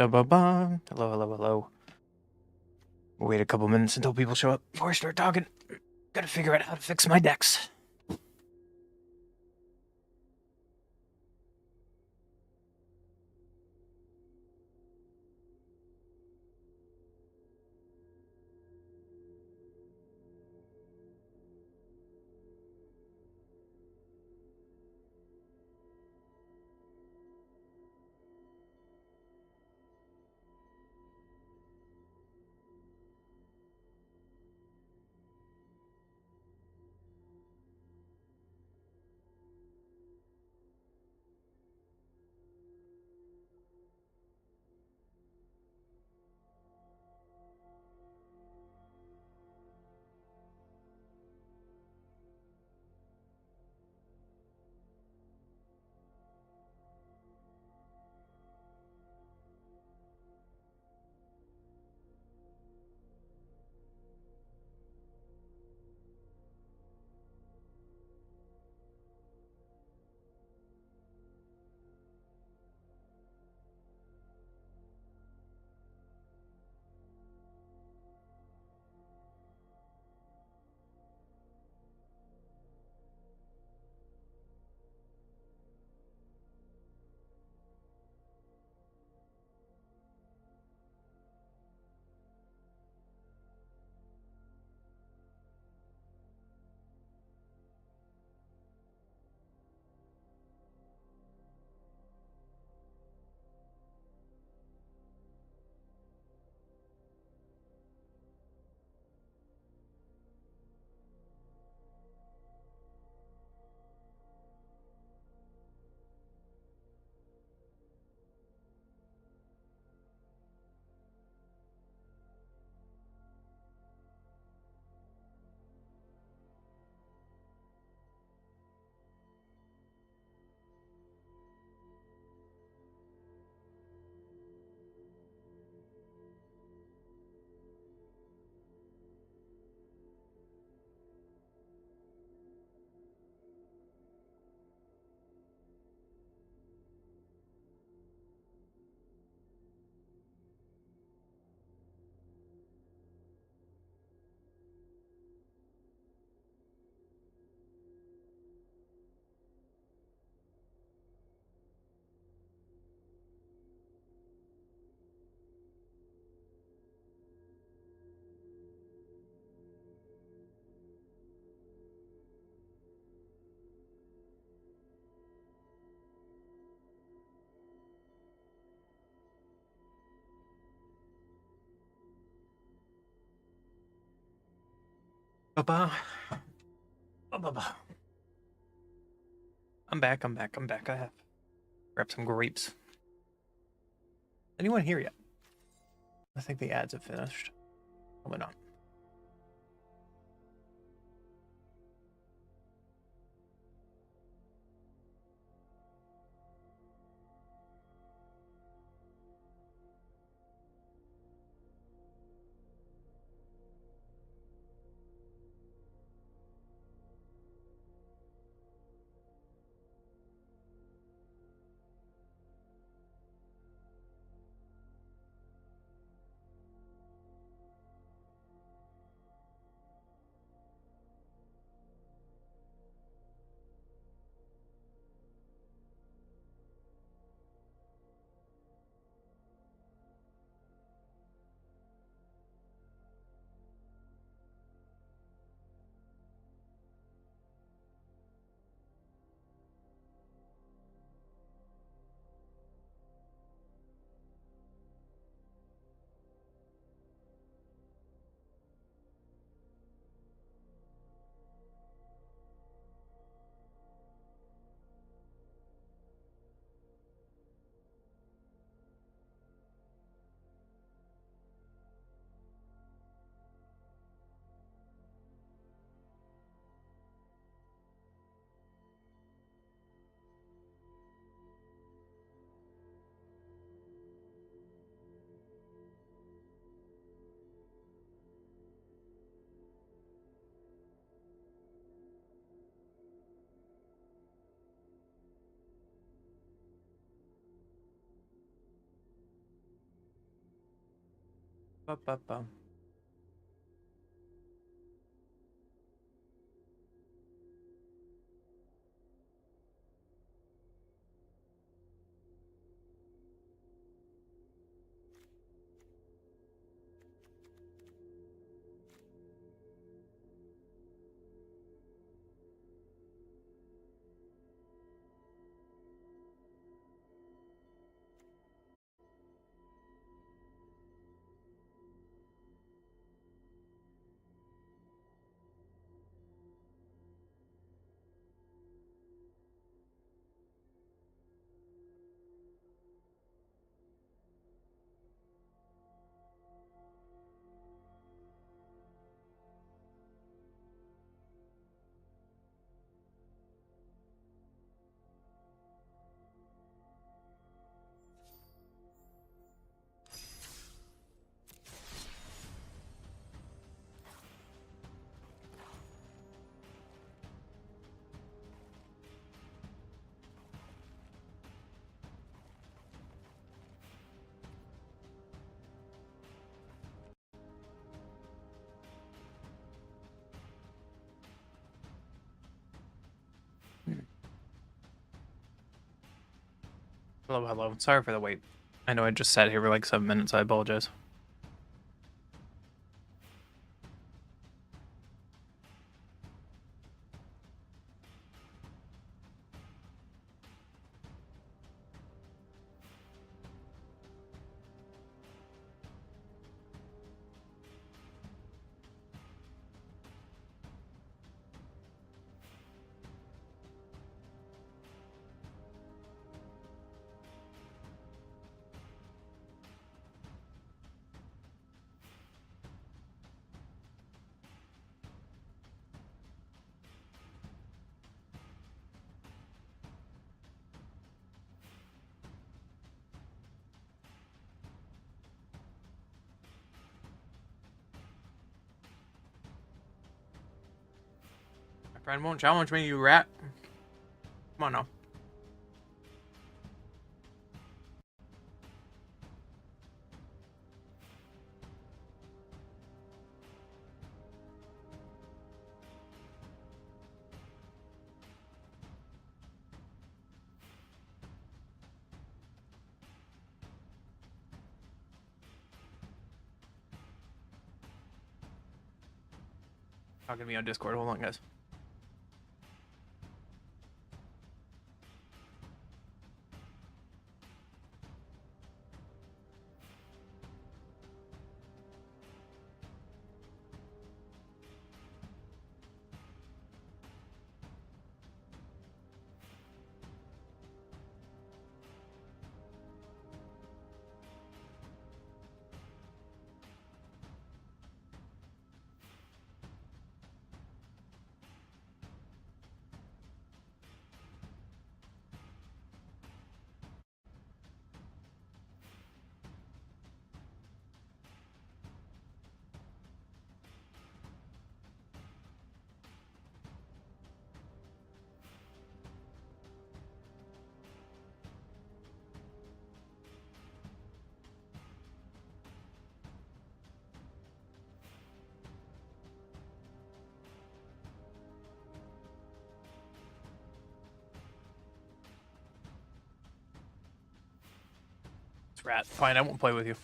Ba-ba-ba. Hello, hello, hello. We'll wait a couple minutes until people show up before I start talking. Gotta figure out how to fix my decks. Ba-ba. Ba-ba-ba. I'm back, I'm back, I'm back. I have grab some grapes. Anyone here yet? I think the ads have finished. Probably not. Ba-ba-bum. Hello, hello. Sorry for the wait. I know I just sat here for like 7 minutes. I apologize. My friend won't challenge me, you rat. Come on now. Talking to me on Discord. Hold on, guys. It's rat. Fine, I won't play with you.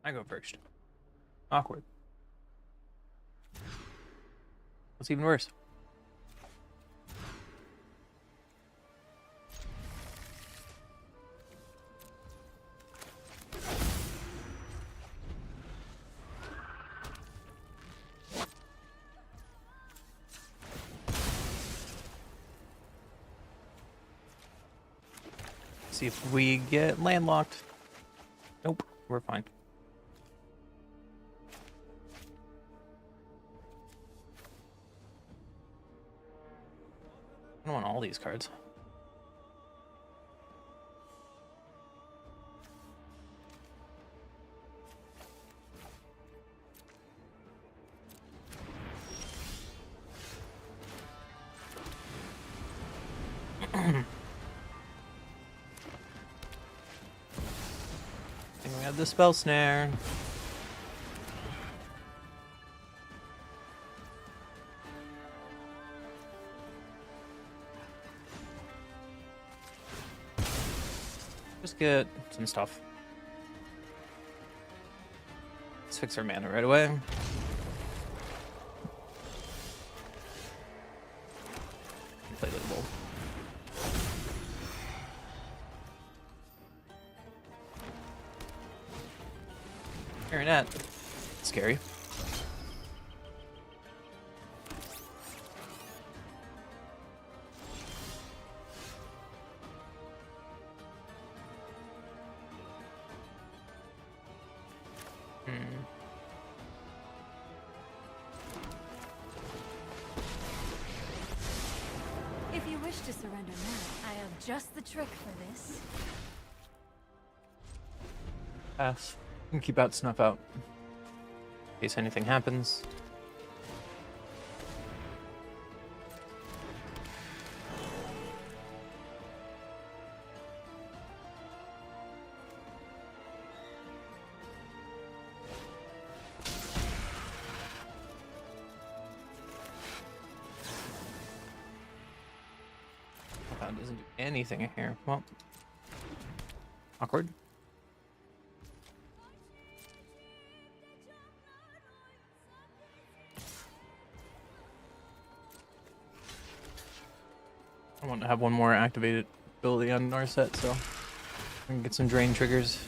I go first. Awkward. What's even worse? See if we get landlocked. Nope, we're fine. I don't want all these cards. And we have the spell snare. Just get some stuff. Let's fix our mana right away. Play Little Bowl. Hearing that. Scary. If you wish to surrender now, I have just the trick for this. Pass. And keep out snuff out. In case anything happens. That doesn't do anything in here. Well, awkward. I want to have one more activated ability on Narset, so I can get some drain triggers.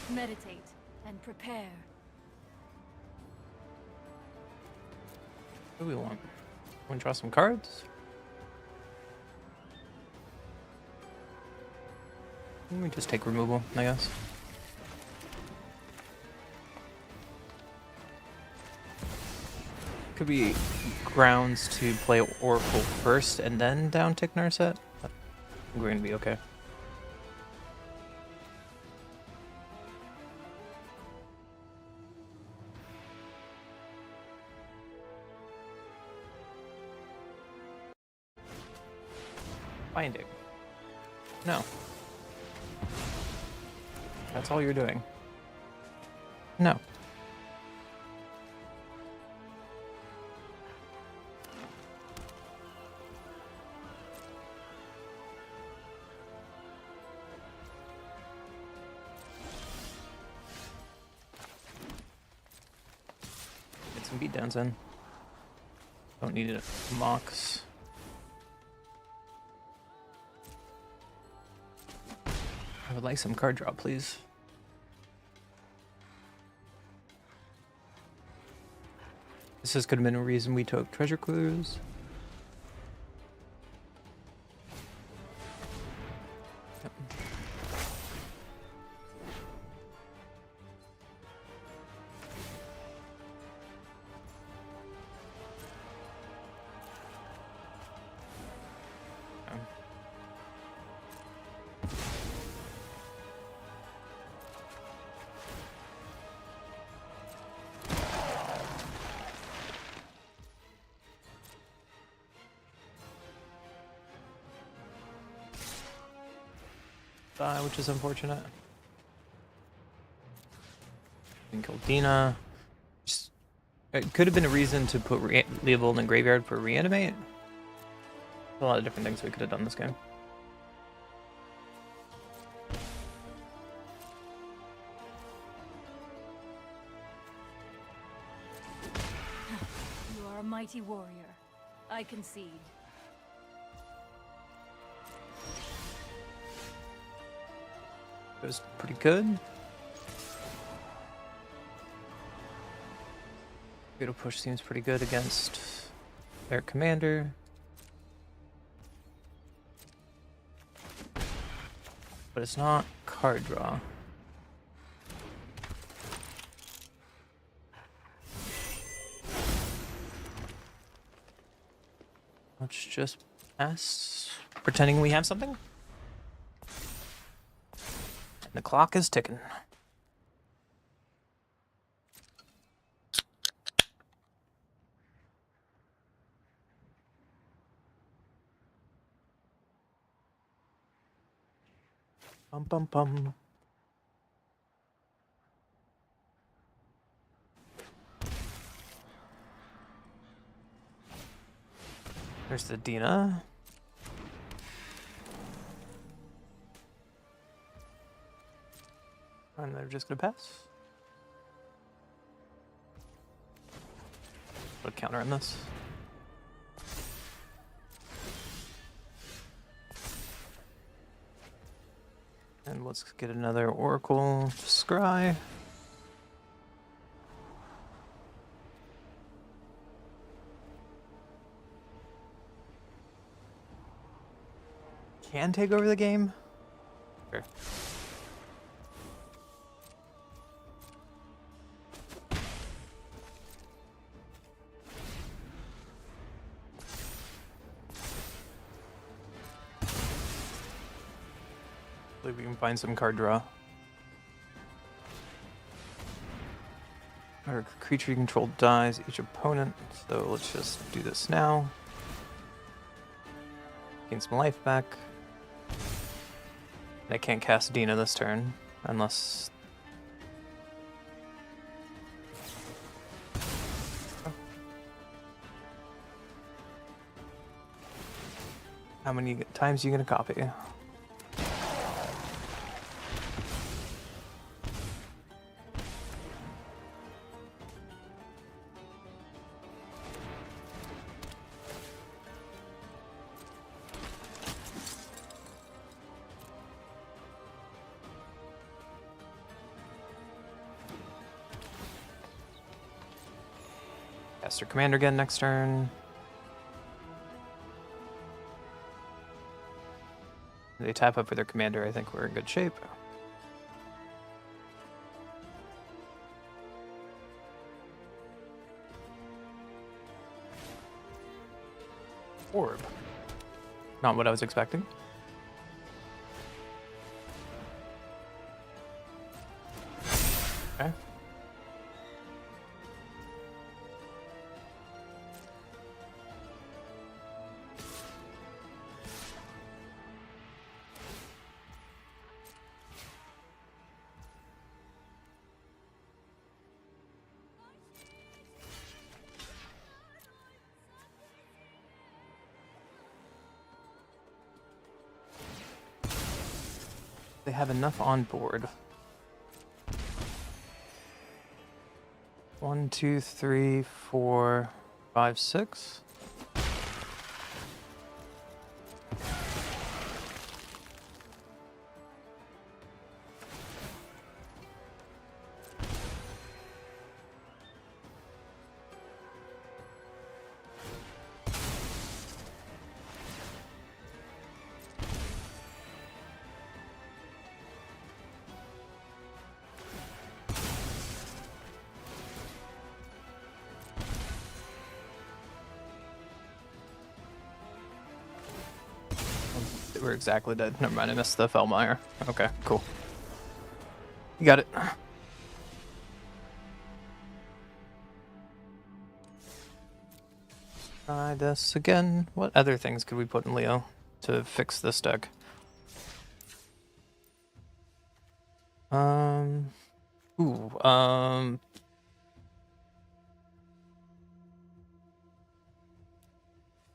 Meditate and prepare. What do we want? Want to draw some cards? Let me just take removal, I guess. Could be grounds to play Oracle first and then down tick Narset. But we're going to be okay. Binding. No. That's all you're doing. No. Get some beatdowns in. Don't need it. Mocks. I would like some card draw, please. This could have been a reason we took treasure clues. Yep. Die, which is unfortunate. And kill Dina. Just, it could have been a reason to put Leovold in the graveyard for reanimate. A lot of different things we could have done this game. You are a mighty warrior. I concede. It was pretty good. Fatal Push seems pretty good against their commander. But it's not card draw. Let's just pass, pretending we have something. And the clock is ticking. Bum bum bum. There's the Dina. And they're just gonna pass. Put a counter on this. And let's get another Oracle Scry. Can take over the game? Sure. Hopefully we can find some card draw. Our creature you control dies each opponent, so let's just do this now. Gain some life back. I can't cast Dina this turn, unless... Oh. How many times are you gonna copy? Cast your commander again next turn. They tap up for their commander, I think we're in good shape. Orb. Not what I was expecting. Okay. They have enough on board. 1, 2, 3, 4, 5, 6. We're exactly dead. Never mind, I missed the Fellmire. Okay, cool. You got it. Try this again. What other things could we put in Leo to fix this deck? Ooh, what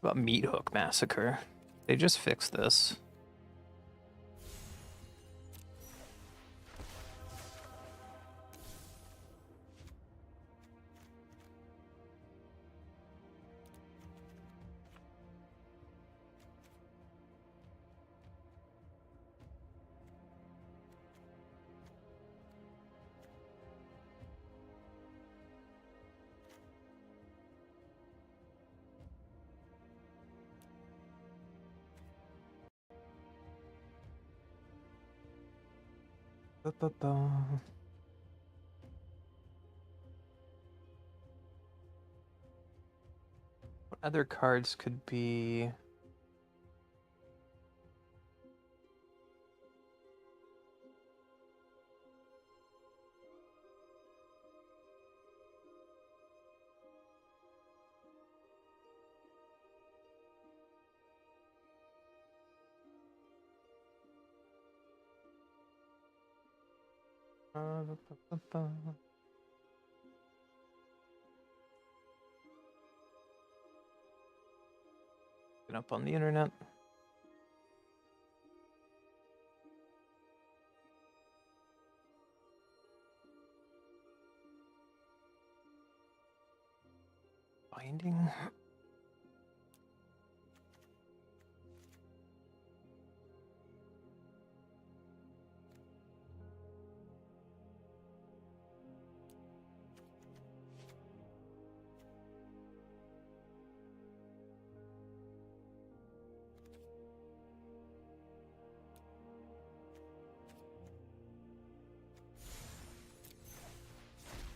about Meat Hook Massacre? They just fixed this. Ba-ba-ba. Other cards could be. Get up on the internet. Binding.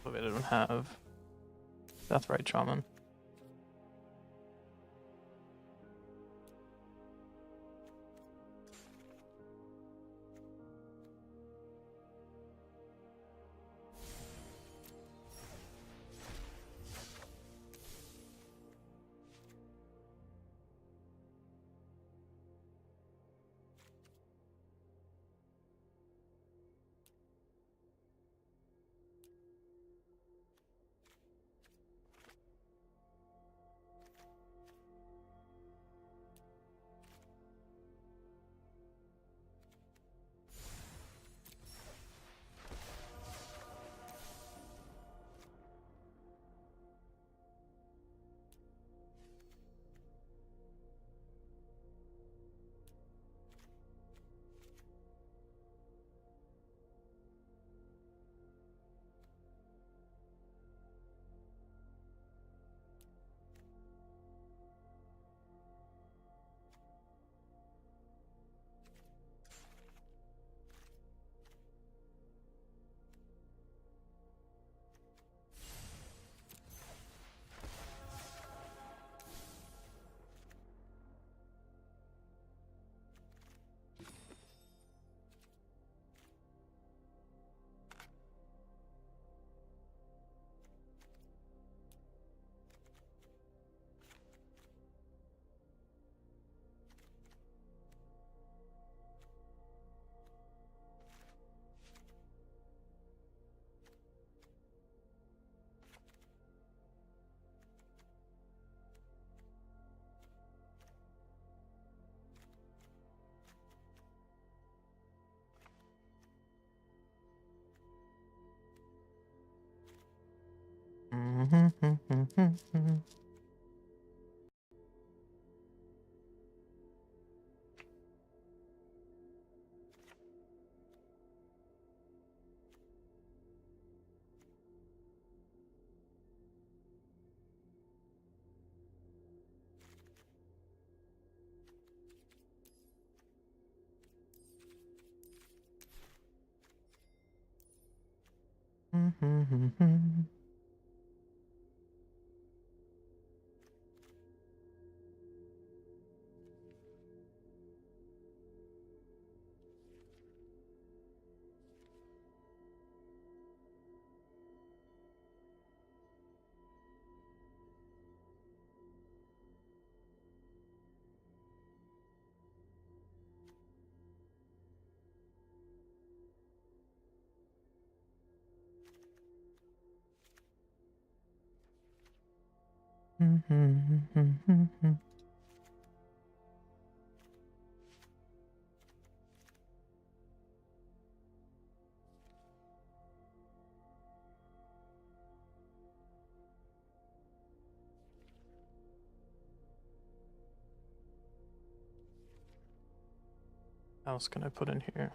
But I don't have Deathrite Shaman. What else can I put in here?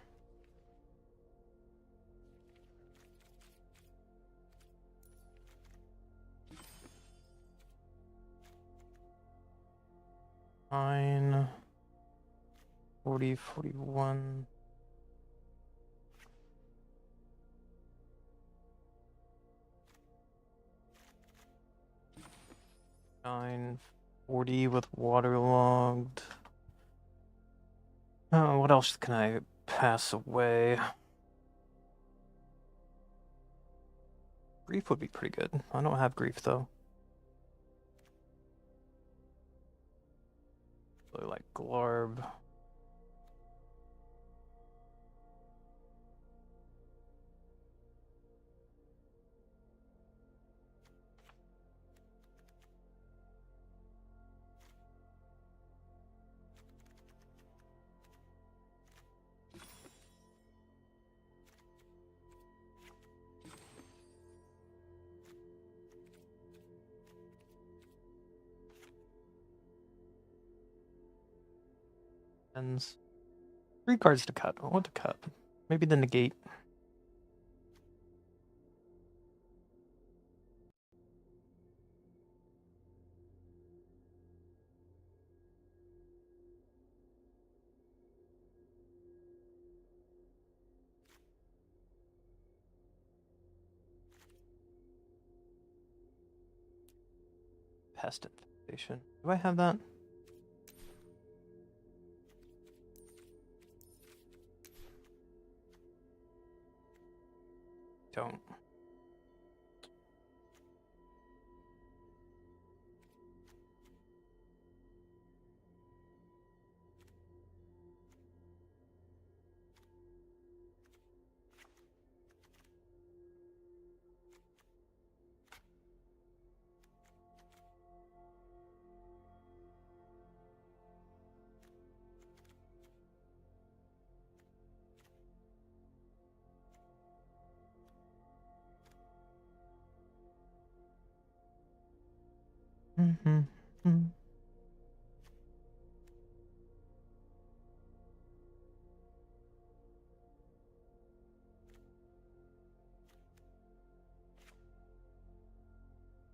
Nine, 40, 41. Nine, 40 with waterlogged. Oh, what else can I pass away? Grief would be pretty good. I don't have grief though. Really like Glarb. Ends. 3 cards to cut. What to cut? Maybe the negate. Pest infestation. Do I have that? Don't.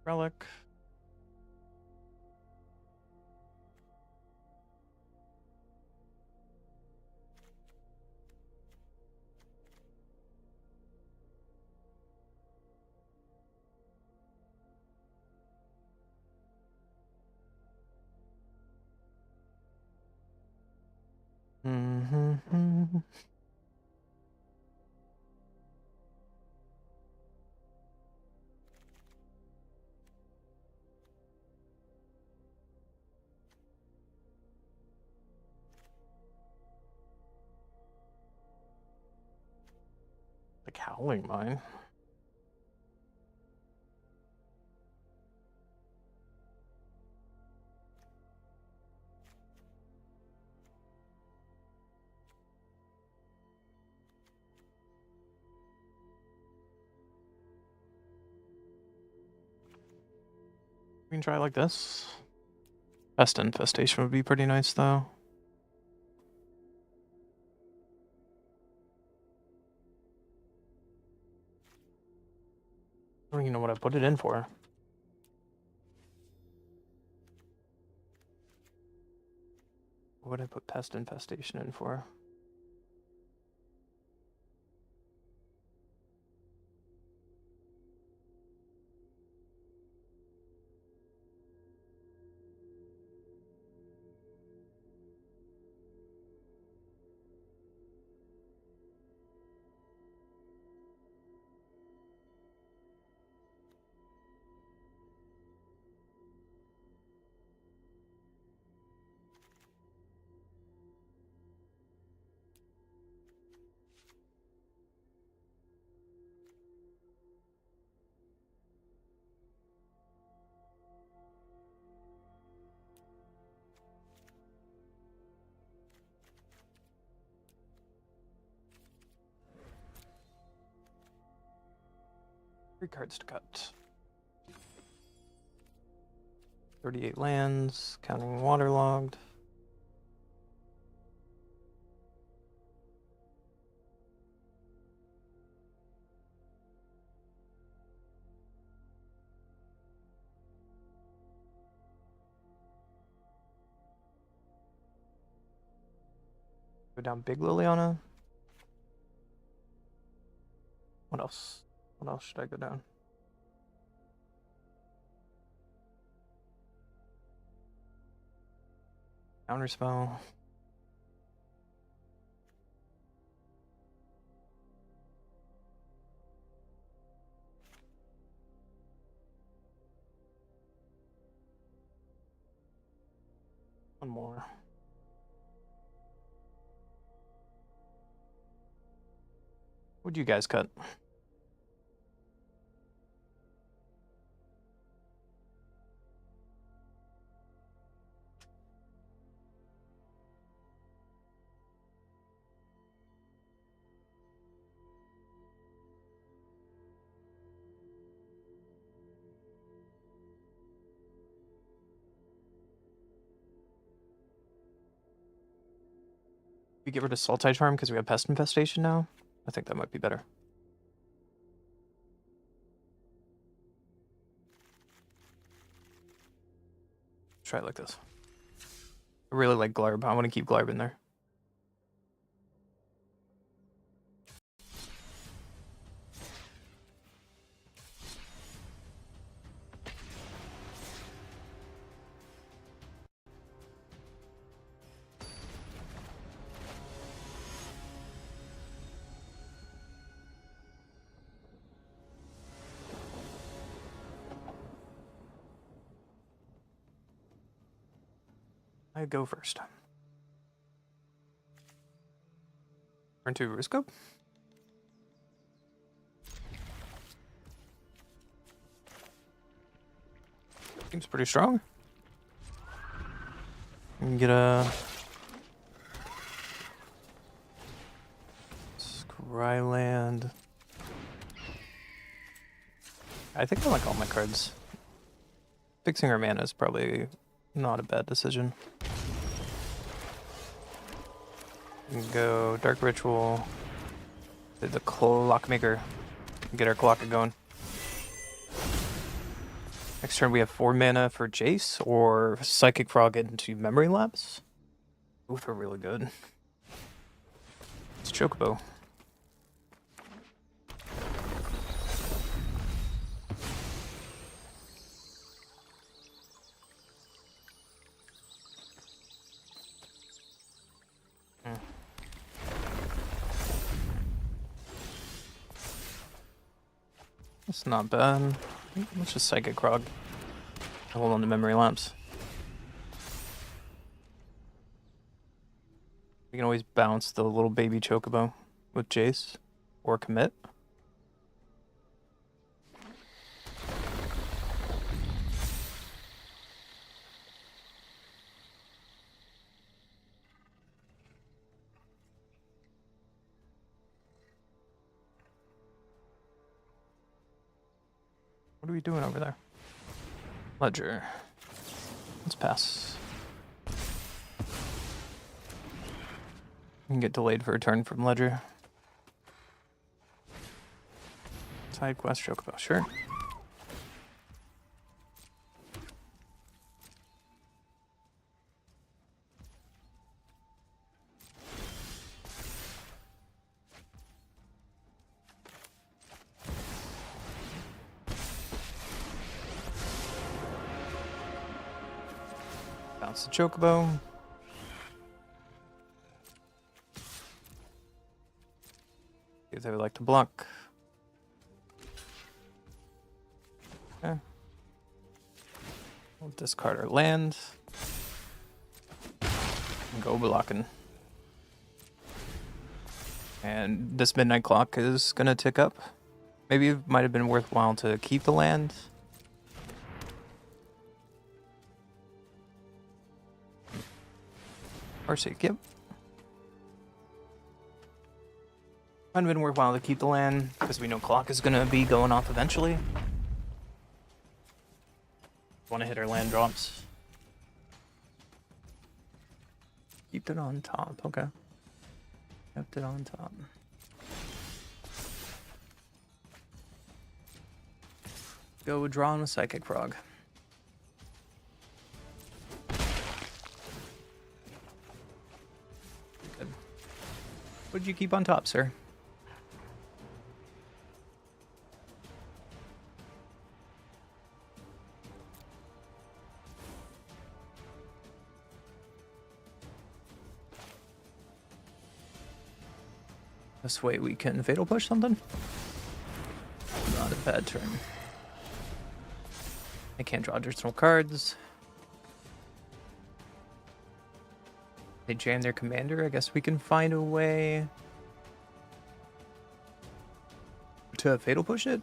Relic. Like Howling Mine. We can try like this. Pest infestation would be pretty nice though. I don't even know what I put it in for. What would I put pest infestation in for? Three cards to cut. 38 lands, counting waterlogged. Go down Big Liliana. What else? What else should I go down? Counterspell. One more. What'd you guys cut? We get rid of Sultai Charm because we have Pest Infestation now? I think that might be better. Try it like this. I really like Glarb. I want to keep Glarb in there. I go first. Turn to Risco. Seems pretty strong. We can get a Scryland. I think I like all my cards. Fixing our mana is probably not a bad decision. We can go Dark Ritual. The Clockmaker. Get our clock going. Next turn we have 4 mana for Jace or Psychic Frog into Memory Lapse. Both are really good. It's Chocobo. It's not bad. Let's just Psychic Frog. Hold on to Memory Lapse. We can always bounce the little baby Chocobo with Jace or commit. What are we doing over there? Ledger. Let's pass. We can get delayed for a turn from Ledger. Side quest Chocobo, sure. Bounce the Chocobo. See if they would like to block. Okay. We'll discard our land. And go blocking. And this midnight clock is gonna tick up. Maybe it might have been worthwhile to keep the land. Or seek, yep. Might have been worthwhile to keep the land, because we know clock is gonna be going off eventually. Want to hit our land drops. Keep it on top, okay. Kept it on top. Go draw on a Psychic Frog. Good. What did you keep on top, sir? This way we can fatal push something. Not a bad turn. I can't draw additional cards. They jam their commander. I guess we can find a way to fatal push it.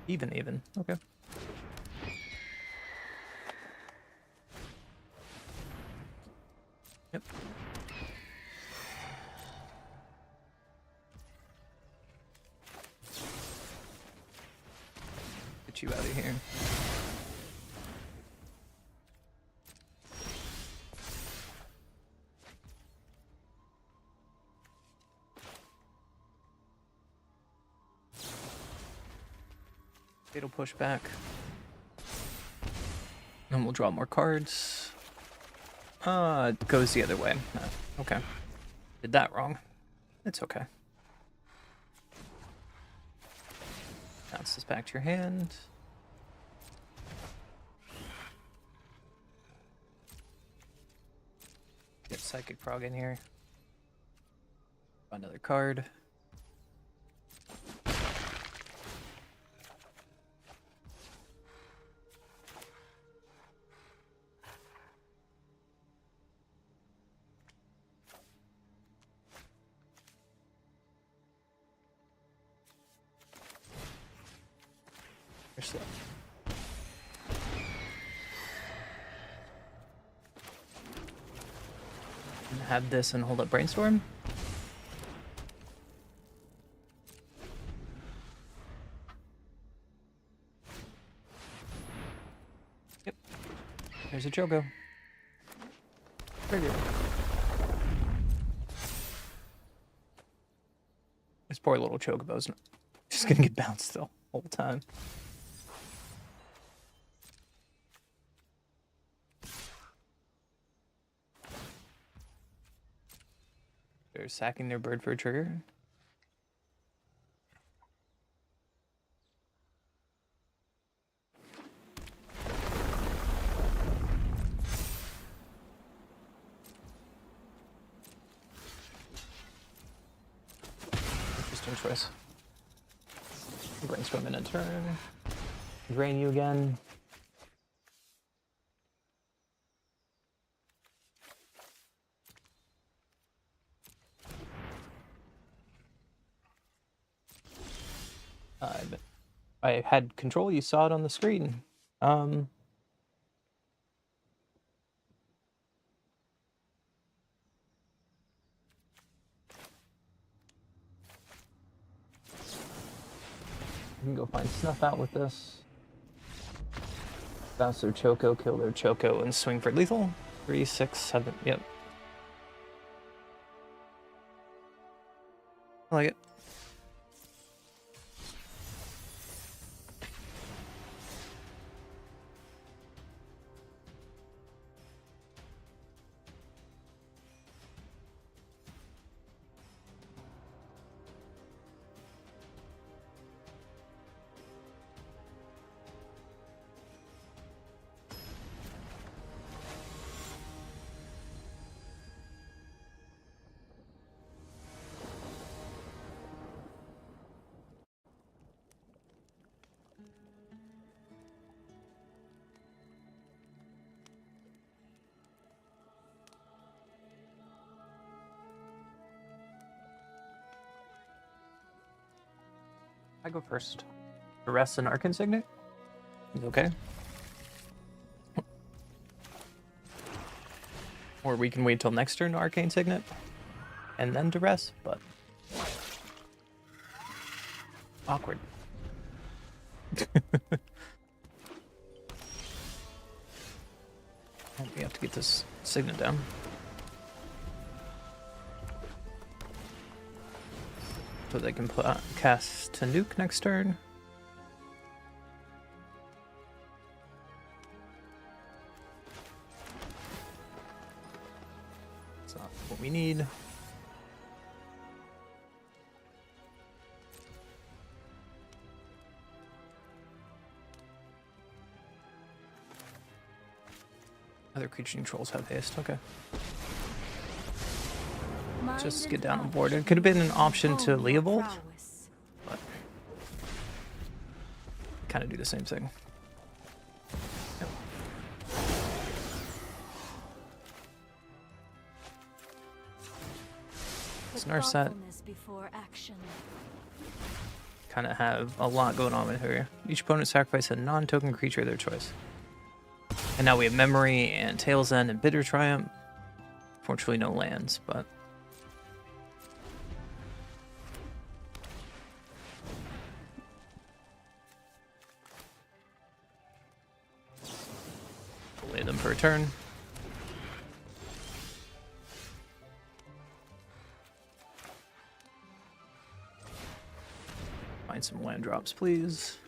Even. Okay. Yep. Get you out of here. Fatal push back. And we'll draw more cards. It goes the other way. Okay. Did that wrong. It's okay. Bounce this back to your hand. Get Psychic Prog in here. Another card. Slow. And have this and hold up Brainstorm. Yep. There's a Choco. Trigger. This poor little Chocobo's just gonna get bounced the whole time. They're sacking their bird for a trigger. Interesting choice. Brainstorm in a turn. Drain you again. I had control, you saw it on the screen. We can go find Snuff out with this. Bounce their Choco, kill their Choco, and swing for lethal. 3, 6, 7, yep. I like it. I go first. Arrest and Arcane Signet is okay. Or we can wait till next turn to Arcane Signet and then to rest, but awkward. We have to get this Signet down. So they can cast to nuke next turn. That's not what we need. Other creature controls have haste, okay. just get down on board. It could have been an option to Leovold, but kind of do the same thing. Yep. Snare set. Kind of have a lot going on with here. Each opponent sacrifices a non-token creature of their choice. And now we have Memory and Tail's End and Bitter Triumph. Fortunately, no lands, but delay them for a turn. Find some land drops, please.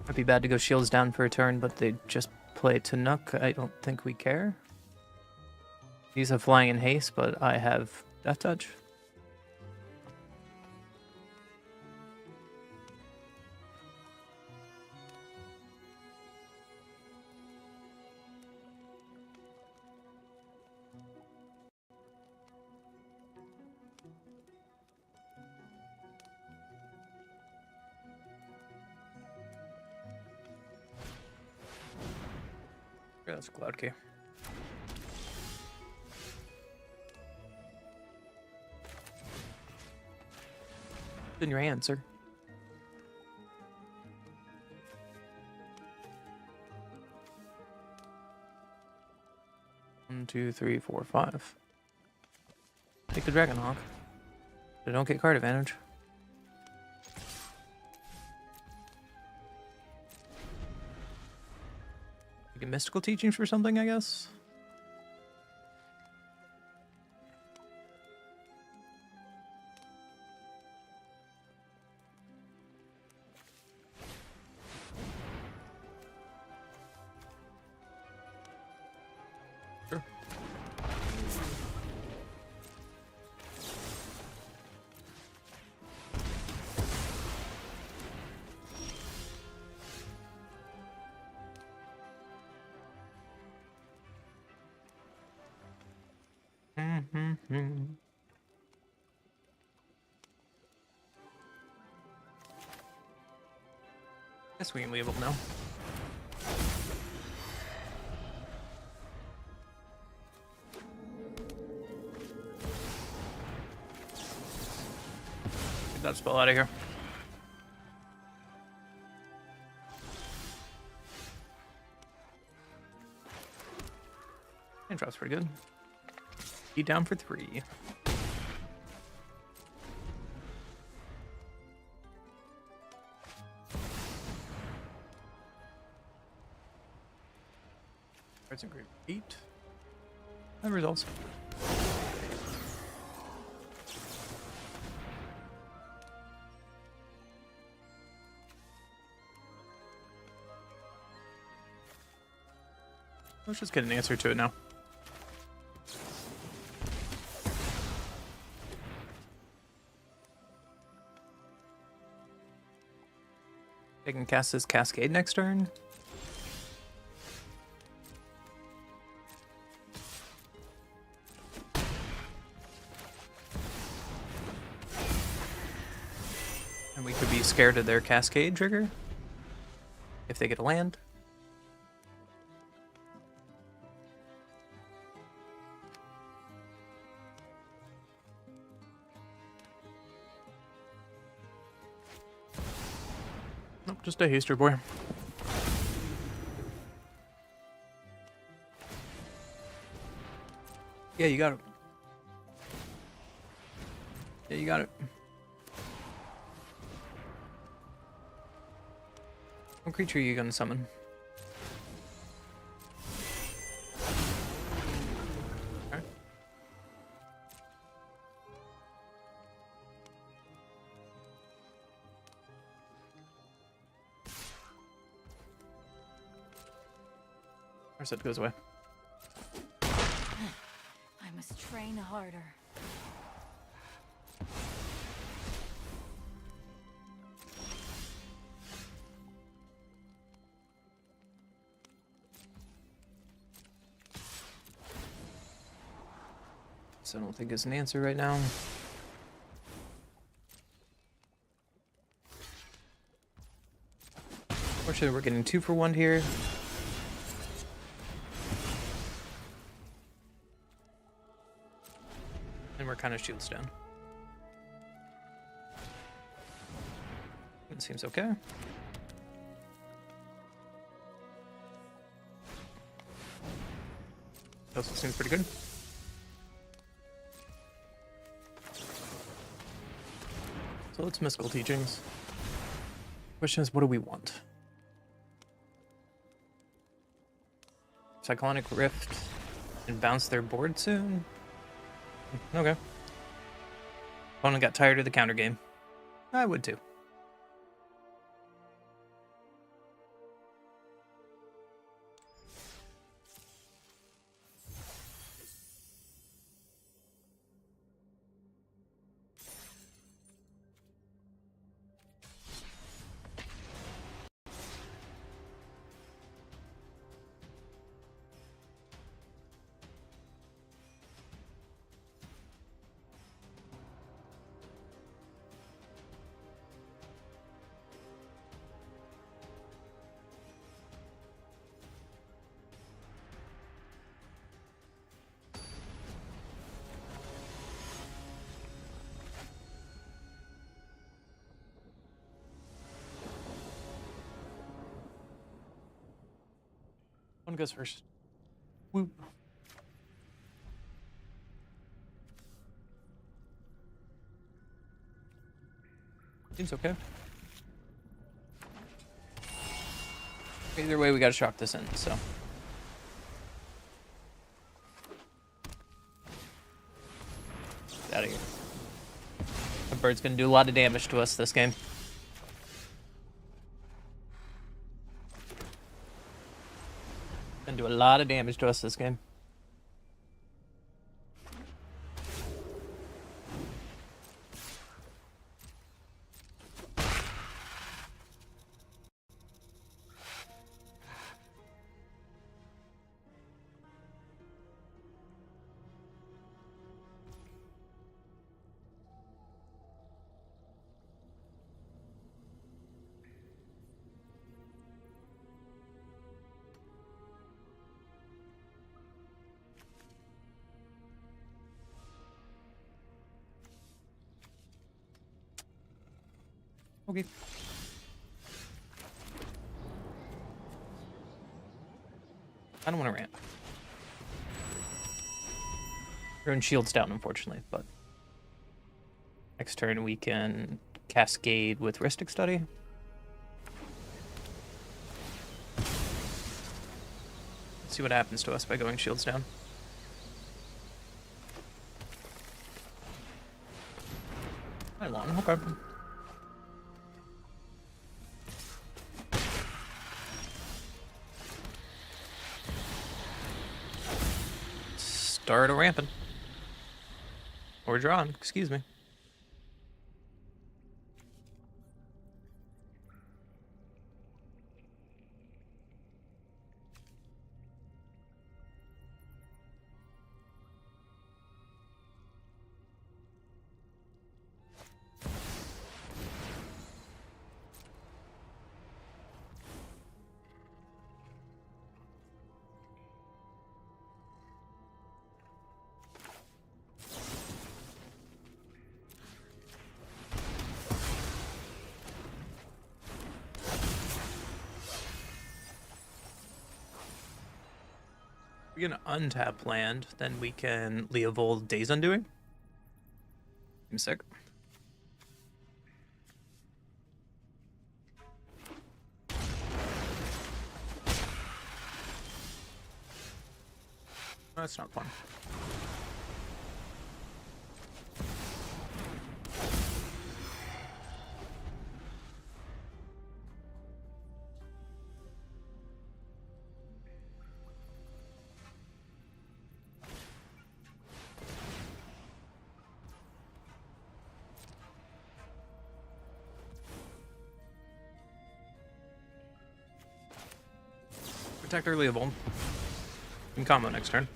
Might be bad to go shields down for a turn, but they just play Tanuk. I don't think we care. He's a flying in haste, but I have Death Touch. Yeah, that's Cloud Key. In your hand, sir. One, two, three, four, five. Take the Dragonhawk. But don't get card advantage. You get mystical teachings for something, I guess. Sure. Guess we can leave them now. Get that spell out of here. And drop's pretty good. Eat down for 3. Cards and great 8. And results. Let's just get an answer to it now. I can cast this Cascade next turn. And we could be scared of their Cascade trigger if they get a land. Nope, just a haster boy. Yeah, you got it. Yeah, you got it. What creature are you gonna summon? Okay. Our set goes away. I must train harder. I don't think is an answer right now. Fortunately, we're getting 2 for 1 here. And we're kind of shields down. It seems okay. Also seems pretty good. So let's mystical teachings. Question is, what do we want? Cyclonic Rift and bounce their board soon? Okay. Opponent got tired of the counter game. I would too. One goes first. Woo. Seems okay. Either way, we gotta shock this in, so. Get out of here. That bird's gonna do a lot of damage to us this game. Gonna do a lot of damage to us this game. Okay. I don't want to ramp. We're in shields down, unfortunately, but next turn we can cascade with Rhystic Study. Let's see what happens to us by going shields down. Quite long, okay. Start a ramping. Or drawing, excuse me. We can untap land, then we can Leovold Days Undoing. Seems sick. That's not fun. Protect early Leovold. You can combo next turn.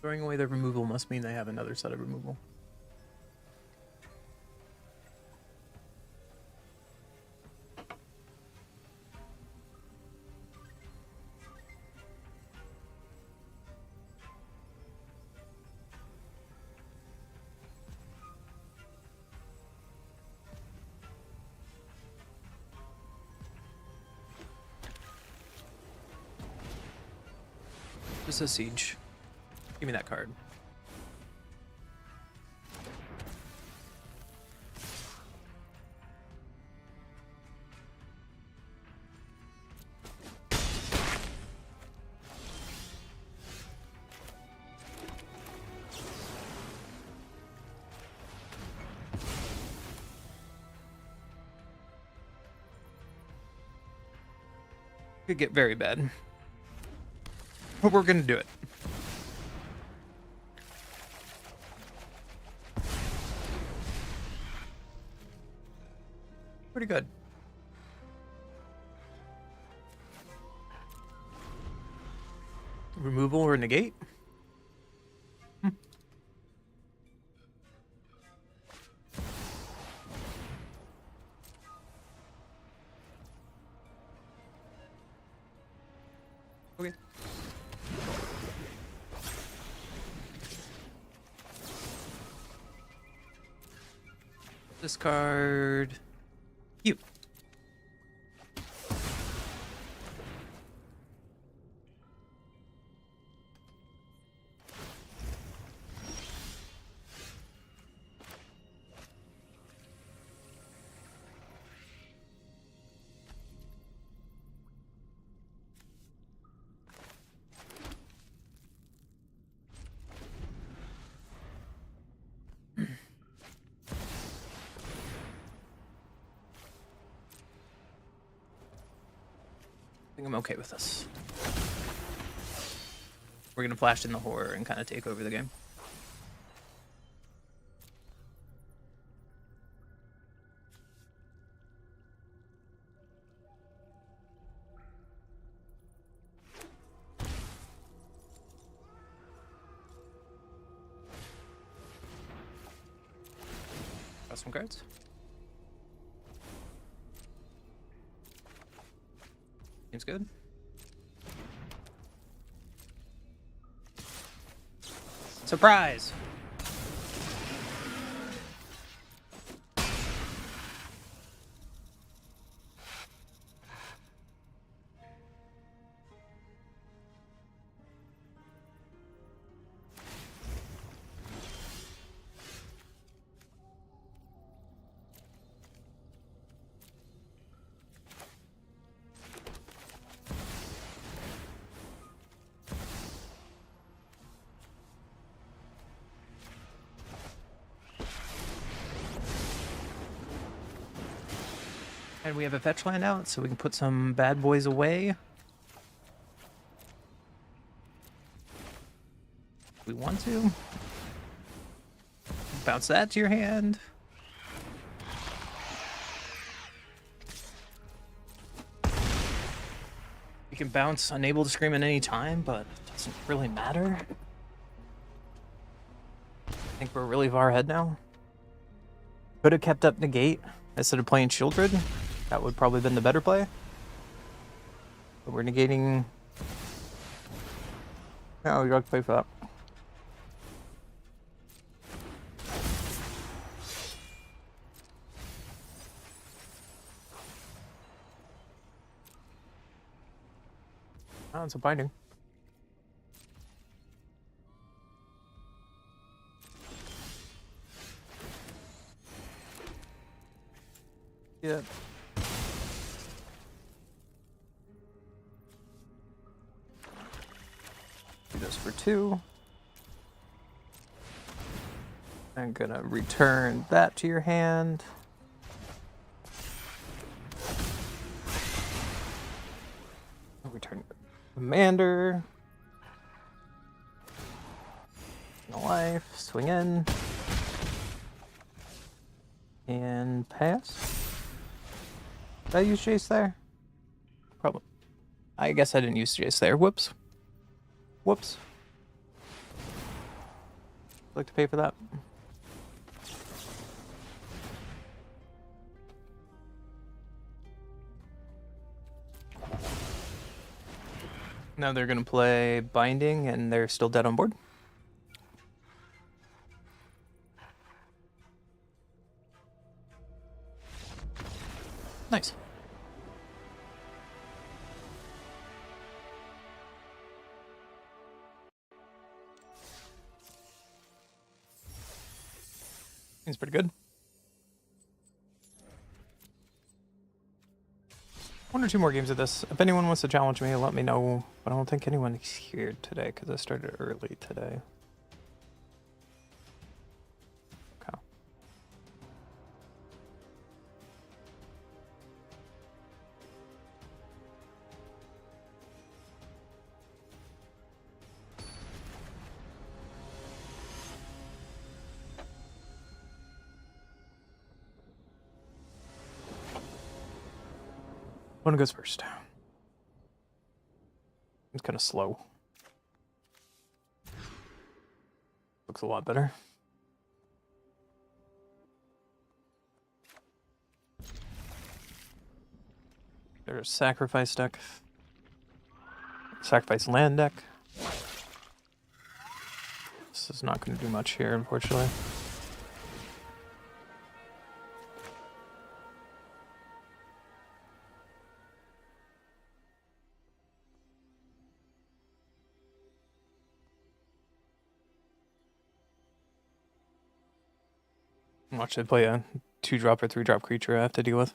Throwing away their removal must mean they have another set of removal. Just a siege. Give me that card. Could get very bad. But we're gonna do it. Pretty good. Removal or negate? Okay. Discard. You. I think I'm okay with this. We're gonna flash in the horror and kind of take over the game. Got some cards. Seems good. Surprise! And we have a fetch land out, so we can put some bad boys away. If we want to. Bounce that to your hand. You can bounce Unable to Scream at any time, but it doesn't really matter. I think we're really far ahead now. Could have kept up Negate instead of playing Shieldred. That would probably been the better play. But we're negating. No, we got to play for that. Oh, it's a binding. Yeah. Do this for 2. I'm gonna return that to your hand. Return Commander. No life. Swing in. And pass. Did I use Jace there? Probably. I guess I didn't use Jace there. Whoops. Whoops. like to pay for that. Now they're gonna play Binding, and they're still dead on board. Nice. Seems pretty good. One or two more games of this. If anyone wants to challenge me, let me know. But I don't think anyone is here today because I started early today. Okay. One goes first. It's kind of slow. Looks a lot better. There's sacrifice deck. Sacrifice land deck. This is not going to do much here, unfortunately. Watch they play a 2-drop or 3-drop creature I have to deal with.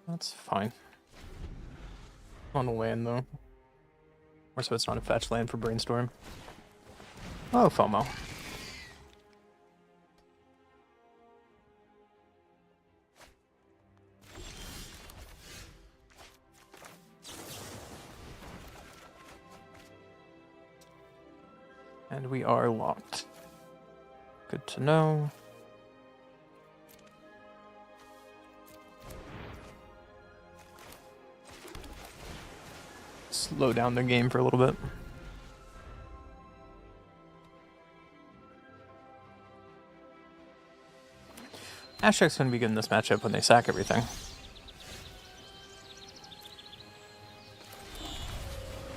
That's fine. On the land though. Or so it's not a fetch land for Brainstorm. Oh, FOMO. And we are locked. Good to know. Slow down the game for a little bit. Ashek's going to be good in this matchup when they sack everything.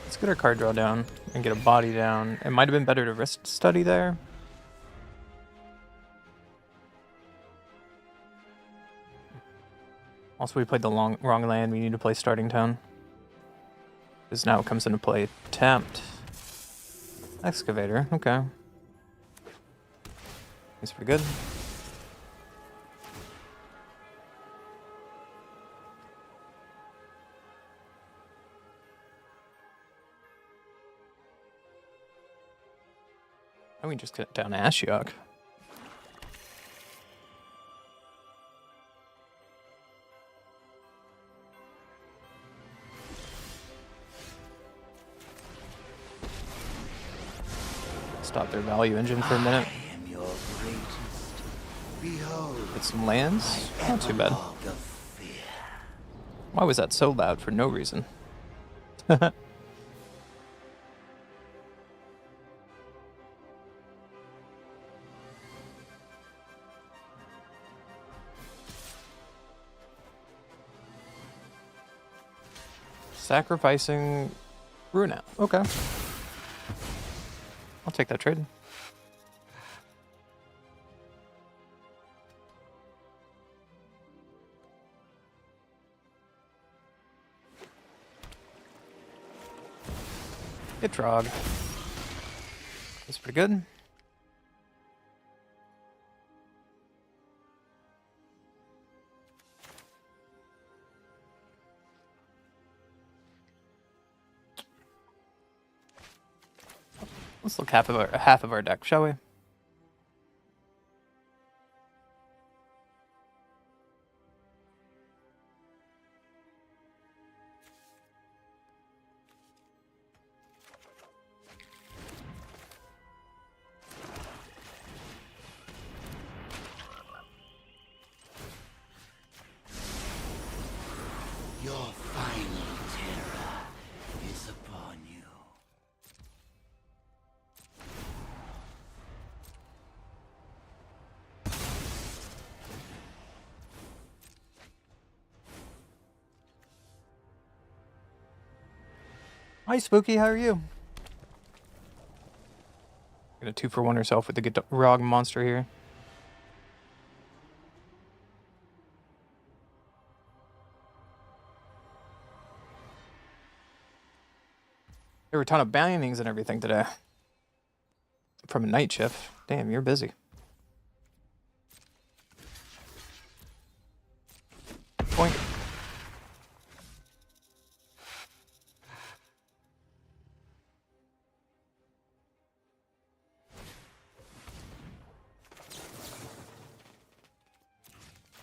Let's get our card draw down and get a body down. It might have been better to risk study there. Also, we played the wrong land. We need to play starting tone. Because now it comes into play tapped. Excavator, okay. That's pretty good. And we just get down Ashiok. Stop their value engine for a minute. I am your greatest. Behold, Get some lands. Not too bad. log of fear. Why was that so loud for no reason? Sacrificing Brunette. Okay. I'll take that trade. Get Trog. That's pretty good. Let's look half of our deck, shall we? Your final terror is upon you. Hi, Spooky. How are you? Get a 2-for-1 herself with the Grog monster here. There were a ton of bannings and everything today. From a night shift. Damn, you're busy. Boink.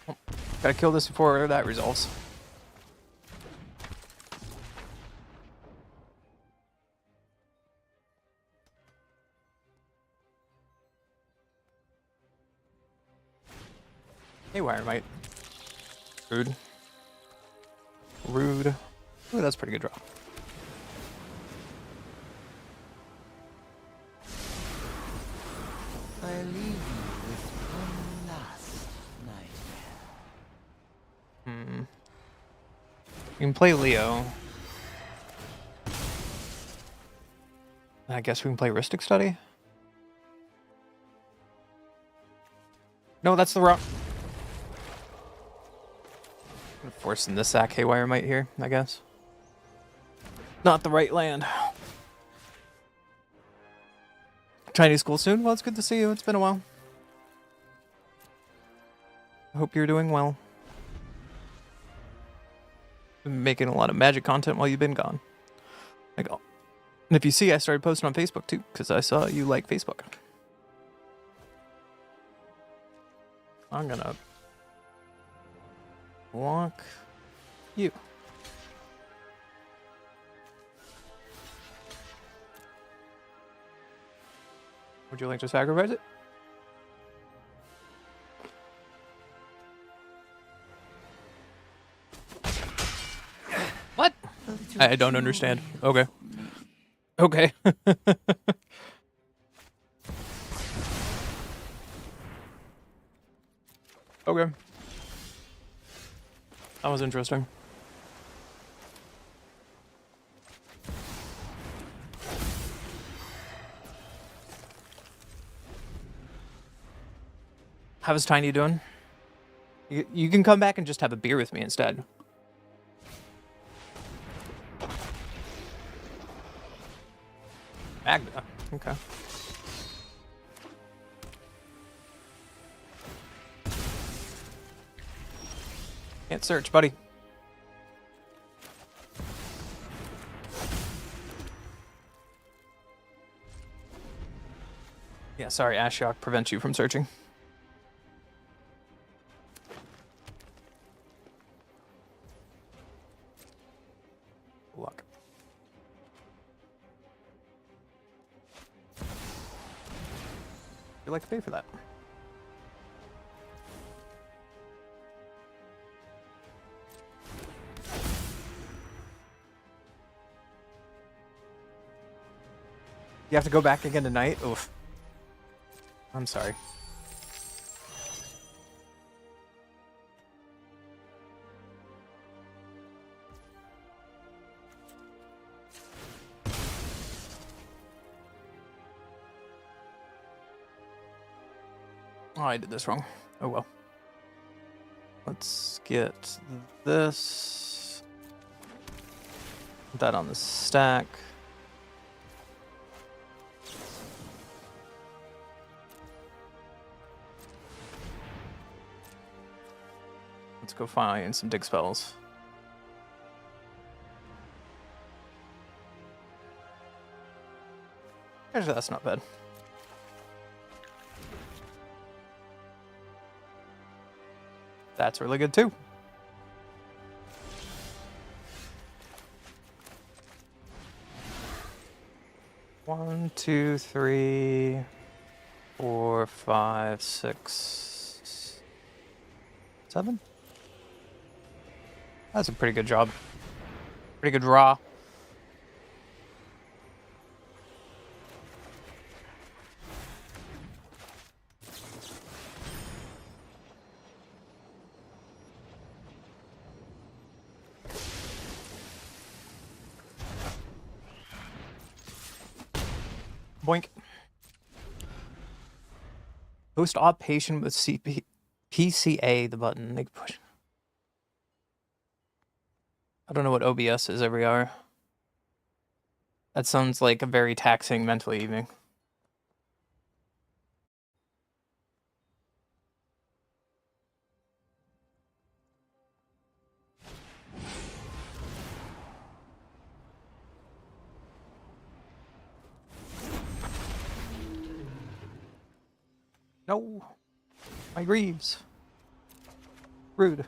Oh, gotta kill this before that resolves. Hey, Wiremite. Rude. Rude. Ooh, that's a pretty good draw. I leave you with one last nightmare. You can play Leo. I guess we can play Ristic Study. No, that's the wrong. I'm forcing the sack Haywire Might here, I guess. Not the right land. Chinese school soon? Well, it's good to see you. It's been a while. I hope you're doing well. Been making a lot of magic content while you've been gone. Like, oh. And if you see, I started posting on Facebook too, because I saw you like Facebook. I'm gonna block you. Would you like to sacrifice it? What? I don't understand. Okay. Okay. Okay. That was interesting. How's Tiny doing? You can come back and just have a beer with me instead. Magda. Okay. Can't search, buddy. Yeah, sorry, Ashiok prevents you from searching. Luck. You'd like to pay for that. You have to go back again tonight? Oof. I'm sorry. Oh, I did this wrong. Oh well. Let's get this. Put that on the stack. Let's go find some dig spells. Actually, that's not bad. That's really good too. One, two, three, 4, 5, 6, 7. That's a pretty good job. Pretty good draw. Boink. Host op patient with PCA, the button. They push. I don't know what OBS is every hour. That sounds like a very taxing mental evening. No. My Greaves. Rude.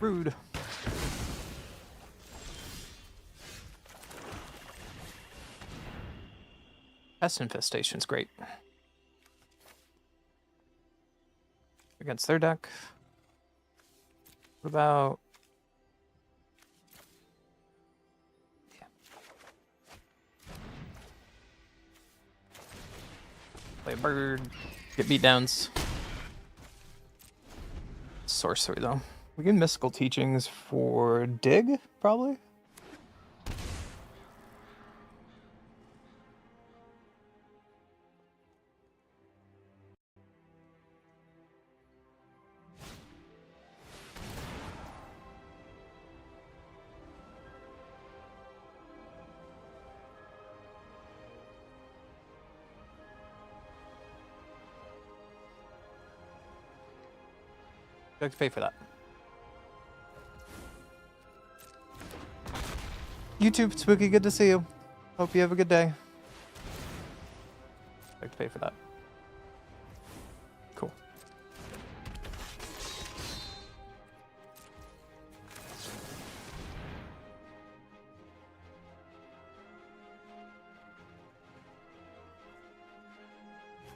Rude. Pest infestation's great. Against their deck. What about... Yeah. Play a bird. Get beatdowns. Sorcery, though. We get mystical teachings for dig, probably? You have to pay for that. YouTube, Spooky, good to see you. Hope you have a good day. I have to pay for that. Cool.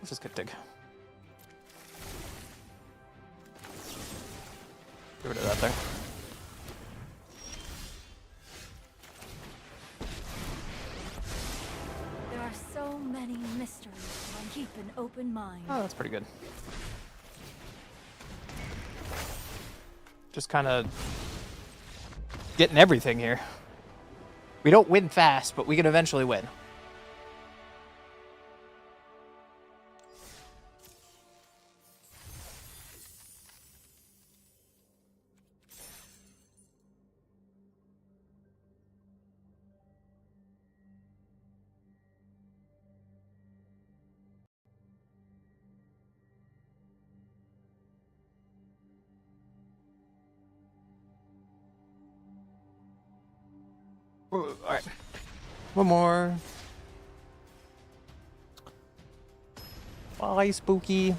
Let's just get dig. Get rid of that there. There are so many mysteries. Keep an open mind. Oh, that's pretty good. Just kind of getting everything here. We don't win fast, but we can eventually win. Alright. One more. Bye, Spooky.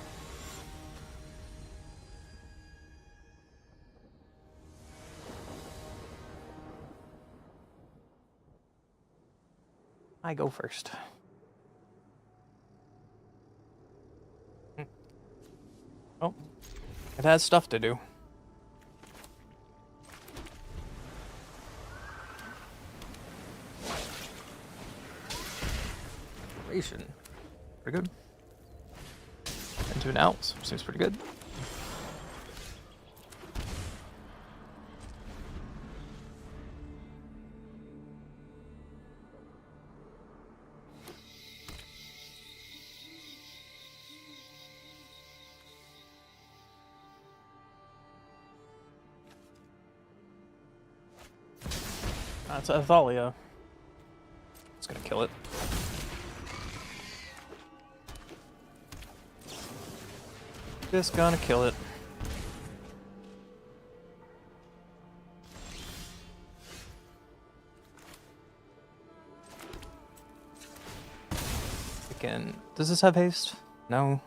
I go first. Oh. It has stuff to do. Pretty good. Into an out. Seems pretty good. That's ATLA. It's gonna kill it. Just gonna kill it. Again, does this have haste? No.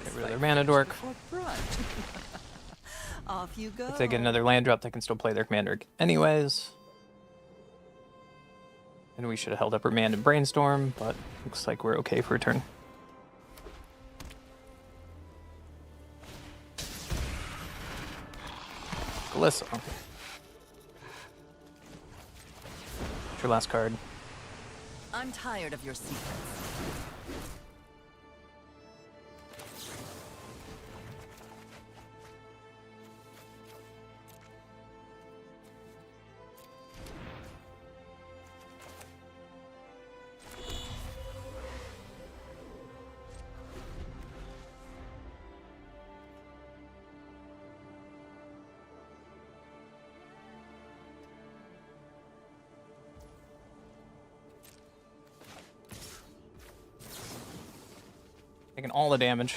Get rid of their mana dork. Off you go. If they get another land drop, they can still play their commander anyways. And we should have held up Remand and Brainstorm, but looks like we're okay for a turn. Galissa. What's your last card? I'm tired of your secrets. Taking all the damage.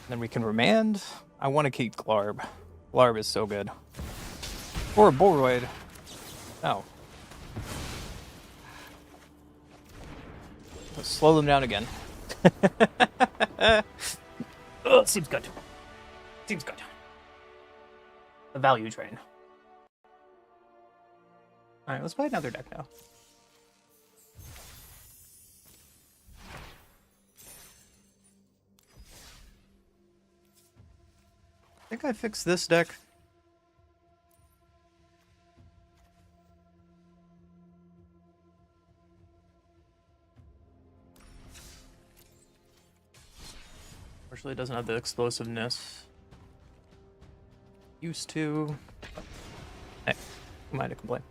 Then we can Remand. I want to keep Glarb. Glarb is so good. Or a Boroid. Oh. Let's slow them down again. Oh, seems good. Seems good. The value train. Alright, let's play another deck now. I think I fixed this deck. Unfortunately, it doesn't have the explosiveness. Used to. Hey, who am I to complain?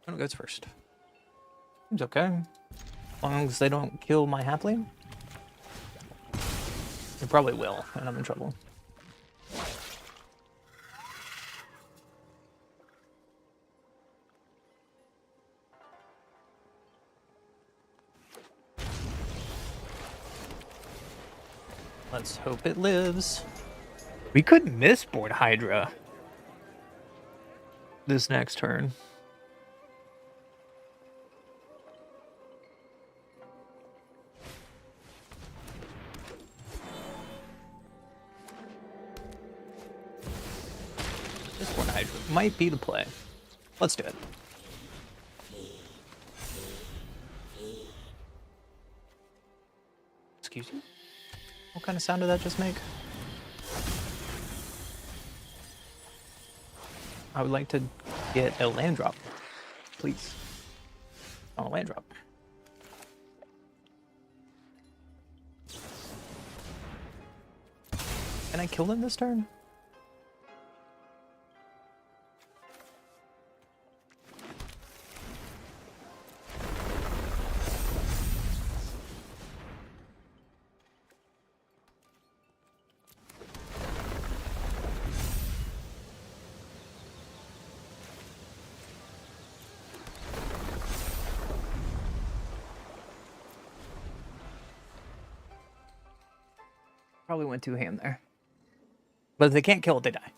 Who goes first? Seems okay. As long as they don't kill my halfling. They probably will, and I'm in trouble. Let's hope it lives. We could miss board Hydra this next turn. This board Hydra might be the play. Let's do it. Excuse you? What kind of sound did that just make? I would like to get a land drop, please. On a land drop. Can I kill them this turn? Probably went too ham there. But if they can't kill it, they die.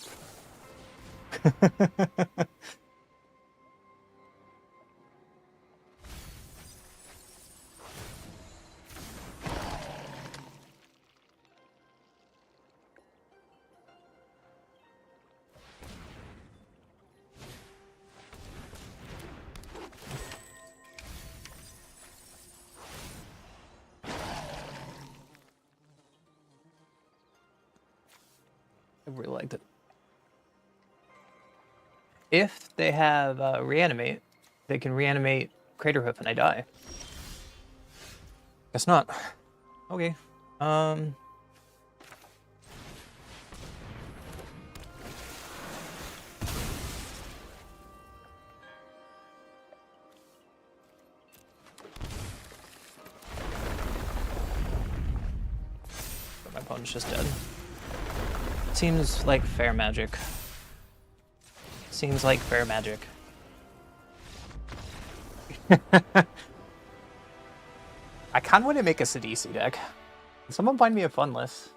I really liked it. If they have reanimate, they can reanimate Craterhoof and I die. Guess not. Okay. Um. My opponent's just dead. Seems like fair magic. Seems like fair magic. I kind of want to make a Sidisi deck. Can someone find me a fun list?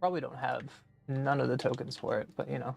Probably don't have none of the tokens for it, but you know.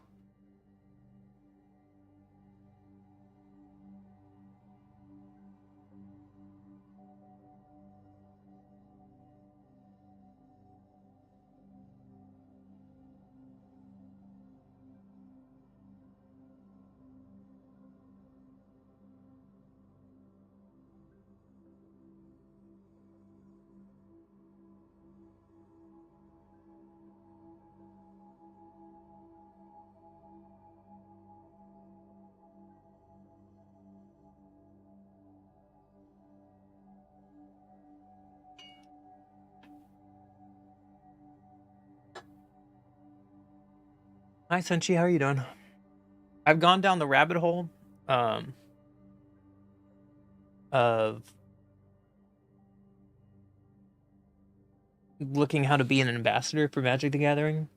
Hi Senchi, how are you doing? I've gone down the rabbit hole of looking how to be an ambassador for Magic the Gathering.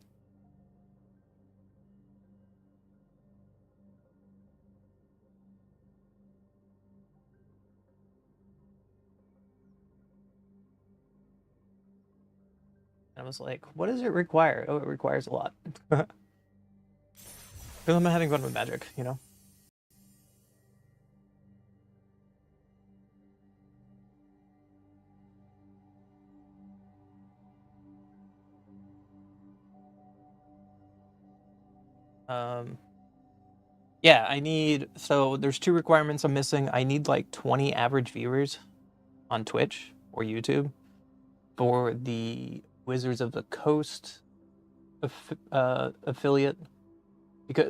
And I was like, what does it require? Oh, it requires a lot. Because I'm having fun with Magic, you know? Yeah, so there's 2 requirements I'm missing. I need like 20 average viewers on Twitch or YouTube for the Wizards of the Coast affiliate.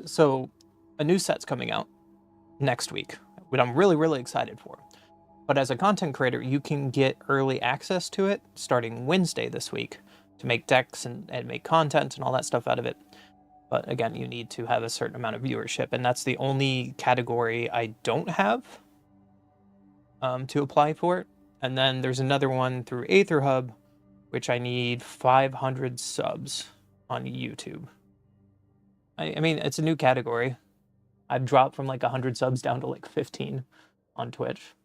So a new set's coming out next week, what I'm really, really excited for. But as a content creator, you can get early access to it starting Wednesday this week to make decks and make content and all that stuff out of it. But again, you need to have a certain amount of viewership, and that's the only category I don't have to apply for it. And then there's another one through Aether Hub, which I need 500 subs on YouTube. I mean, it's a new category. I've dropped from like 100 subs down to like 15 on Twitch.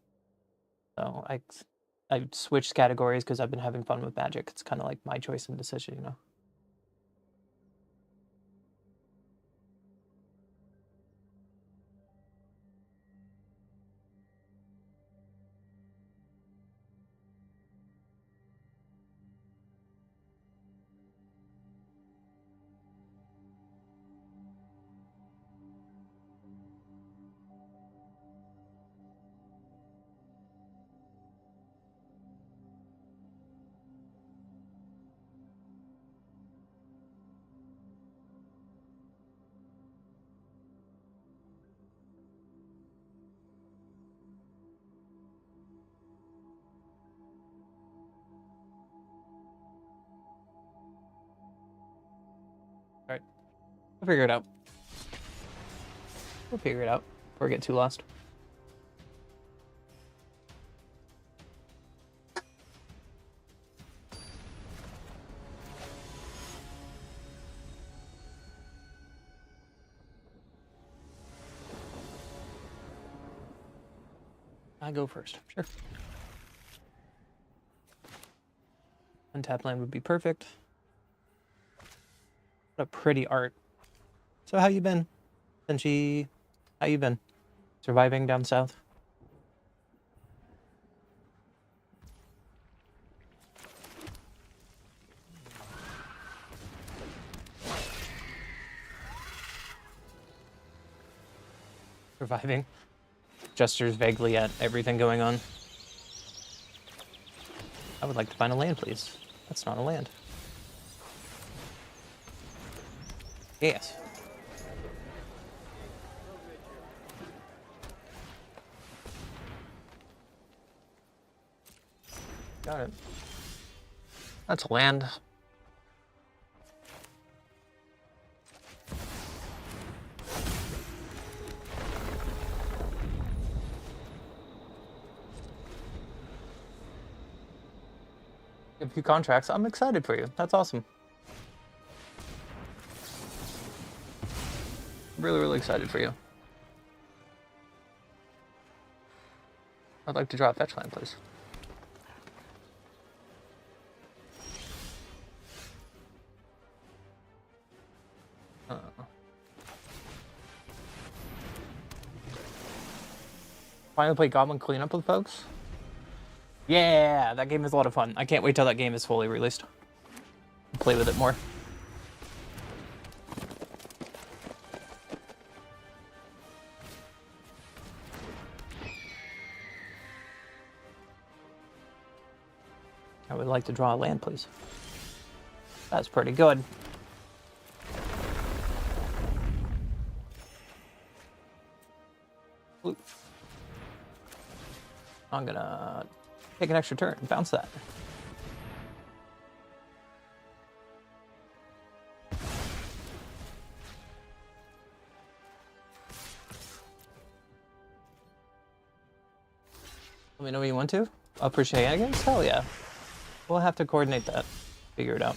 So I switched categories because I've been having fun with Magic. It's kind of like my choice and decision, you know? All right. We'll figure it out. We'll figure it out before we get too lost. I go first, sure. Untap land would be perfect. What a pretty art. So how you been, Senchi? How you been? Surviving down south? reviving. Gestures vaguely at everything going on. I would like to find a land, please. That's not a land. Yes. Got it. That's land. A few contracts. I'm excited for you. That's awesome. Really, really excited for you. I'd like to draw a fetch land, please. Finally play Goblin Cleanup with folks. Yeah, that game is a lot of fun. I can't wait till that game is fully released. Play with it more. I would like to draw a land, please. That's pretty good. Ooh. I'm gonna take an extra turn and bounce that. Let me know when you want to. Upper shenanigans? Hell yeah. We'll have to coordinate that. Figure it out.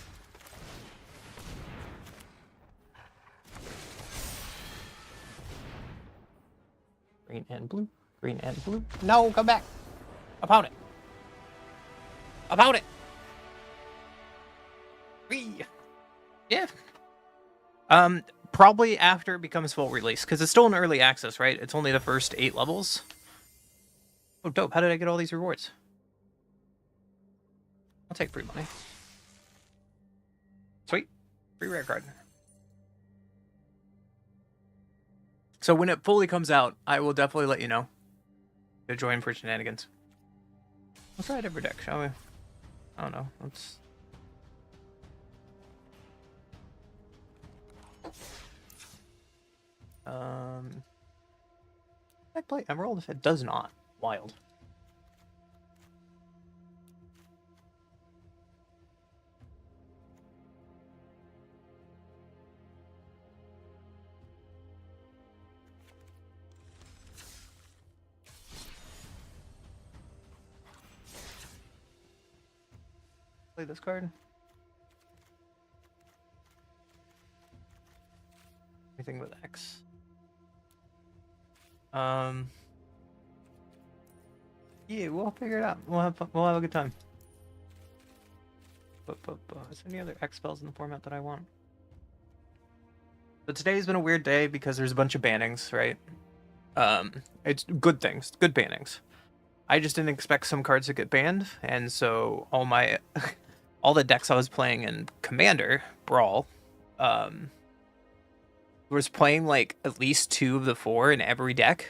Green and blue. Green and blue. No, come back. Opponent. Opponent. Whee. Yeah. Probably after it becomes full release, because it's still in early access, right? It's only the first 8 levels. Oh, dope. How did I get all these rewards? I'll take free money. Sweet. Free rare card. So when it fully comes out, I will definitely let you know to join for shenanigans. Let's try it every deck, shall we? I don't know. Let's... Deck play Emerald if it does not. Wild. Play this card. Anything with X. Yeah, we'll figure it out. We'll have a good time. But is there any other X spells in the format that I want? But today's been a weird day because there's a bunch of bannings, right? It's good things, good bannings. I just didn't expect some cards to get banned, and so all my all the decks I was playing in Commander Brawl was playing like at least 2 of the 4 in every deck.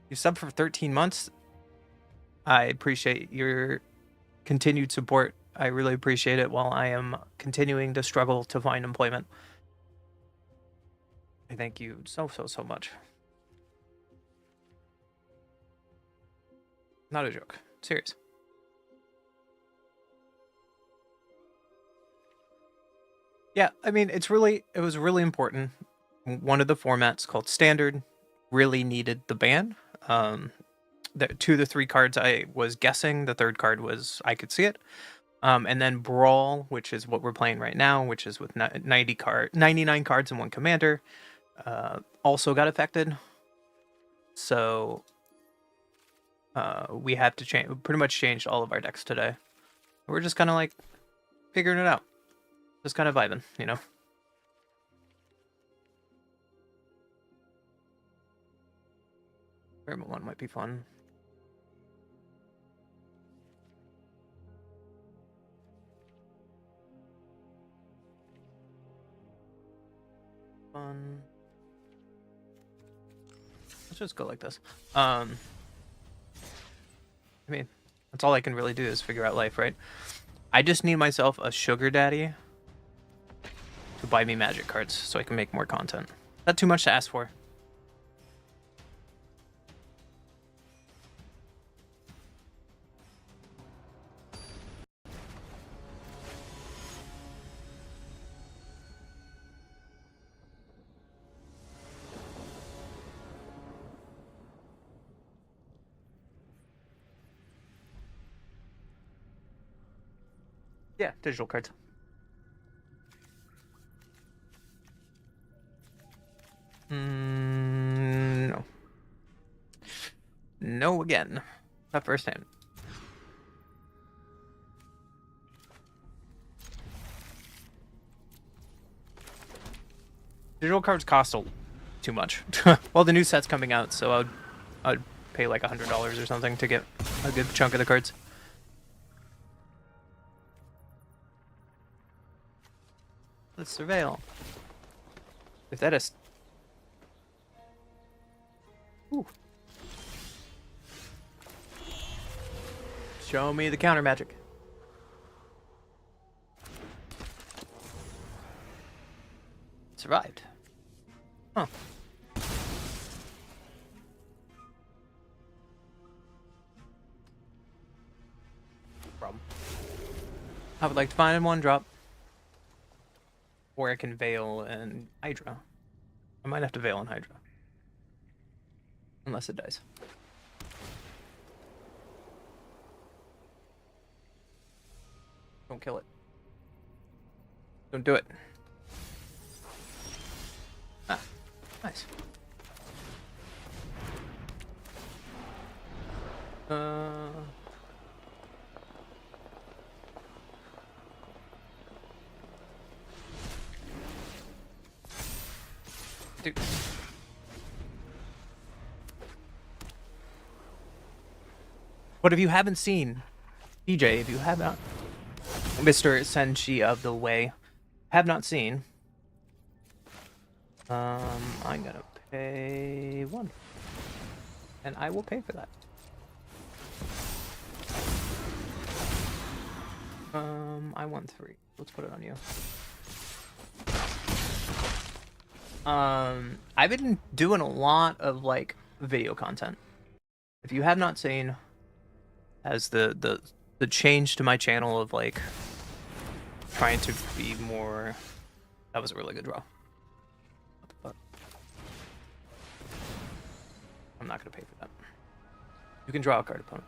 You subbed for 13 months. I appreciate your continued support. I really appreciate it while I am continuing to struggle to find employment. I thank you so much. Not a joke. Serious. Yeah, I mean, it was really important. One of the formats called Standard really needed the ban. 2 of the 3 cards I was guessing, the 3rd card was I could see it. And then Brawl, which is what we're playing right now, which is with 99 cards and 1 commander, also got affected. So we had to pretty much changed all of our decks today. We're just kind of like figuring it out. Just kind of vibing, you know? Experiment 1 might be fun. Fun. just go like this. I mean, that's all I can really do is figure out life, right? I just need myself a sugar daddy to buy me magic cards so I can make more content. Not too much to ask for. Yeah, digital cards. No. No again. Not first hand. Digital cards cost too much. Well, the new set's coming out, so I'd pay like $100 or something to get a good chunk of the cards. Let's surveil. If that is... Ooh. Show me the counter magic. Survived. Huh. Problem. I would like to find one drop. Or I can Veil and Hydra. I might have to Veil and Hydra. Unless it dies. Don't kill it. Don't do it. Ah, nice. Dude. But if you haven't seen DJ, if you have not, Mr. Senshi of the Way, have not seen, I'm gonna pay 1, and I will pay for that. I want 3. Let's put it on you. I've been doing a lot of like video content. If you have not seen, as the change to my channel of like trying to be more. That was a really good draw. What the fuck? I'm not gonna pay for that. You can draw a card, opponent.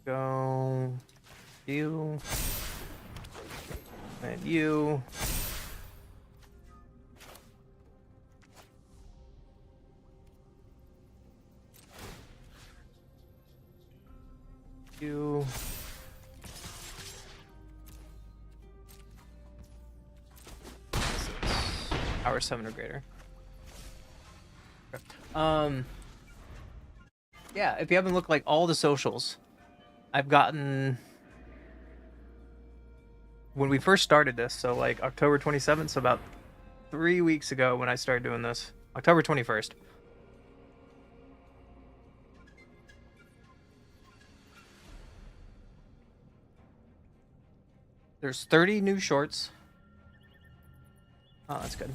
Go you. And you. You. Power 7 or greater. Okay. Yeah, if you haven't looked like all the socials, I've gotten. When we first started this, so like October 27th, so about 3 weeks ago when I started doing this, October 21st. There's 30 new shorts. Oh, that's good.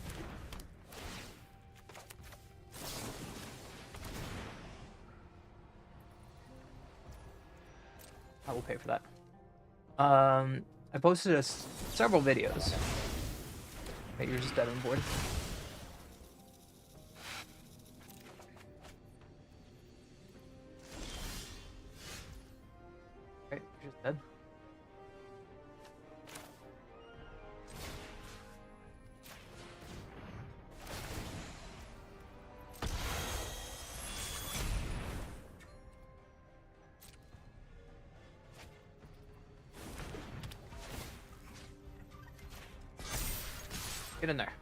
I will pay for that. I posted several videos. Hey, you're just dead on board. Okay, you're just dead. Get in there.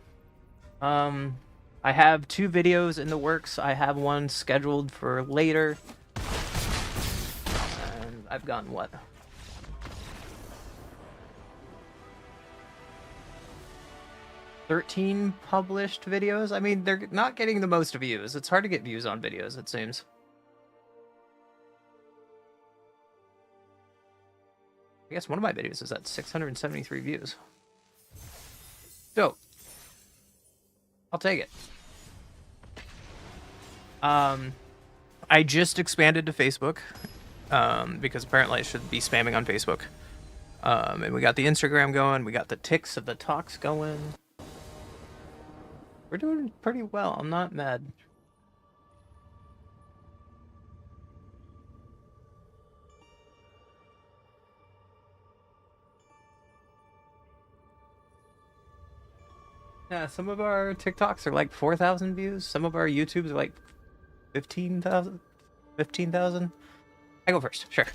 I have 2 videos in the works. I have one scheduled for later. And I've gotten what? 13 published videos. I mean, they're not getting the most views. It's hard to get views on videos, it seems. I guess one of my videos is at 673 views. Dope. I'll take it. I just expanded to Facebook, because apparently I should be spamming on Facebook. And we got the Instagram going, we got the ticks of the talks going. We're doing pretty well, I'm not mad. Yeah, some of our TikToks are like 4,000 views. Some of our YouTubes are like 15,000. 15,000. I go first, sure.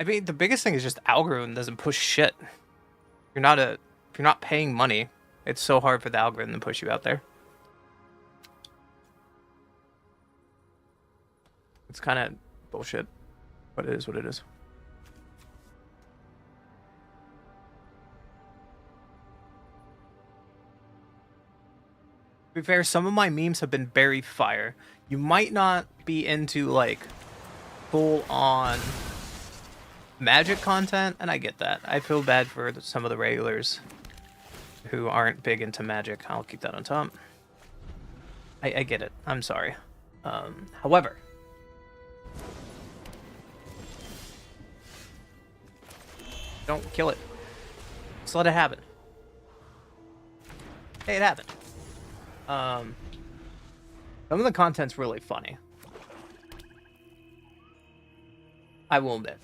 I mean, the biggest thing is just algorithm doesn't push shit. If you're not paying money, it's so hard for the algorithm to push you out there. It's kind of bullshit. But it is what it is. To be fair, some of my memes have been very fire. You might not be into like full on magic content, and I get that. I feel bad for some of the regulars who aren't big into magic. I'll keep that on top. I get it. I'm sorry. However, don't kill it. Just let it happen. Hey, it happened. Some of the content's really funny. I will admit.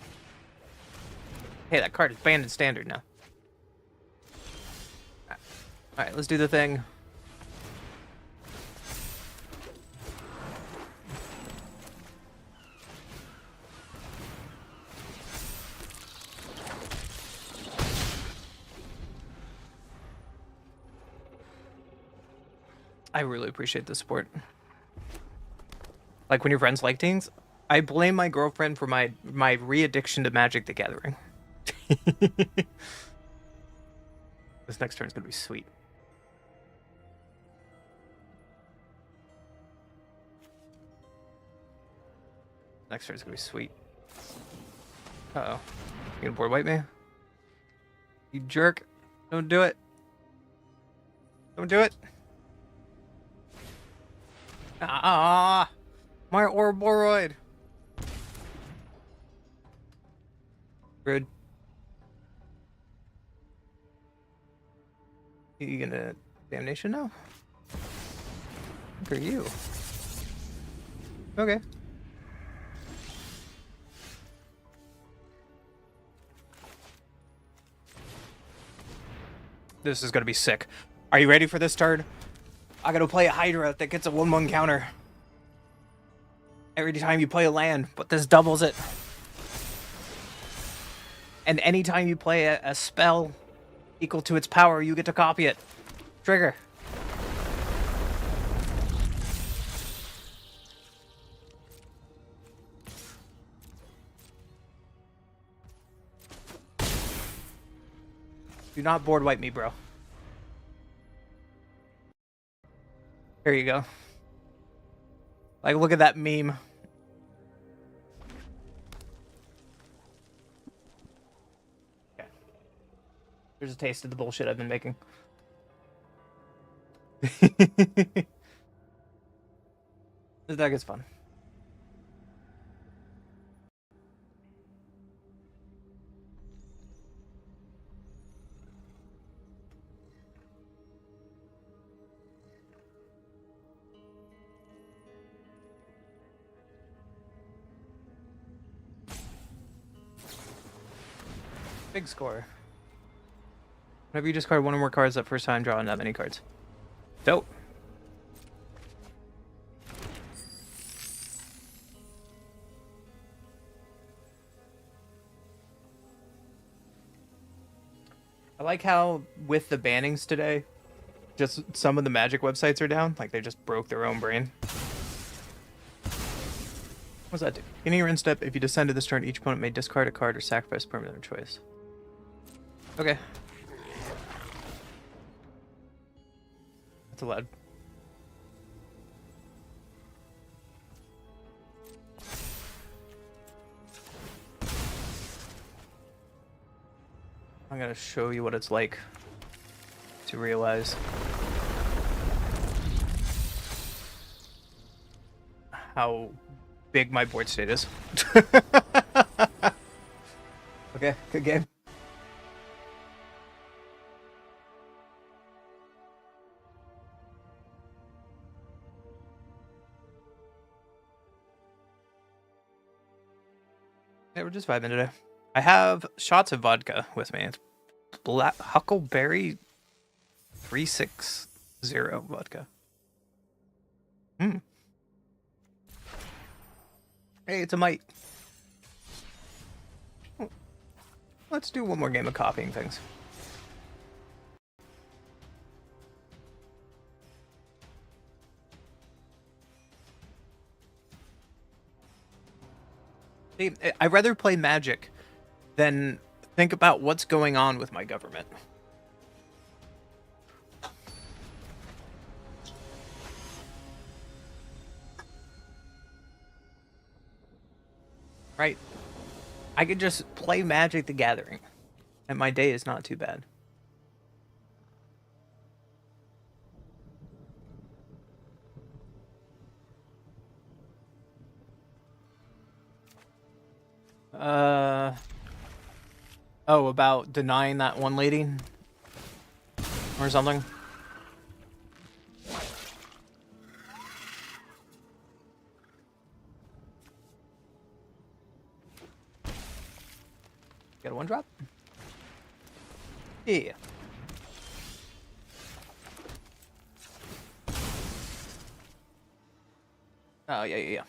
Hey, that card is banned in standard now. Alright, let's do the thing. I really appreciate the support. Like when your friends like things, I blame my girlfriend for my re-addiction to Magic the Gathering. This next turn's gonna be sweet. Next turn's gonna be sweet. Uh-oh. You gonna board wipe me? You jerk. Don't do it. Don't do it. Ah, my Ouroboros. Rude. You gonna damnation now? Look at you. Okay. This is gonna be sick. Are you ready for this turn? I gotta play a Hydra that gets a 1/1 counter every time you play a land, but this doubles it. And anytime you play a spell equal to its power, you get to copy it. Trigger. Do not board wipe me, bro. Here you go. Like, look at that meme. Okay. There's a taste of the bullshit I've been making. This deck is fun. Big score. Whenever you discard one or more cards that first time, drawing that many cards. Dope. I like how with the bannings today, just some of the Magic websites are down. Like they just broke their own brain. What's that do? Beginning your end step, if you descend to this turn, each opponent may discard a card or sacrifice a permanent of their choice. Okay. That's allowed. I'm gonna show you what it's like to realize how big my board state is. Okay, good game. Yeah, we're just vibing today. I have shots of vodka with me. It's Black Huckleberry 360 vodka. Hmm. Hey, it's a mite. Let's do one more game of copying things. See, I'd rather play Magic than think about what's going on with my government. Right? I could just play Magic the Gathering, and my day is not too bad. Oh, about denying that one lady? Or something? Get a one drop? Yeah. Oh, yeah.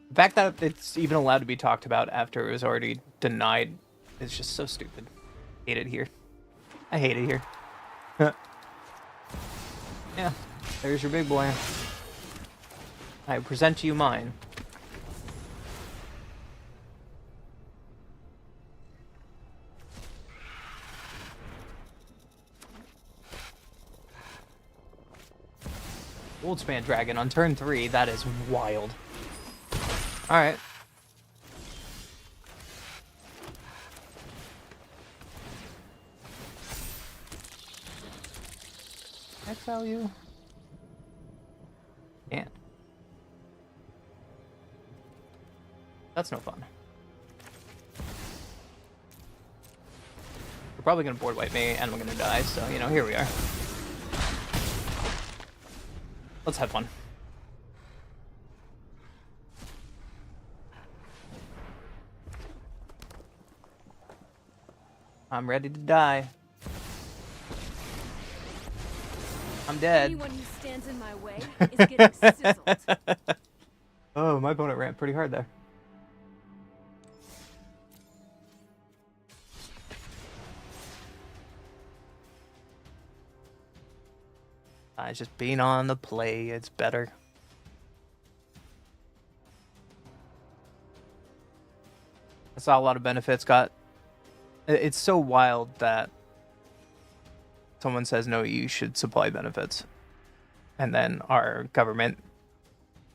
The fact that it's even allowed to be talked about after it was already denied is just so stupid. Hate it here. I hate it here. Yeah, there's your big boy. I present to you mine. Goldspan Dragon on turn 3, that is wild. Alright. Exile you. And that's no fun. We're probably gonna board wipe me and I'm gonna die, so you know, here we are. Let's have fun. I'm ready to die. I'm dead. Anyone who stands in my way is getting sizzled. Oh, my opponent ran pretty hard there. It's just being on the play, it's better. I saw a lot of benefits it's so wild that someone says, no, you should supply benefits. And then our government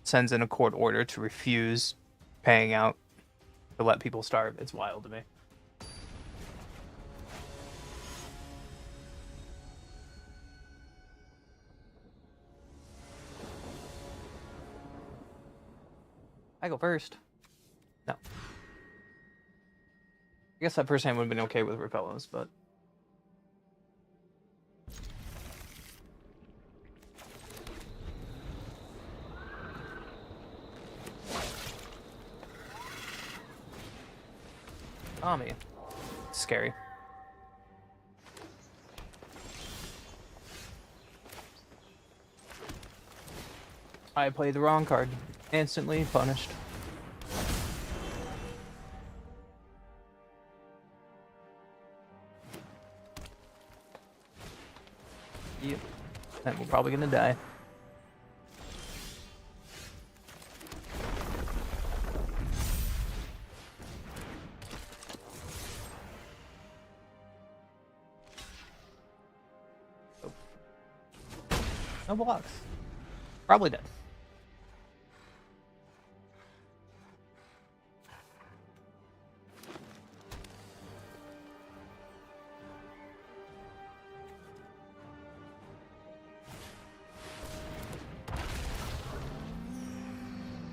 sends in a court order to refuse paying out to let people starve. It's wild to me. I go first. No. I guess that first hand would have been okay with repellents, but... Tommy. Scary. I played the wrong card. Instantly punished. Yep. And we're probably gonna die. No blocks. Probably dead.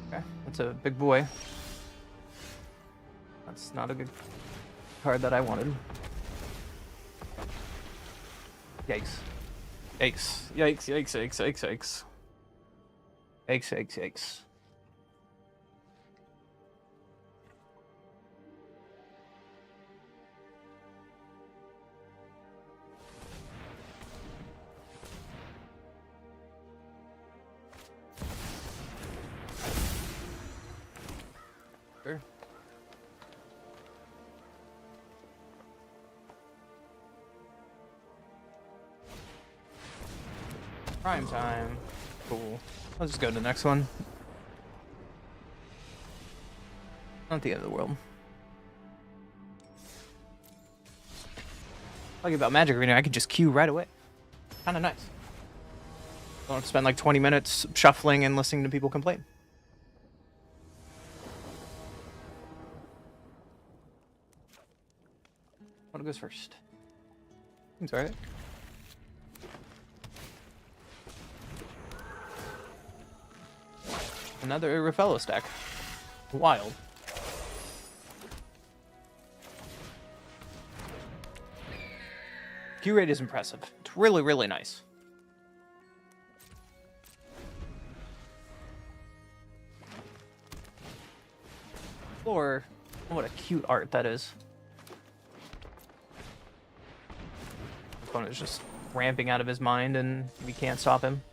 Okay, that's a big boy. That's not a good card that I wanted. Yikes. Yikes. Yikes, yikes, yikes, yikes, yikes. Yikes, yikes, yikes. Sure. Prime time. Cool. Let's just go to the next one. Not the end of the world. Talking about Magic Arena, I could just queue right away. Kinda nice. Don't have to spend like 20 minutes shuffling and listening to people complain. What goes first? Seems alright. Another Raffello stack. Wild. Q rate is impressive. It's really, really nice. Or, what a cute art that is. The opponent is just ramping out of his mind and we can't stop him.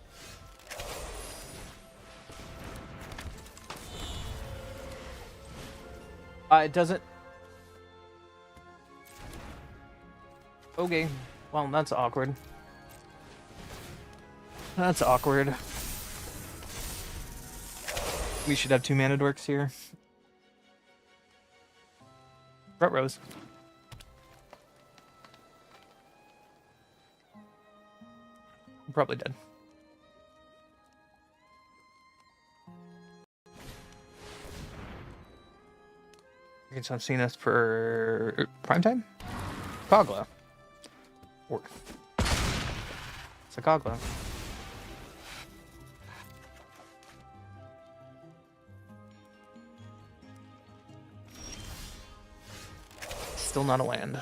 It doesn't... Okay. Well, that's awkward. That's awkward. We should have 2 mana dorks here. Front rows. I'm probably dead. I guess I've seen this for primetime? Kogla. Or it's a Kogla. Still not a land.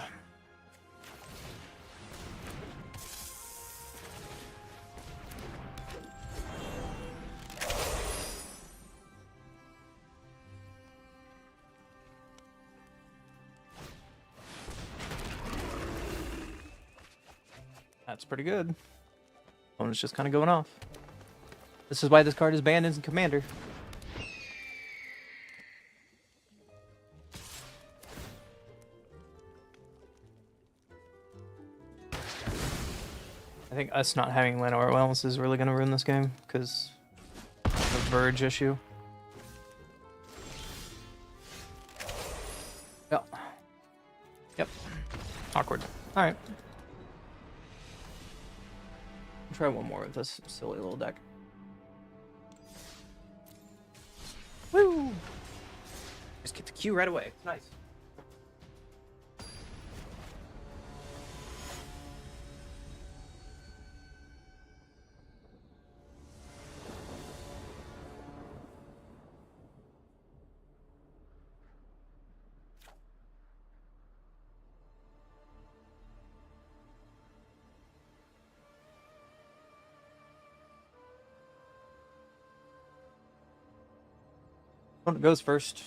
That's pretty good. Opponent's just kind of going off. This is why this card is banned in Commander. I think us not having Llanowar Wells is really going to ruin this game, because of the Verge issue. Yep. Yep. Awkward. Alright. Try one more with this silly little deck. Woo! Just get the Q right away. Nice. Opponent goes first.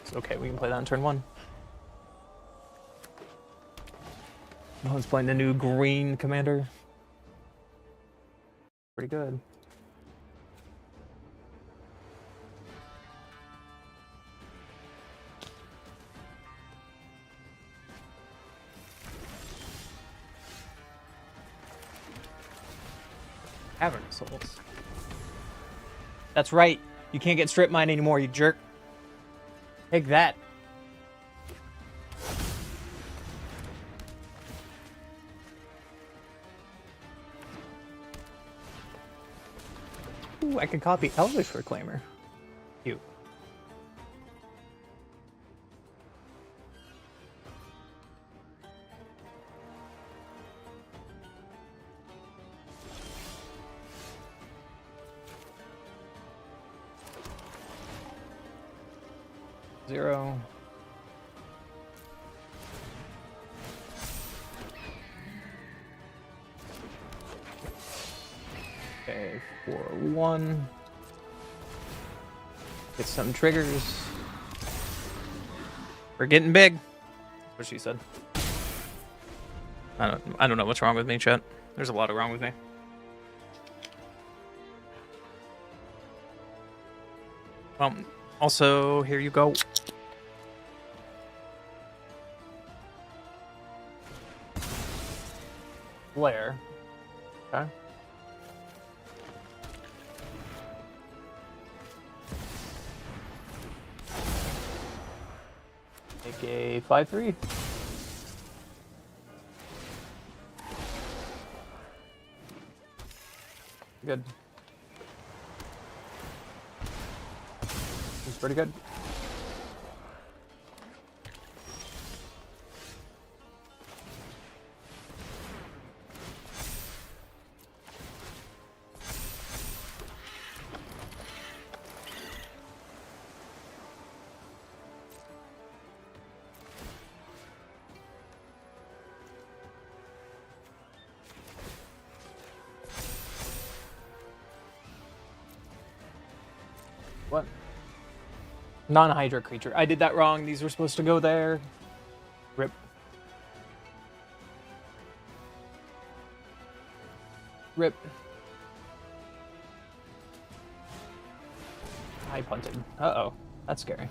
It's okay, we can play that on turn 1. No one's playing the new green commander. Pretty good. Cavern of Souls. That's right. You can't get strip mine anymore, you jerk. Take that. Ooh, I can copy Elvish Reclaimer. Cute. Zero. Okay, 4-1. Get some triggers. We're getting big. That's what she said. I don't know what's wrong with me, chat. There's a lot wrong with me. Also, here you go. Flare. Okay. Make a 5-3. Good. It's pretty good. What? Non-Hydra creature. I did that wrong. These were supposed to go there. Rip. Rip. I punted. Uh-oh. That's scary.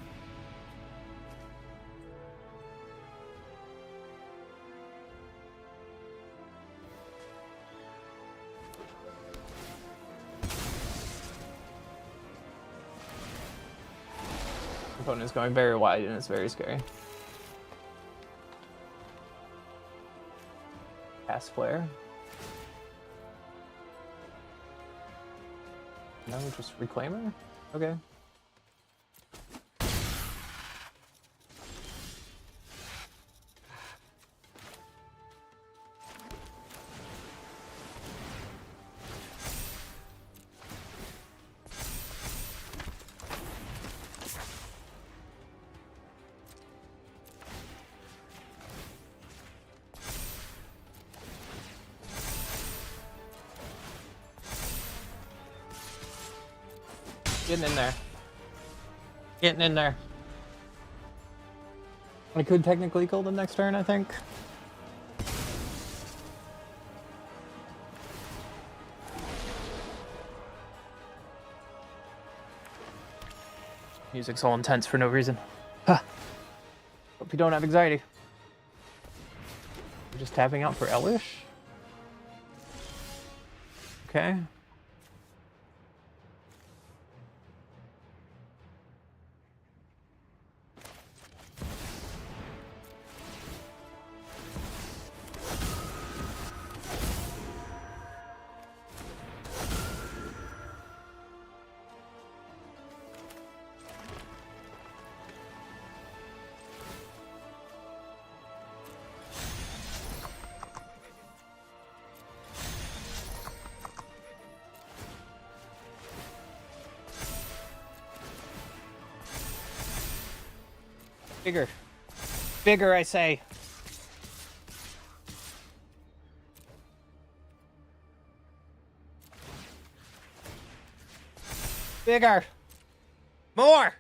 Opponent is going very wide and it's very scary. Cast Flare. No, just Reclaimer? Okay. Getting in there. Getting in there. I could technically kill them next turn, I think. Music's all intense for no reason. Huh. Hope you don't have anxiety. I'm just tapping out for Elish. Okay. Bigger. Bigger, I say. Bigger. More.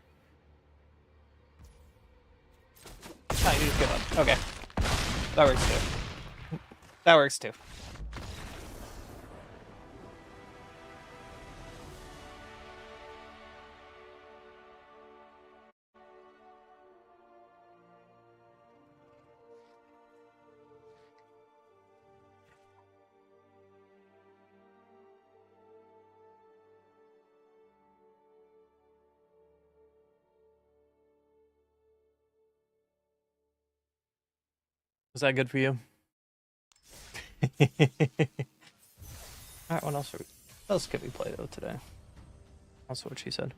Oh, you just give up. Okay. That works too. That works too. Was that good for you? Alright, what else can we play though today? Also what she said.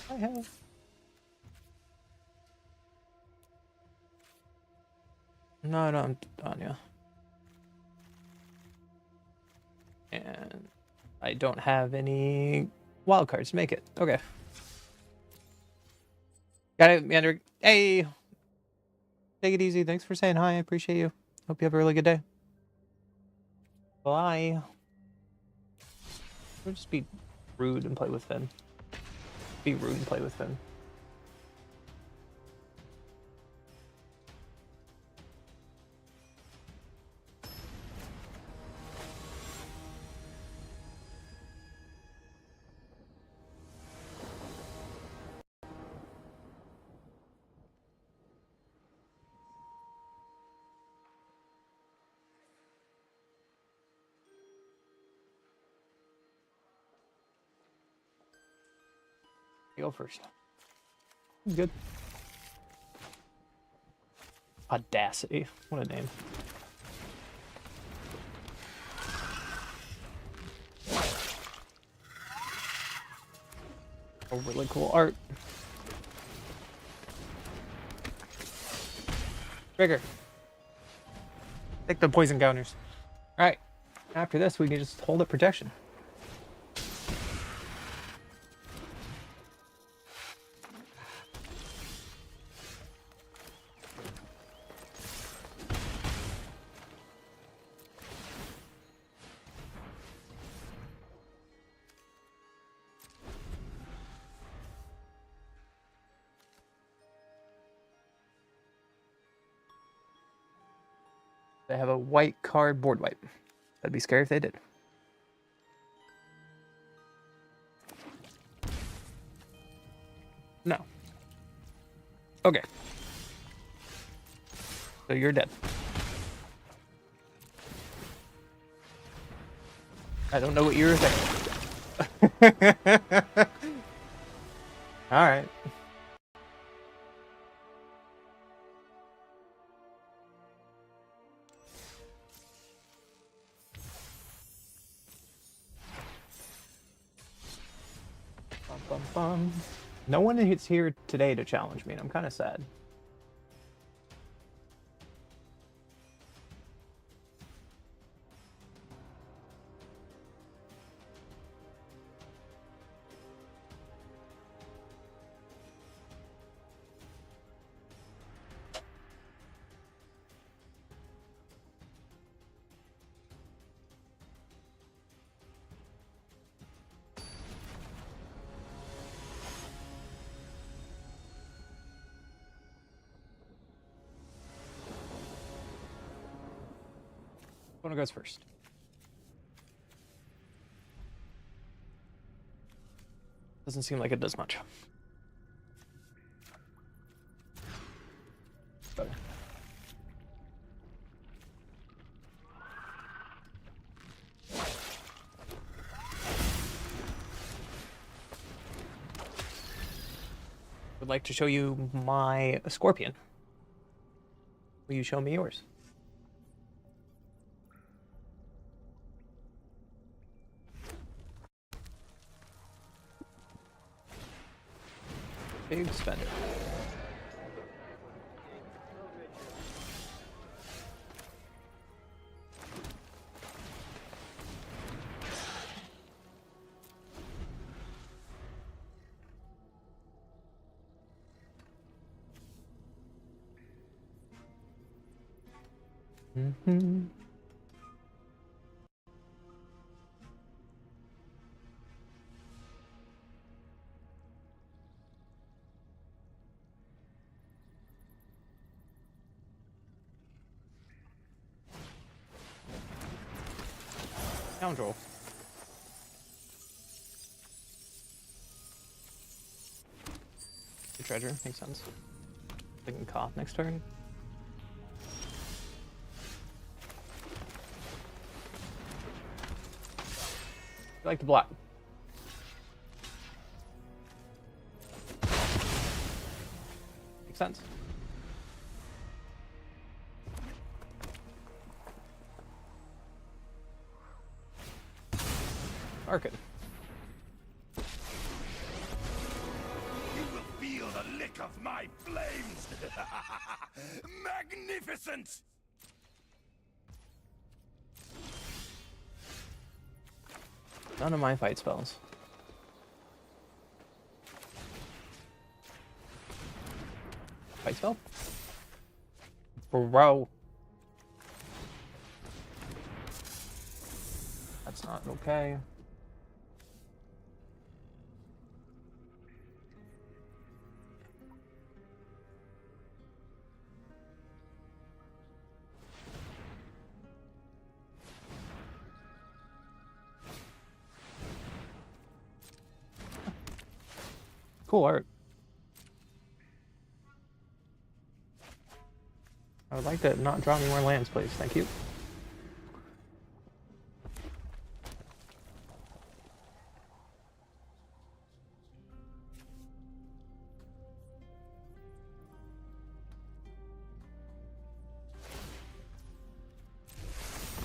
I have. No, I'm Anya. And I don't have any wild cards to make it. Okay. Got it, Meander. Hey! Take it easy. Thanks for saying hi. I appreciate you. Hope you have a really good day. Bye. We'll just be rude and play with Finn. Be rude and play with Finn. You go first. Good. Audacity. What a name. Oh, really cool art. Trigger. Take the poison counters. Alright. After this, we can just hold up protection. They have a white card board wipe. That'd be scary if they did. No. Okay. So you're dead. I don't know what you were thinking. Alright. Bum, bum. No one is here today to challenge me, and I'm kind of sad. One goes first. Doesn't seem like it does much. Better. Would like to show you my scorpion. Will you show me yours? Big spender. Mm-hmm. Scoundrel. The treasure makes sense. They can cough next turn. like to block. Makes sense. Arkin. You will feel the lick of my flames! Magnificent! None of my fight spells. Fight spell? Bro. That's not okay. Cool art. I would like to not draw any more lands, please. Thank you.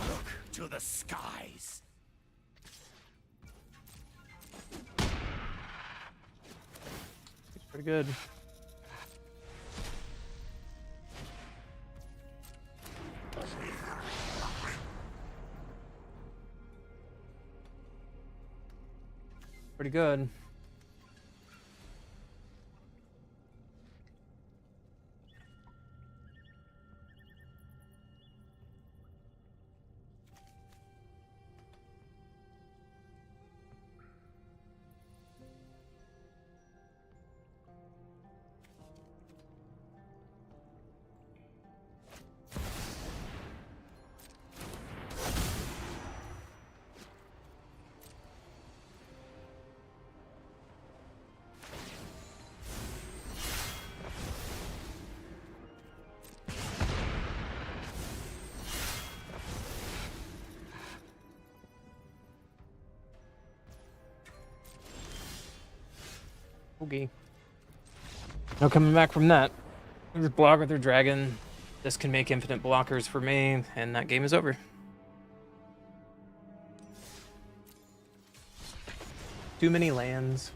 Look to the skies! It's pretty good. Pretty good. Okay. No coming back from that. Just block with their dragon. This can make infinite blockers for me, and that game is over. Too many lands.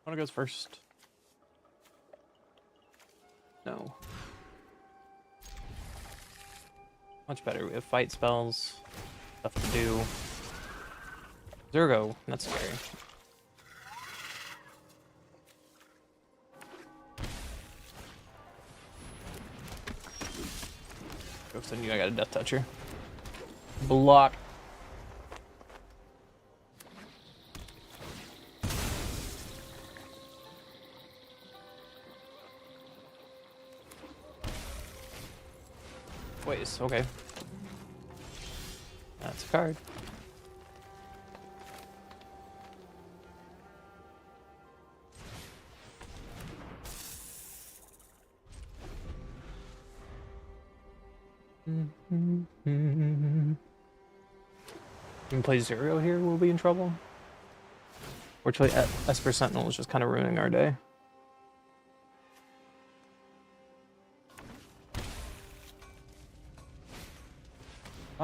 Wanna goes first? No. Much better. We have fight spells, stuff to do. Zergo, that's scary. Ghost, I knew I got a Death Toucher. Block. Ways, okay. That's a card. Even play Zero here, we'll be in trouble. Fortunately, Esper Sentinel is just kind of ruining our day.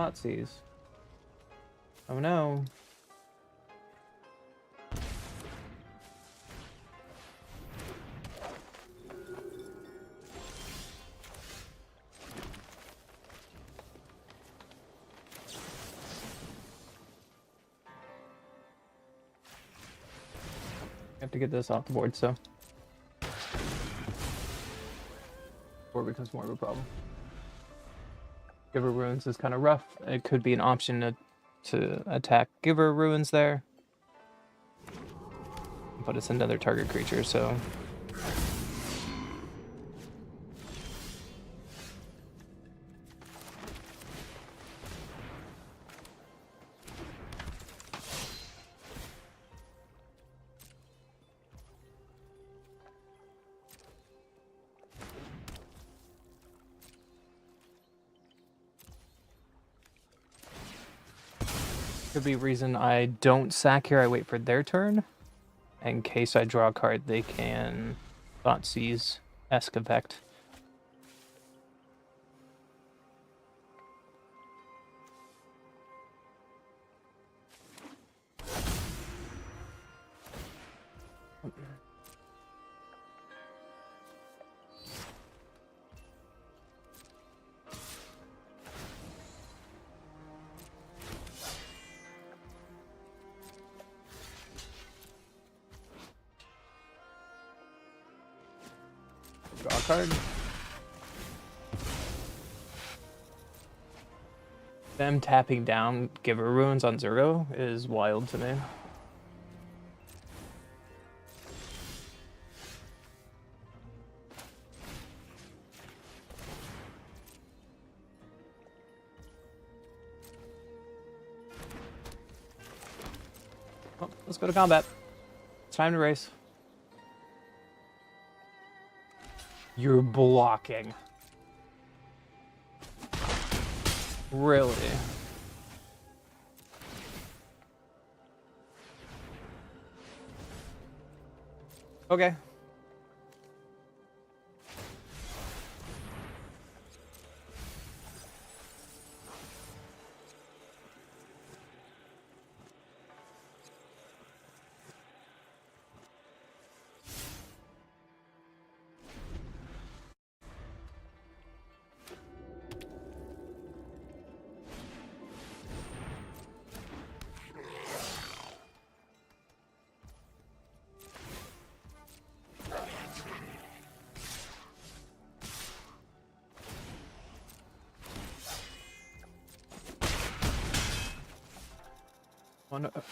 Nazis. Oh no. I have to get this off the board, so. Or becomes more of a problem. Giver Ruins is kind of rough. It could be an option to attack Giver Ruins there. But it's another target creature, so. Could be a reason I don't sack here. I wait for their turn. In case I draw a card, they can Thoughtseize-esque effect. Draw a card. Them tapping down Giver Ruins on Zergo is wild to me. Well, let's go to combat. It's time to race. You're blocking. Really? Okay.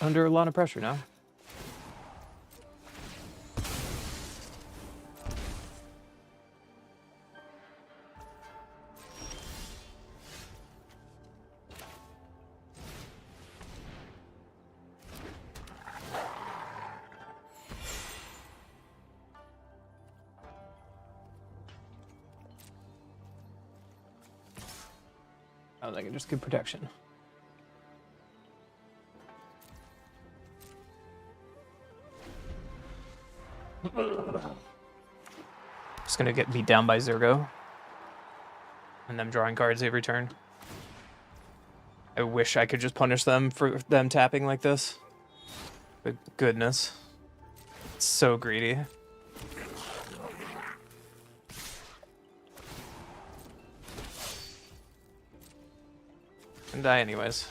Under a lot of pressure now. Oh, they can just give protection. Just gonna get beat down by Zergo. And them drawing cards every turn. I wish I could just punish them for them tapping like this. But goodness. It's so greedy. And die anyways.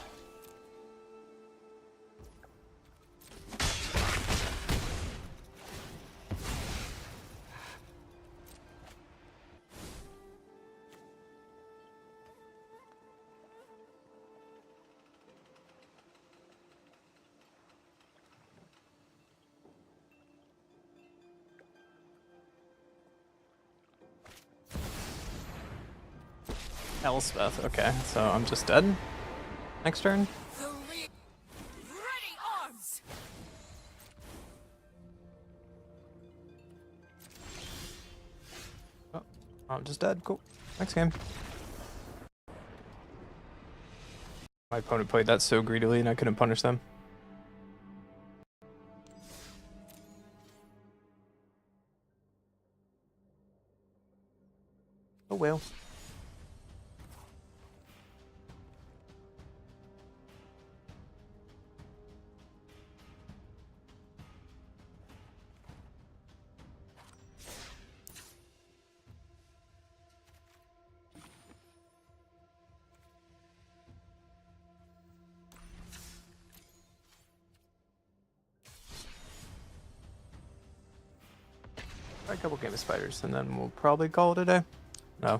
Elspeth, okay, so I'm just dead. Next turn. Ready arms. Oh, I'm just dead. Cool. Next game. My opponent played that so greedily and I couldn't punish them. Oh well. Try a couple game of spiders, and then we'll probably call it a day. No.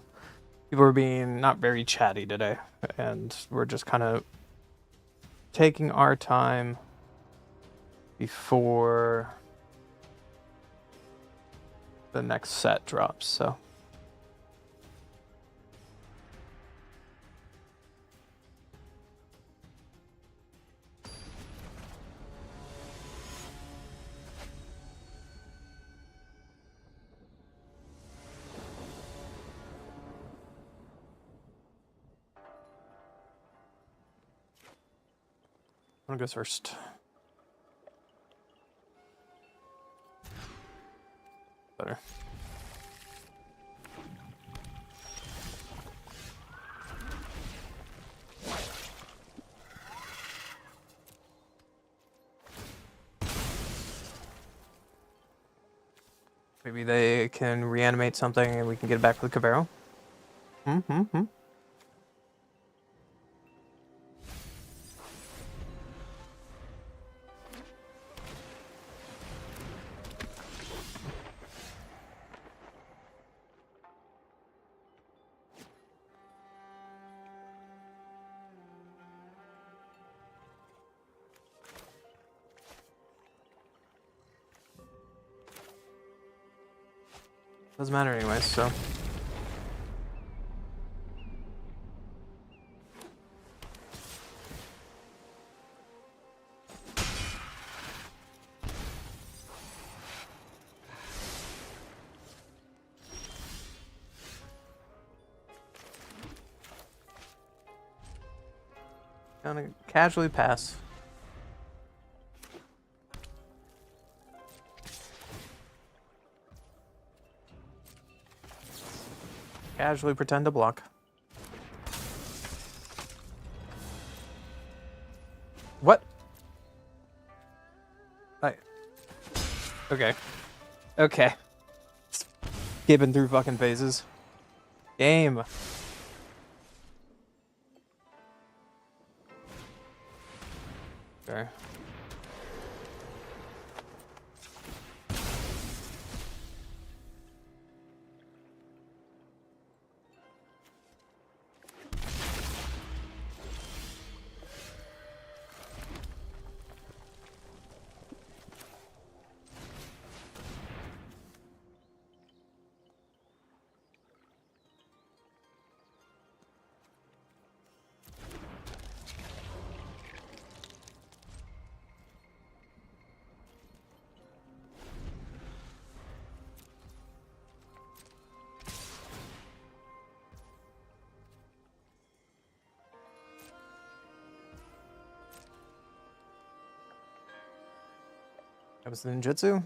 People are being not very chatty today, and we're just kind of taking our time before the next set drops, so. I'm gonna go first. Better. Maybe they can reanimate something and we can get it back with Cabrero. Doesn't matter anyways, so. Gonna casually pass. Casually pretend to block. What? Okay. Okay. Skipping through fucking phases. Game. Okay. That was the ninjutsu?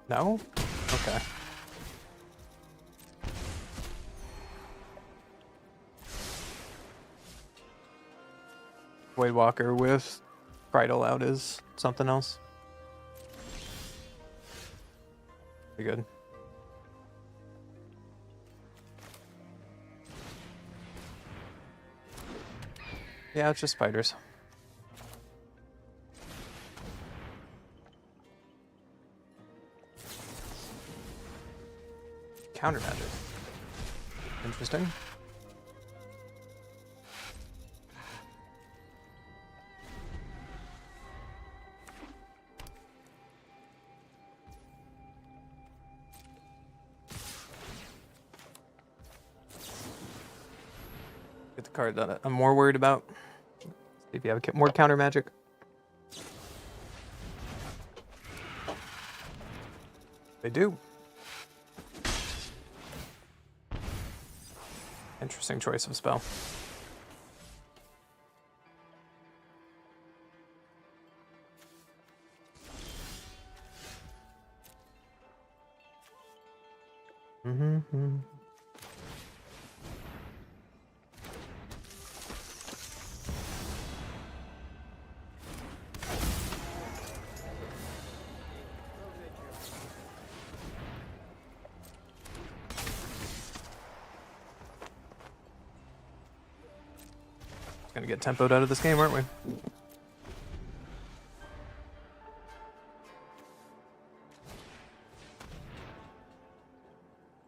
No? Okay. Void Walker with Bridal out is something else. Pretty good. Yeah, it's just spiders. Counter magic. Interesting. Get the card that I'm more worried about. See if you have more counter magic. They do. Interesting choice of spell. Mm-hmm. Gonna get tempoed out of this game, aren't we?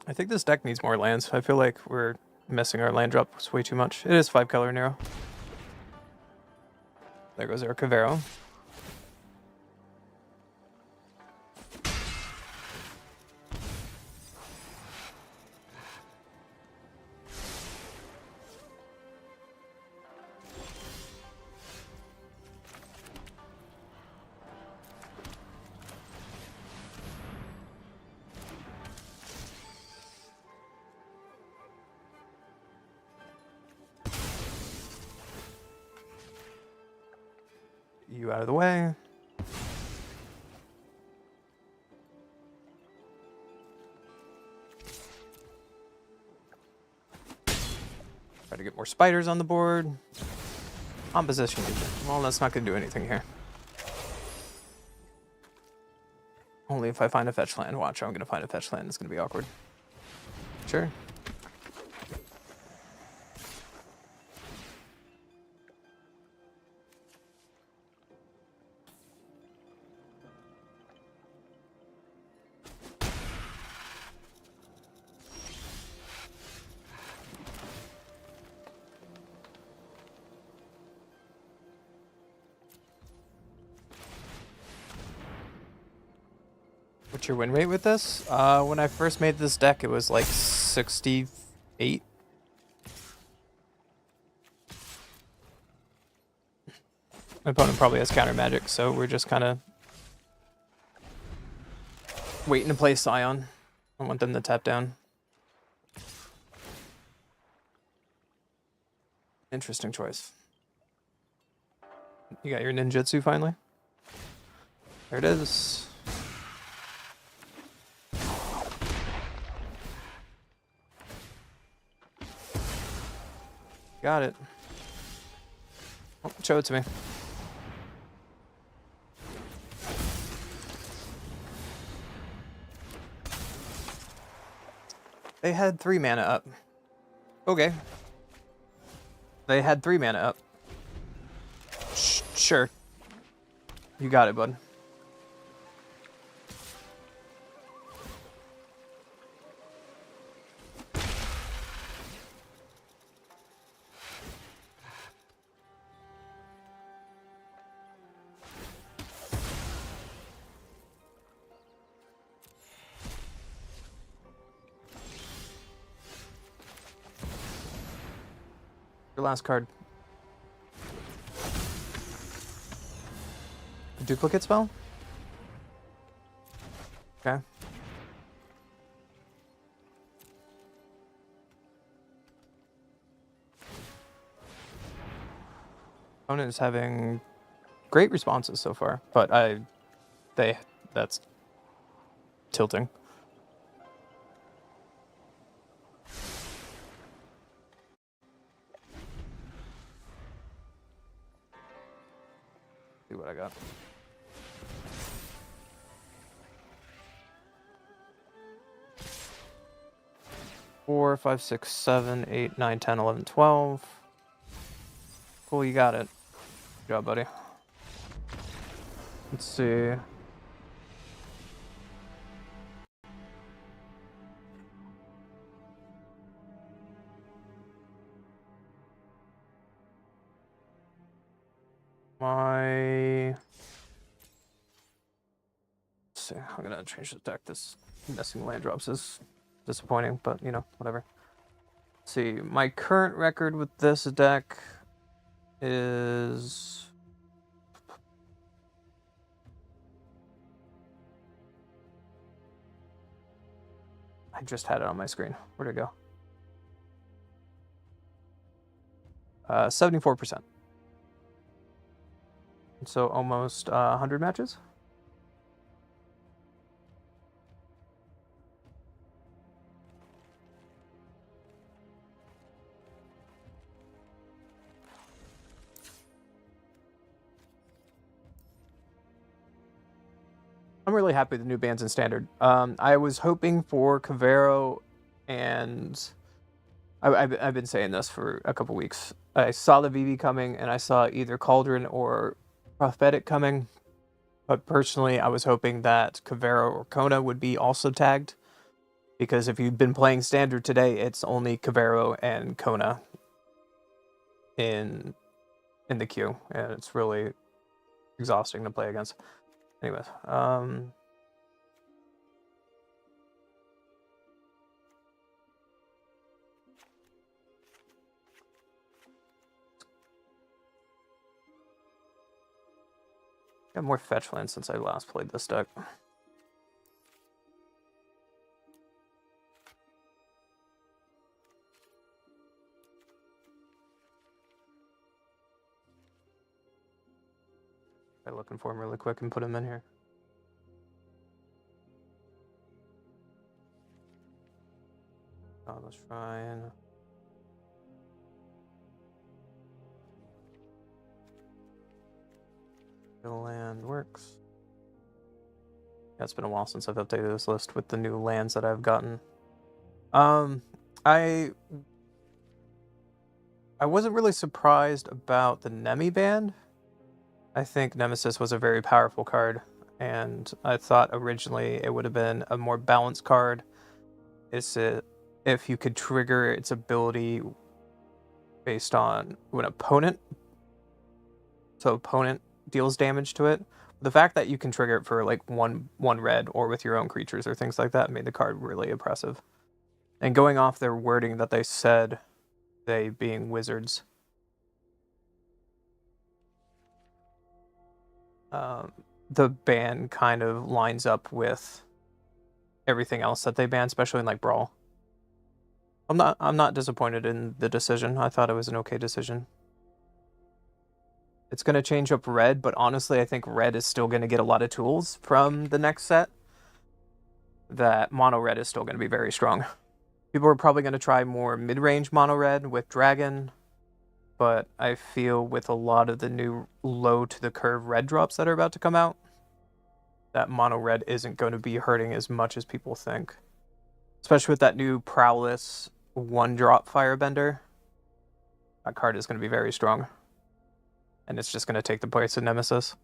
I think this deck needs more lands. I feel like we're missing our land drops way too much. It is 5-color Nero. There goes our Cavero. You out of the way. Try to get more spiders on the board. Composition. Well, that's not going to do anything here. Only if I find a fetch land. Watch, I'm going to find a fetch land. It's going to be awkward. Sure. What's your win rate with this? When I first made this deck, it was like 68. My opponent probably has counter magic, so we're just kind of waiting to play Scion. I want them to tap down. Interesting choice. You got your ninjutsu finally? There it is. Got it. Oh, show it to me. They had 3 mana up. Okay. They had 3 mana up. Sure. You got it, bud. Your last card. A duplicate spell? Okay. Opponent is having great responses so far, but that's tilting. See what I got. Four, 5, 6, 7, 8, 9, 10, 11, 12. Cool, you got it. Good job, buddy. Let's see. Let's see. I'm gonna change the deck. This missing land drops is disappointing, but you know, whatever. Let's see. My current record with this deck is I just had it on my screen. Where'd it go? 74%. So almost 100 matches. I'm really happy with the new bans in Standard. I was hoping for Cavero, and I've been saying this for a couple weeks. I saw the VV coming, and I saw either Cauldron or Prophetic coming. But personally, I was hoping that Cavero or Kona would be also tagged. Because if you've been playing Standard today, it's only Cavero and Kona in the queue, and it's really exhausting to play against. Anyways, got more fetch lands since I last played this deck. I'm looking for him really quick and put him in here. Oh, let's try and... The land works. Yeah, it's been a while since I've updated this list with the new lands that I've gotten. I wasn't really surprised about the Nemi ban. I think Nemesis was a very powerful card, and I thought originally it would have been a more balanced card. If you could trigger its ability based on when opponent deals damage to it. The fact that you can trigger it for like one red or with your own creatures or things like that made the card really impressive. And going off their wording that they said, they being wizards, the ban kind of lines up with everything else that they ban, especially in like Brawl. I'm not disappointed in the decision. I thought it was an okay decision. It's going to change up red, but honestly, I think red is still going to get a lot of tools from the next set. That mono red is still going to be very strong. People are probably going to try more mid-range mono red with dragon, but I feel with a lot of the new low to the curve red drops that are about to come out, that mono red isn't going to be hurting as much as people think. Especially with that new Prowess 1-drop Firebender. That card is going to be very strong. And it's just going to take the place of Nemesis.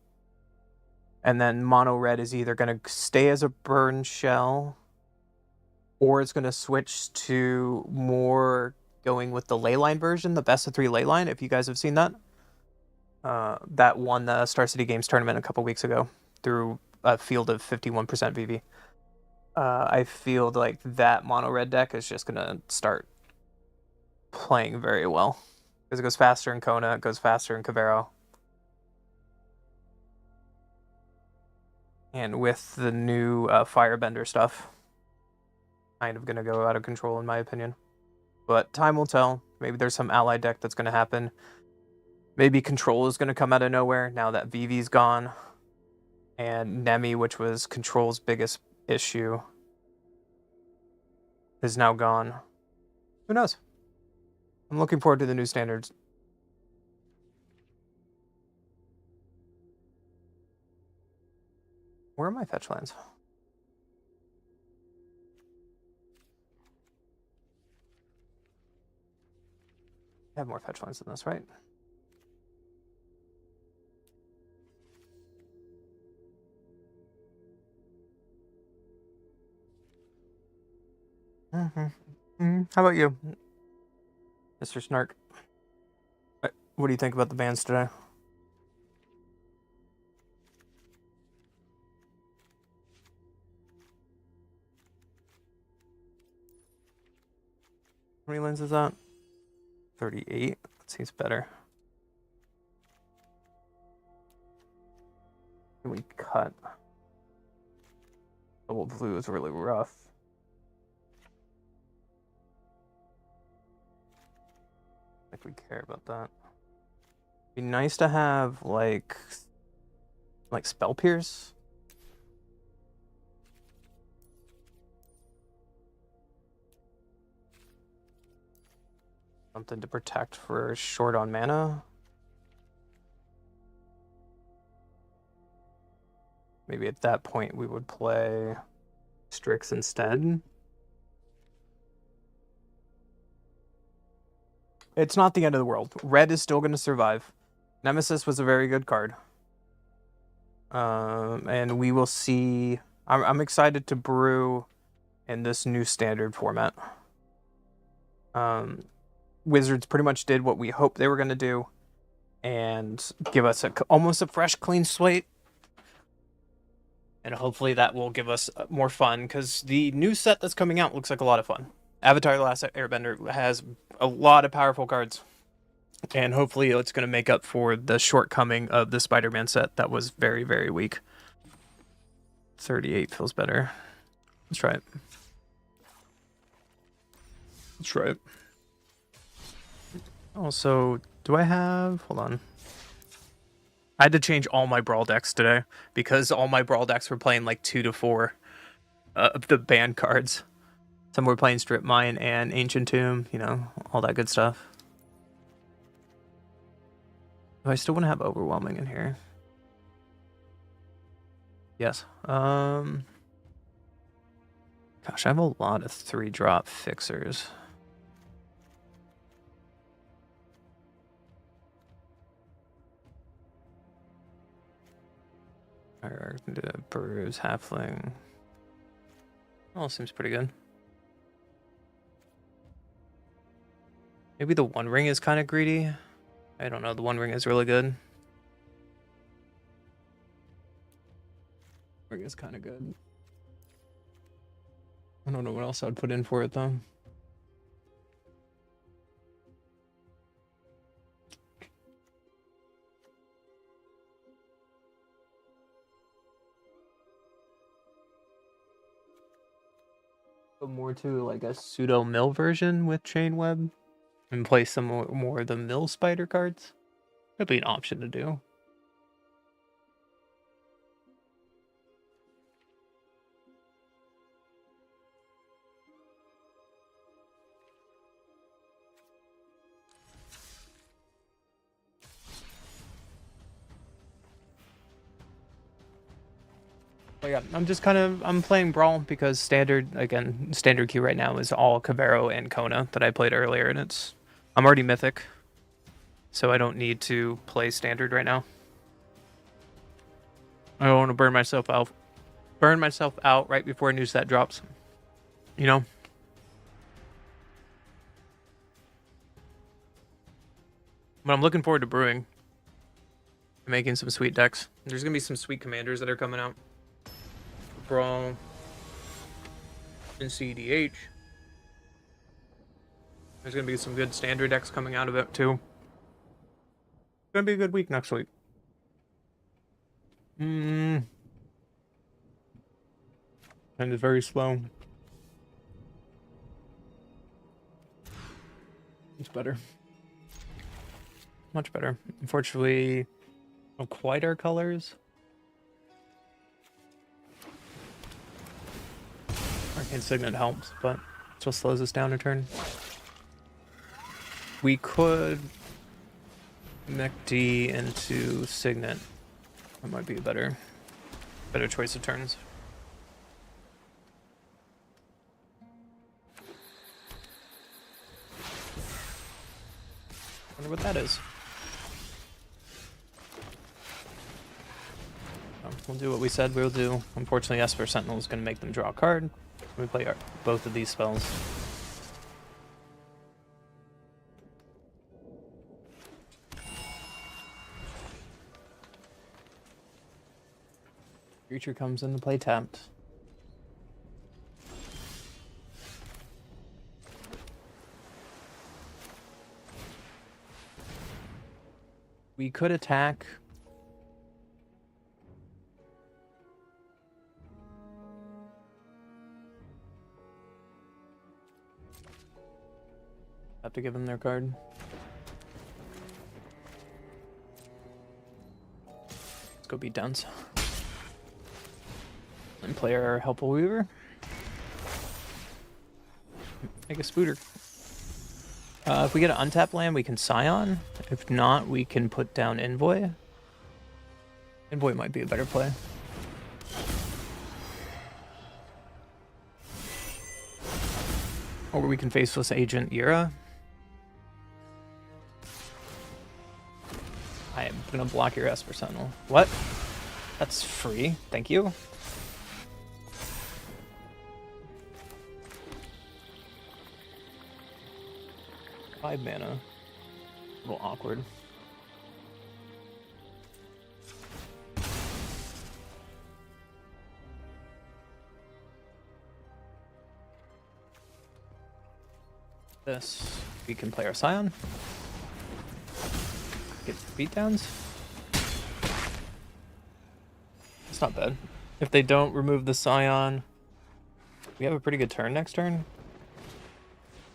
And then mono red is either going to stay as a burn shell, or it's going to switch to more going with the Leyline version, the best of 3 Leyline, if you guys have seen that. That won the Star City Games tournament a couple weeks ago through a field of 51% VV. I feel like that mono red deck is just going to start playing very well. Because it goes faster in Kona, it goes faster in Cavero. And with the new Firebender stuff, kind of going to go out of control in my opinion. But time will tell. Maybe there's some ally deck that's going to happen. Maybe Control is going to come out of nowhere now that Vivi's gone. And Nemi, which was Control's biggest issue, is now gone. Who knows? I'm looking forward to the new standards. Where are my fetch lands? I have more fetch lands than this, right? How about you, Mr. Snark? What do you think about the bans today? How many lands is that? 38. That seems better. Can we cut? Double blue is really rough. I think we care about that. Be nice to have like Spell Pierce. Something to protect for short on mana. Maybe at that point we would play Strix instead. It's not the end of the world. Red is still going to survive. Nemesis was a very good card. And we will see. I'm excited to brew in this new standard format. Wizards pretty much did what we hoped they were going to do and give us almost a fresh, clean slate. And hopefully that will give us more fun, because the new set that's coming out looks like a lot of fun. Avatar: The Last Airbender has a lot of powerful cards. And hopefully it's going to make up for the shortcoming of the Spider-Man set that was very, very weak. 38 feels better. Let's try it. Let's try it. Also, do I have... Hold on. I had to change all my Brawl decks today because all my Brawl decks were playing like 2 to 4 of the banned cards. Some were playing Strip Mine and Ancient Tomb, you know, all that good stuff. Do I still want to have Overwhelming in here? Yes. Gosh, I have a lot of 3-drop fixers. Bruise, Halfling. All seems pretty good. Maybe the One Ring is kind of greedy. I don't know. The One Ring is really good. Ring is kind of good. I don't know what else I'd put in for it though. Go more to like a pseudo mill version with Chain Web and play some more of the mill spider cards. That'd be an option to do. But yeah, I'm playing Brawl because standard queue right now is all Cavero and Kona that I played earlier, and I'm already mythic, so I don't need to play standard right now. I don't want to burn myself out right before a new set drops, you know. But I'm looking forward to brewing, making some sweet decks. There's gonna be some sweet commanders that are coming out. Brawl and CDH. There's gonna be some good standard decks coming out of it too. It's gonna be a good week next week. And it's very slow. It's better. Much better. Unfortunately, not quite our colors. Arcane Signet helps, but it still slows us down a turn. We could mech D into Signet. That might be a better choice of turns. Wonder what that is. We'll do what we said we'll do. Unfortunately, Esper Sentinel is going to make them draw a card. We play both of these spells. Creature comes into play tapped. We could attack. Have to give them their card. Let's go beat Duns. And play our Helpful Weaver. Make a Spooter. If we get an untapped land, we can Scion. If not, we can put down Envoy. Envoy might be a better play. Or we can Faceless Agent Yura. I am gonna block your Esper Sentinel. What? That's free. Thank you. 5 mana. A little awkward. This, we can play our Scion. Get beatdowns. It's not bad. If they don't remove the Scion, we have a pretty good turn next turn.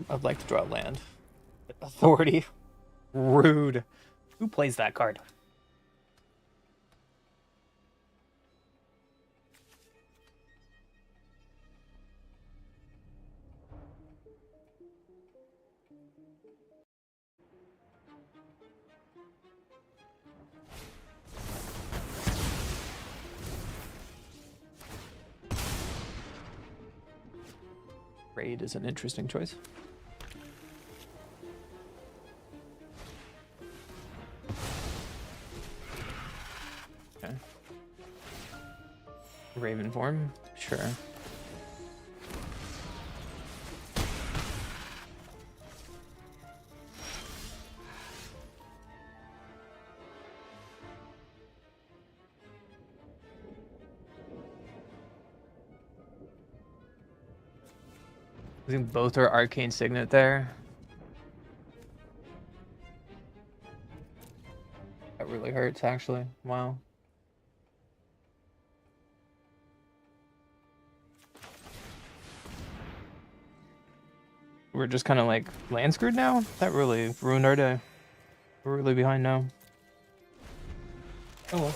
I'd like to draw land. Authority. Rude. Who plays that card? Raid is an interesting choice. Okay. Raven form, sure. I think both are Arcane Signet there. That really hurts, actually. Wow. We're just kind of like land screwed now? That really ruined our day. We're really behind now. Oh well.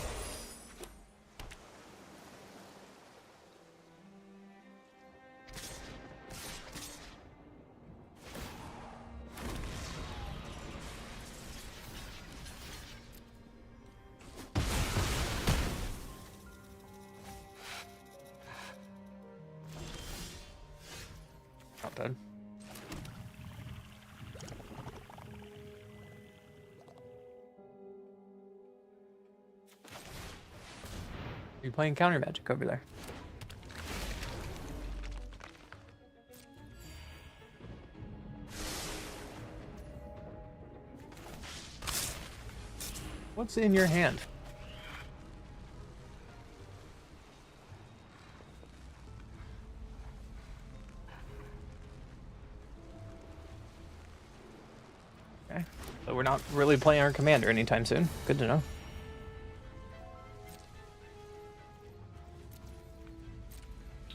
Not bad. You're playing counter magic over there. What's in your hand? Okay. So we're not really playing our commander anytime soon. Good to know.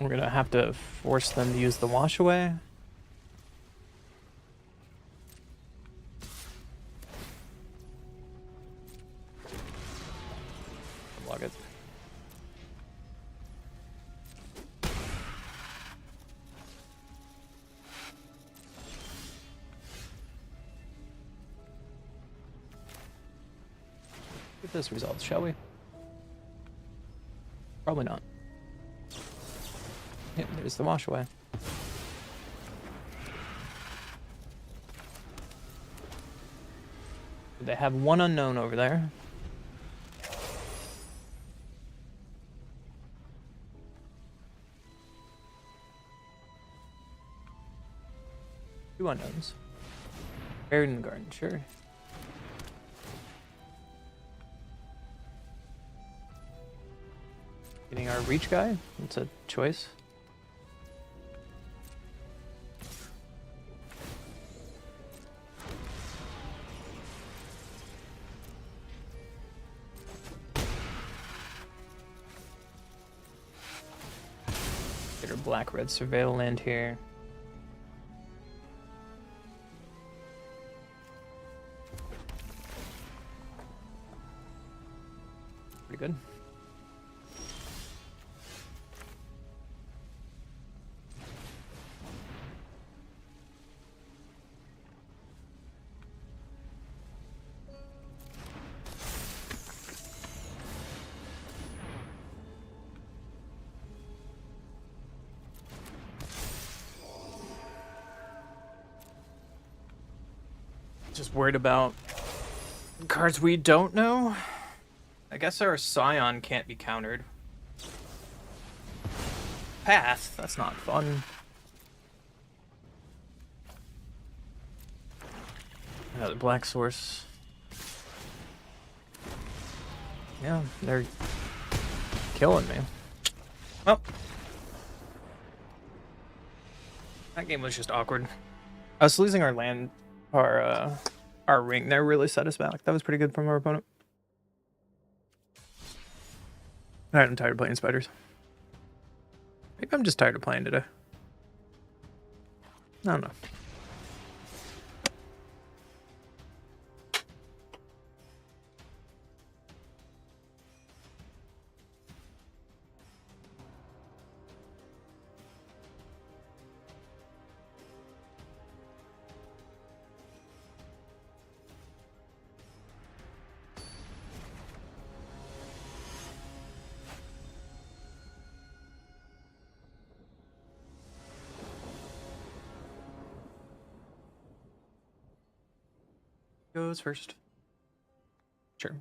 We're gonna have to force them to use the wash away. Block it. Get this resolved, shall we? Probably not. Yeah, there's the wash away. They have one unknown over there. Two unknowns. Buried in the garden, sure. Getting our reach guy, it's a choice. Get our black-red surveil land here. Pretty good. Just worried about cards we don't know. I guess our Scion can't be countered. Path? That's not fun. Another black source. Yeah, they're killing me. Well, that game was just awkward. Us losing our land, our ring there really set us back. That was pretty good from our opponent. Alright, I'm tired of playing spiders. Maybe I'm just tired of playing today. I don't know. Goes first. Sure.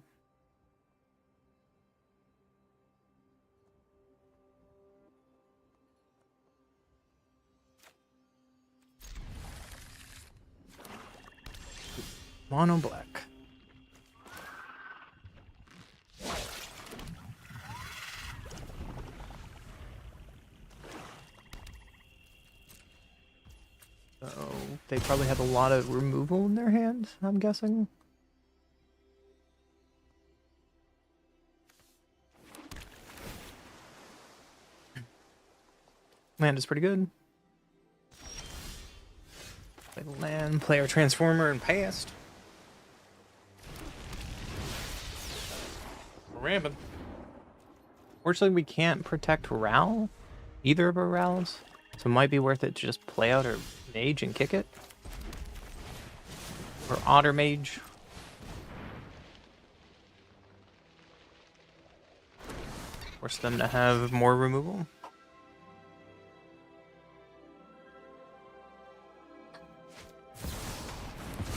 Mono black. So they probably have a lot of removal in their hands, I'm guessing. Land is pretty good. Play land, play our transformer, and past. We're ramping. Fortunately, we can't protect Ral, either of our Rals, so it might be worth it to just play out our mage and kick it. Or otter mage. Force them to have more removal.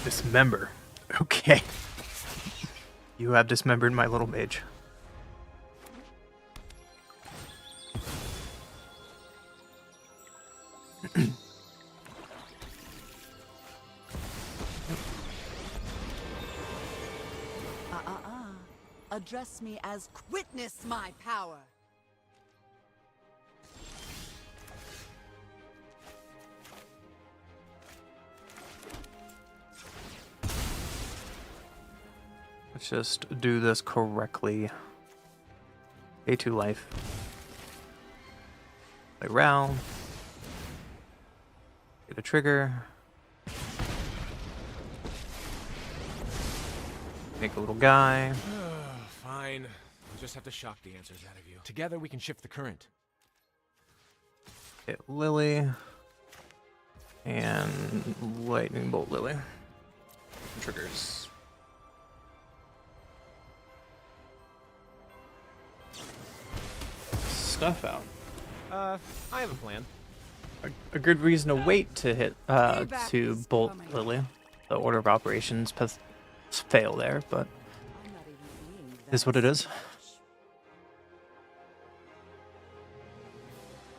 Dismember. Okay. You have dismembered my little mage. Address me as witness my power. Let's just do this correctly. A2 life. Play Ral. Get a trigger. Make a little guy. Fine. We'll just have to shock the answers out of you. Together we can shift the current. Hit Lily. And lightning bolt Lily. Triggers. Stuff out. I have a plan. A good reason to wait to hit to bolt Lily. The order of operations fail there, but is what it is.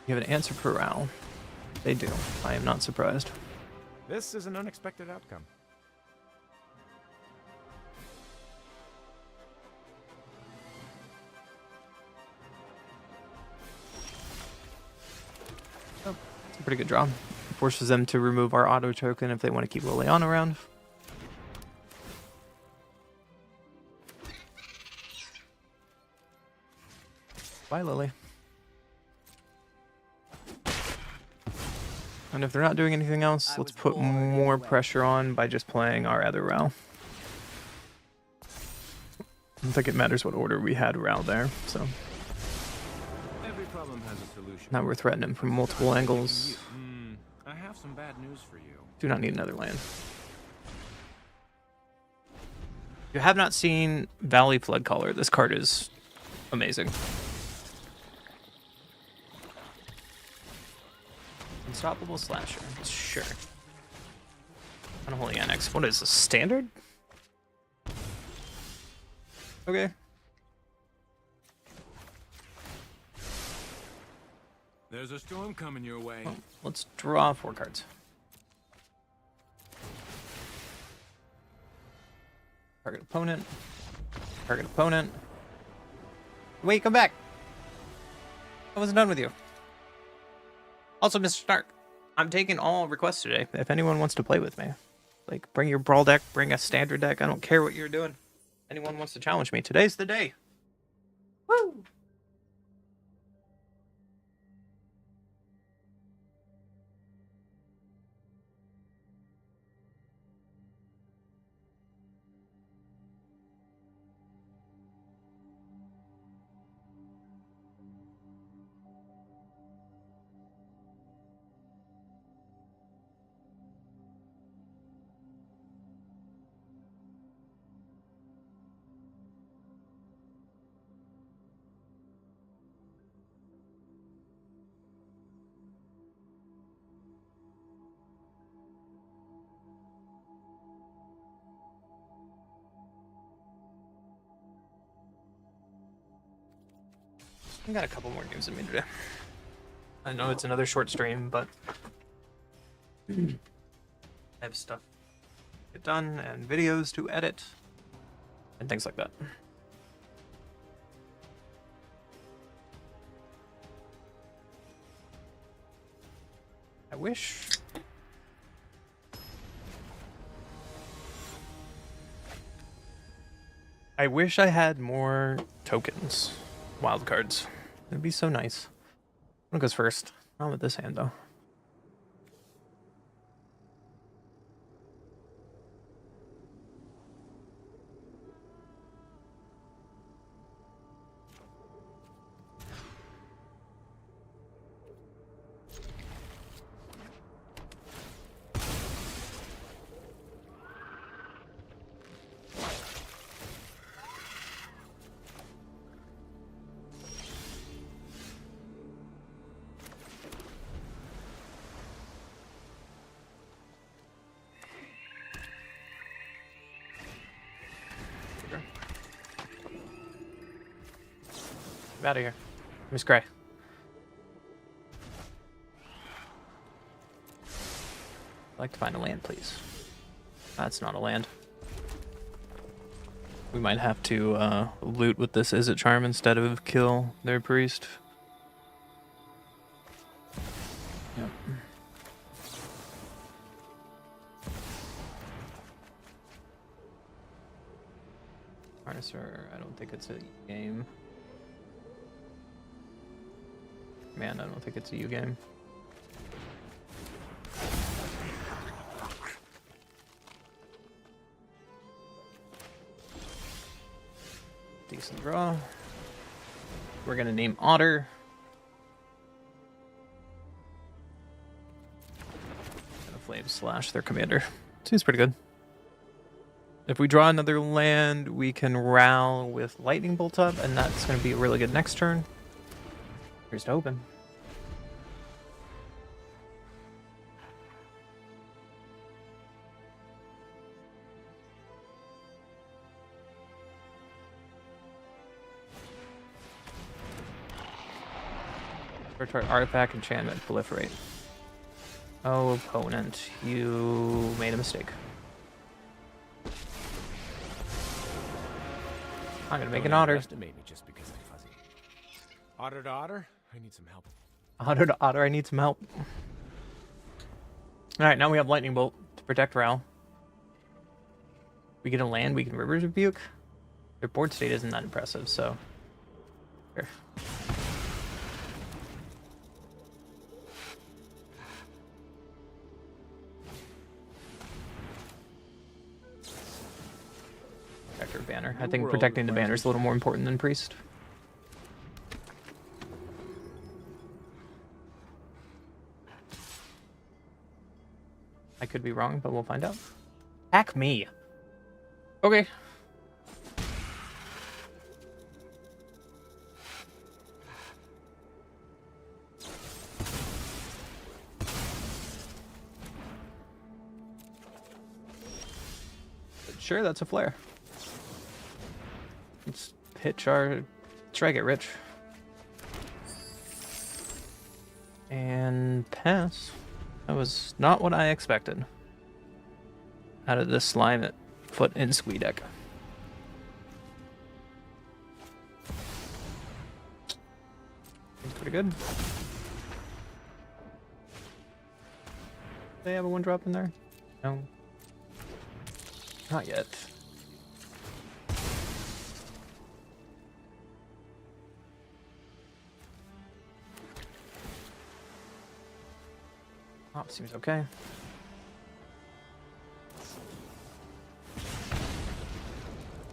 You have an answer per round. They do. I am not surprised. This is an unexpected outcome. Oh, it's a pretty good draw. Forces them to remove our auto token if they want to keep Liliana around. Bye, Lily. And if they're not doing anything else, let's put more pressure on by just playing our other Ral. I don't think it matters what order we had Ral there, so. Every problem has a solution. Now we're threatening from multiple angles. I have some bad news for you. Do not need another land. If you have not seen Valley Flood Caller, this card is amazing. Unstoppable Slasher, sure. Unholy Annex, what is this, standard? Okay. There's a storm coming your way. Well, let's draw 4 cards. Target opponent. Target opponent. Wait, come back. I wasn't done with you. Also, Mr. Stark, I'm taking all requests today. If anyone wants to play with me, like bring your brawl deck, bring a standard deck. I don't care what you're doing. Anyone wants to challenge me, today's the day. Woo! I got a couple more games in me today. I know it's another short stream, but I have stuff to get done and videos to edit and things like that. I wish I had more tokens. Wildcards. It'd be so nice. What goes first? Not with this hand, though. Out of here. Miss Gray. I'd like to find a land, please. That's not a land. We might have to loot with this Is It Charm instead of kill their priest. Yep. Harnesser, I don't think it's a game. Man, I don't think it's a U game. Decent draw. We're gonna name Otter. And a Flame Slash their commander. Seems pretty good. If we draw another land, we can Ral with Lightning Bolt up, and that's gonna be really good next turn. Here's to open. Return artifact, enchantment, proliferate. Oh, opponent, you made a mistake. I'm gonna make an otter. Estimate me just because I'm fuzzy. Otter to otter, I need some help. Otter to otter, I need some help. Alright, now we have Lightning Bolt to protect Ral. We get a land, we can River's Rebuke. Their board state isn't that impressive, so... Here. Protect our banner. I think protecting the banner is a little more important than priest. I could be wrong, but we'll find out. Hack me. Okay. Sure, that's a flare. Let's pitch our... Try get rich. And pass. That was not what I expected. Out of this slime at foot in Squee deck. pretty good. They have a 1-drop in there? No. Not yet. Oh, seems okay.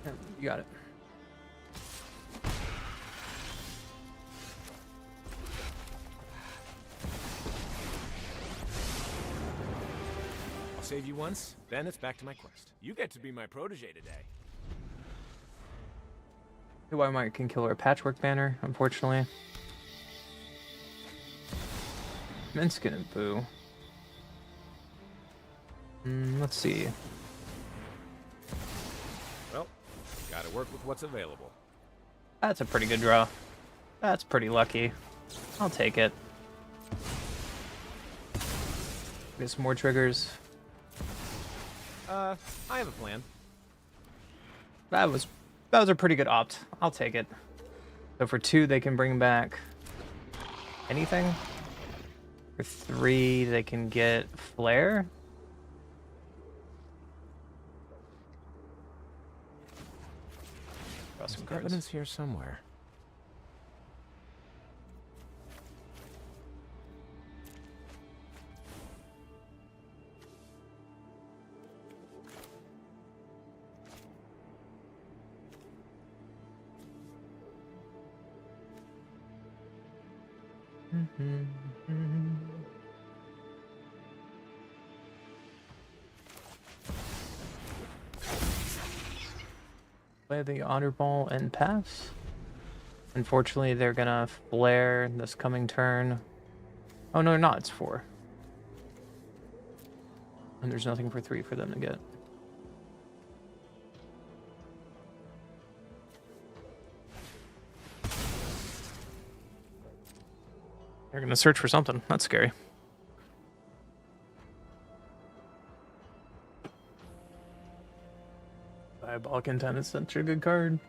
Yeah, you got it. I'll save you once, then it's back to my quest. You get to be my protege today. Who I might can kill her patchwork banner, unfortunately. Minskin and Boo. Let's see. Well, gotta work with what's available. That's a pretty good draw. That's pretty lucky. I'll take it. Get some more triggers. I have a plan. That was a pretty good opt. I'll take it. So for 2, they can bring back anything. For 3, they can get Flare. Draw some cards. Evidence here somewhere. Play the honor ball and pass. Unfortunately, they're gonna flare this coming turn. Oh no, they're not. It's 4. And there's nothing for 3 for them to get. They're gonna search for something. That's scary. Diabolic Intent is such a good card.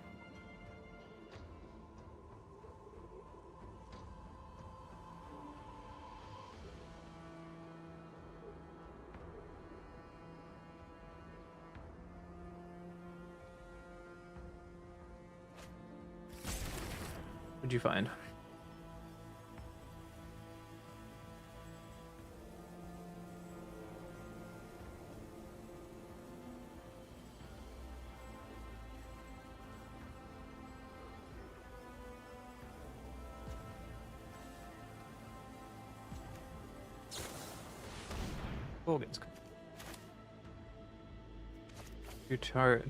What'd you find? Colgan's.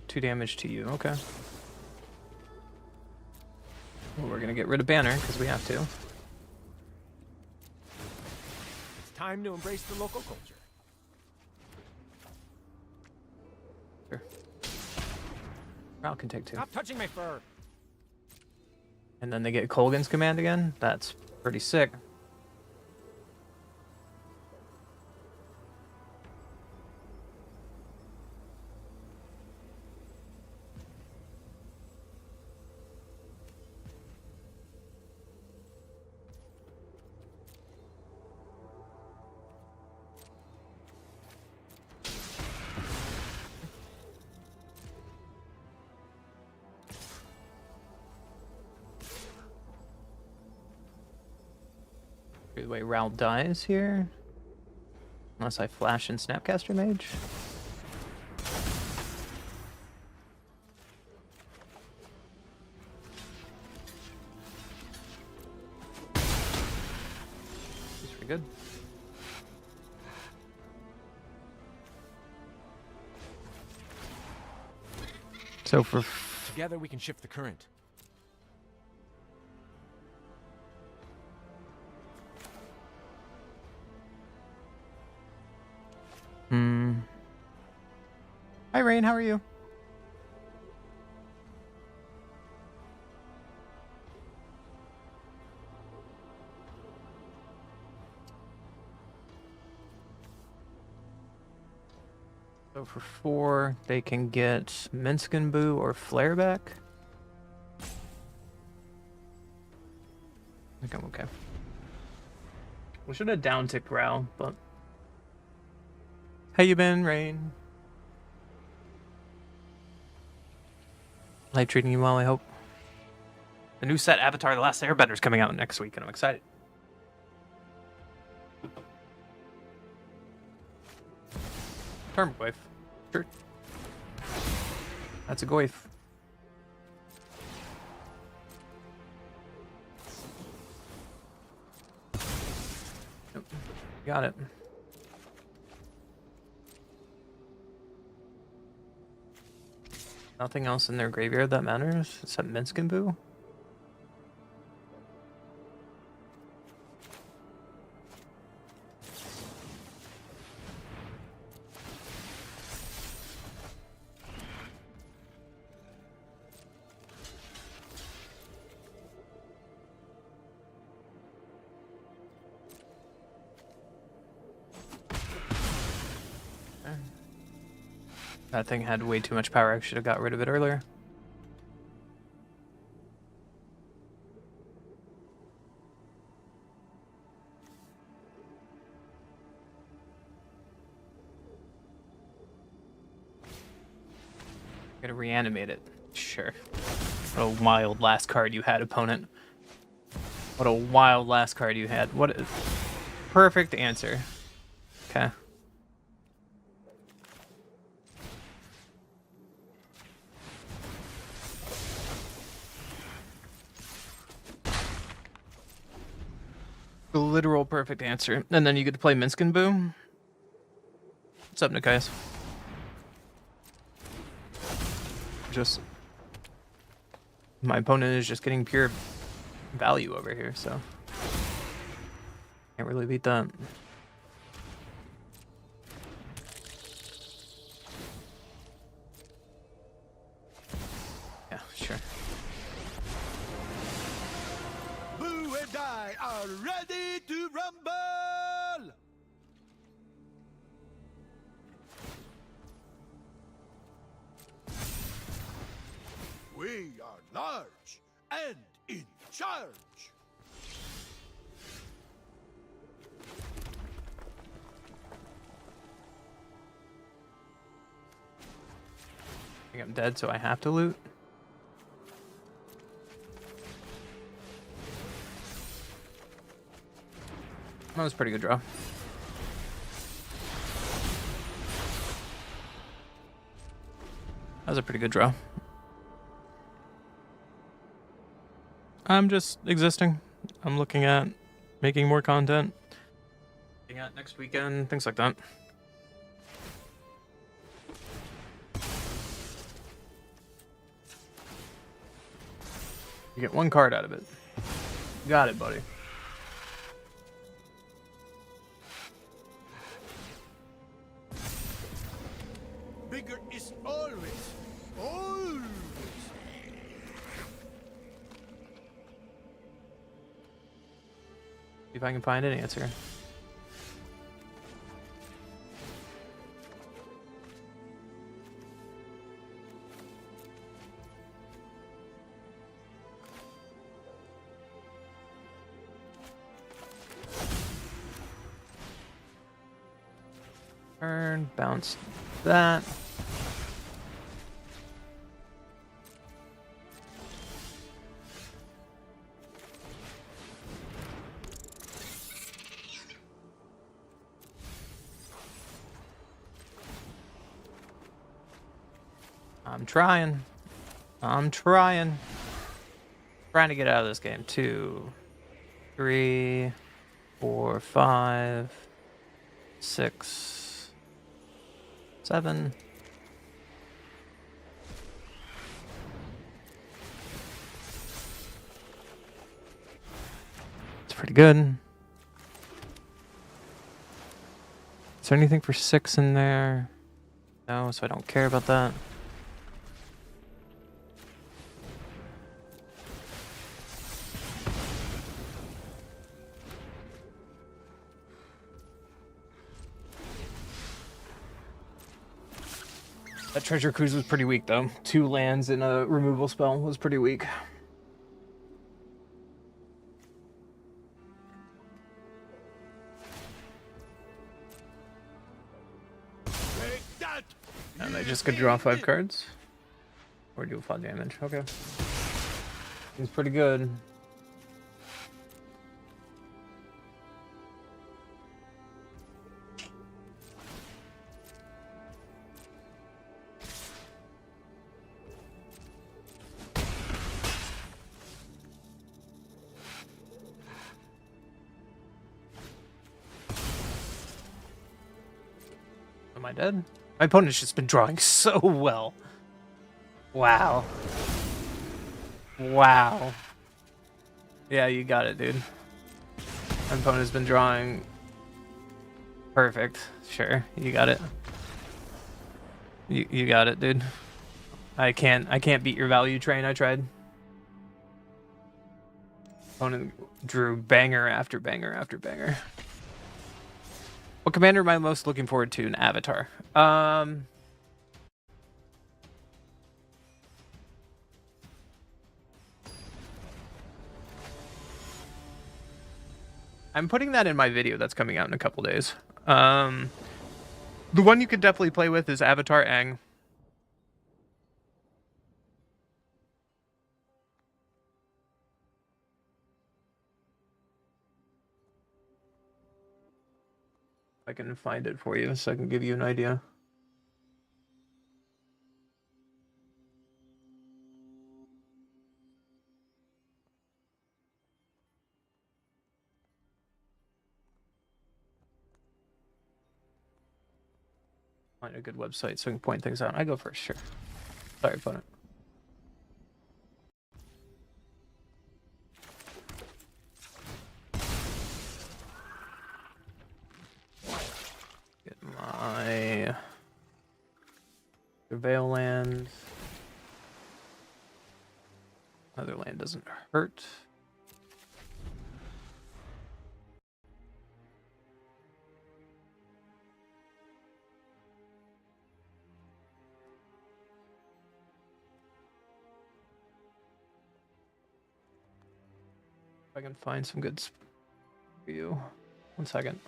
2 damage to you. Okay. Well, we're gonna get rid of Banner because we have to. It's time to embrace the local culture. Sure. Ral can take 2. Stop touching my fur. And then they get Colgan's command again. That's pretty sick. The way Ral dies here. Unless I flash in Snapcaster Mage. He's pretty good. So for Together we can shift the current. Hi Rain, how are you? So for 4, they can get Minskin Boo or Flare back. I think I'm okay. We should have down tick growl, but how you been, Rain? Life treating you well, I hope. The new set Avatar: The Last Airbender is coming out next week, and I'm excited. Termgoyf. Sure. That's a goyf. Yep. Got it. Nothing else in their graveyard that matters except Minsk and Boo. That thing had way too much power. I should have got rid of it earlier. Gotta reanimate it. Sure. What a wild last card you had, opponent. What a wild last card you had. What a perfect answer. Okay. The literal perfect answer. And then you get to play Minsk and Boo. What's up, Nikias? Just... my opponent is just getting pure value over here, so... can't really beat that. Yeah, sure. Boo and I are ready to rumble! We are large and in charge. I think I'm dead, so I have to loot. That was a pretty good draw. That was a pretty good draw. I'm just existing. I'm looking at making more content. Looking at next weekend, things like that. You get one card out of it. Got it, buddy. Bigger is always, always. See if I can find an answer. Turn, bounce that. I'm trying. I'm trying. Trying to get out of this game. 2, 3, 4, 5, 6, 7. It's pretty good. Is there anything for 6 in there? No, so I don't care about that. That treasure cruise was pretty weak, though. 2 lands and a removal spell was pretty weak. And I just could draw 5 cards. Or do 5 damage. Okay. Seems pretty good. Am I dead? My opponent's just been drawing so well. Wow. Wow. Yeah, you got it, dude. My opponent's been drawing perfect. Sure, you got it. You got it, dude. I can't beat your value train. I tried. Opponent drew banger after banger after banger. What commander am I most looking forward to in Avatar? I'm putting that in my video that's coming out in a couple days. The one you could definitely play with is Avatar Aang. I can find it for you so I can give you an idea. Find a good website so I can point things out. I go first, sure. Sorry, opponent. Get my Surveil land. Other land doesn't hurt. If I can find some good for you. 1 second.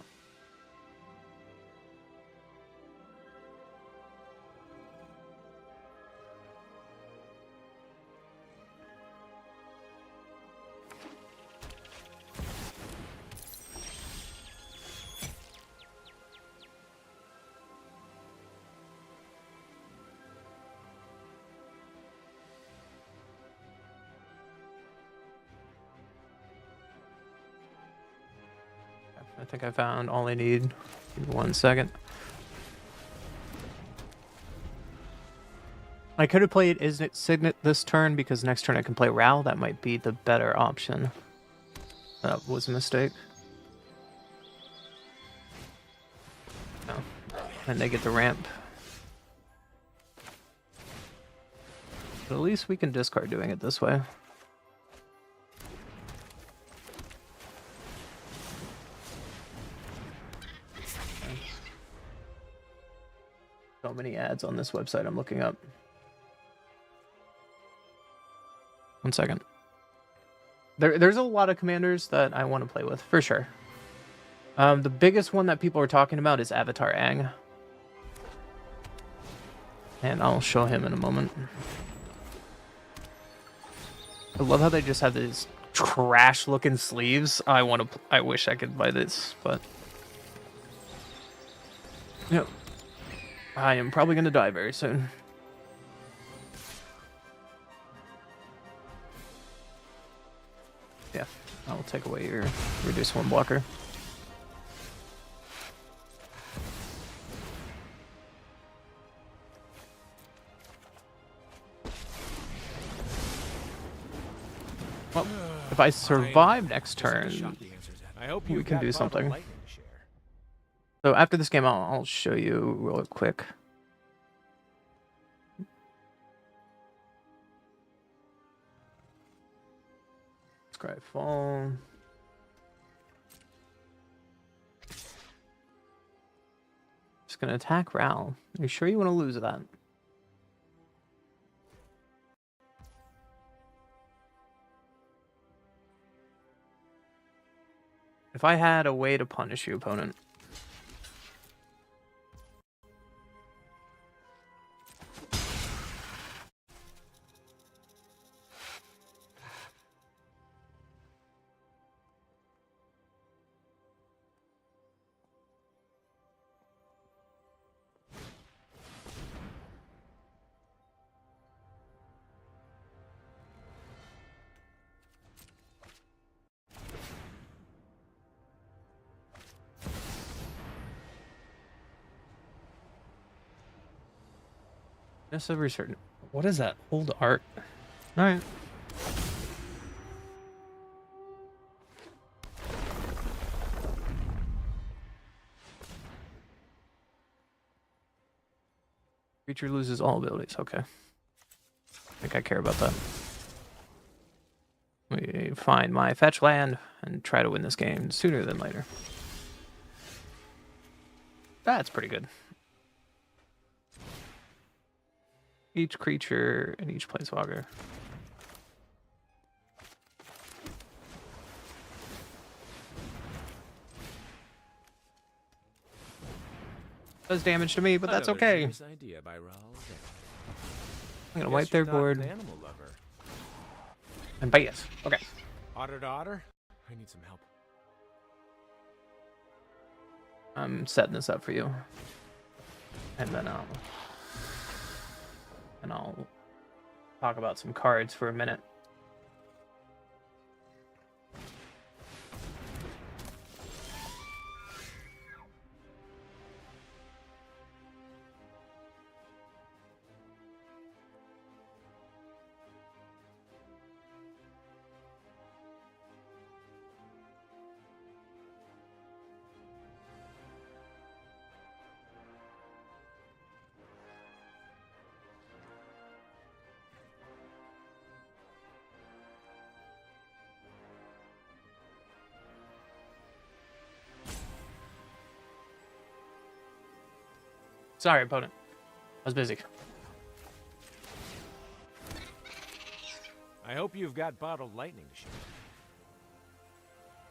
I think I found all I need. Give me 1 second. I could have played Isn't Signet this turn because next turn I can play Ral. That might be the better option. That was a mistake. No. And they get the ramp. But at least we can discard doing it this way. So many ads on this website I'm looking up. 1 second. There's a lot of commanders that I want to play with, for sure. The biggest one that people are talking about is Avatar Aang. And I'll show him in a moment. I love how they just have these trash-looking sleeves. I wish I could buy this, but... Yep. I am probably going to die very soon. Yeah, I'll take away your reduce 1 blocker. Well, if I survive next turn, we can do something. So after this game, I'll show you real quick. Skyfall. Just gonna attack Ral. Are you sure you want to lose that? If I had a way to punish you, opponent. Necessary certain. What is that? Old art. All right. Creature loses all abilities. Okay. I think I care about that. We find my fetch land and try to win this game sooner than later. That's pretty good. Each creature and each planeswalker. Does damage to me, but that's Another okay. genius idea by Raul. I'm gonna wipe their Guess you're not board an animal lover. and bite it. Okay. Otter to otter? I need some help. I'm setting this up for you. And then I'll talk about some cards for a minute. Sorry, opponent. I was busy. I hope you've got bottled lightning to shoot.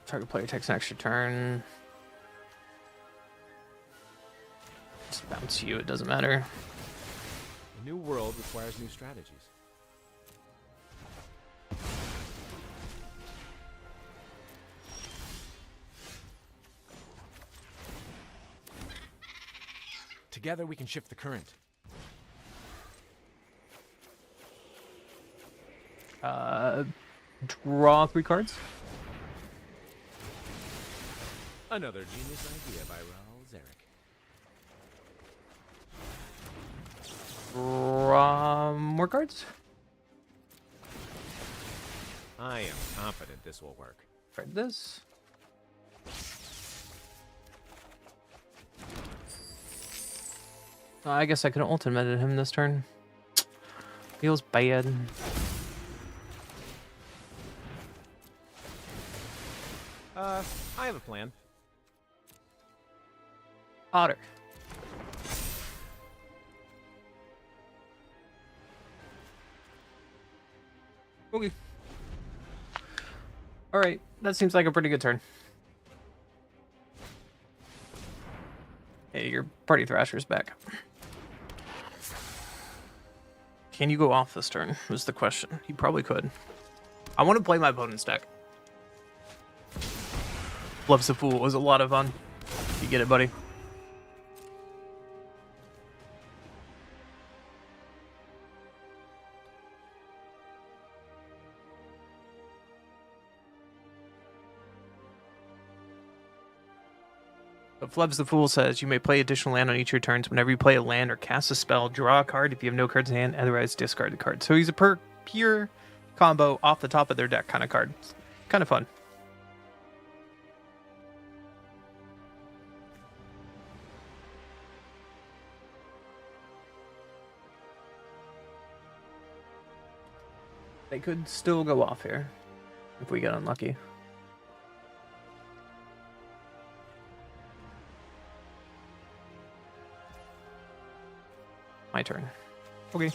Target player takes an extra turn. Just bounce you, it doesn't matter. A new world requires new strategies. Together we can shift the current. Draw 3 cards. Another genius idea by Raul Zarek. Draw more cards. I am confident this will work. For this. I guess I could have ultimated him this turn. Feels bad. I have a plan. Otter. Okay. Alright, that seems like a pretty good turn. Hey, your Party Thrasher's back. Can you go off this turn? Was the question. He probably could. I want to play my opponent's deck. Loves the Fool was a lot of fun. You get it, buddy. But Flebs the Fool says you may play additional land on each of your turns. Whenever you play a land or cast a spell, draw a card if you have no cards in hand, otherwise discard the card. So he's a pure combo off the top of their deck kind of card. It's kind of fun. They could still go off here if we get unlucky. My turn. Okay.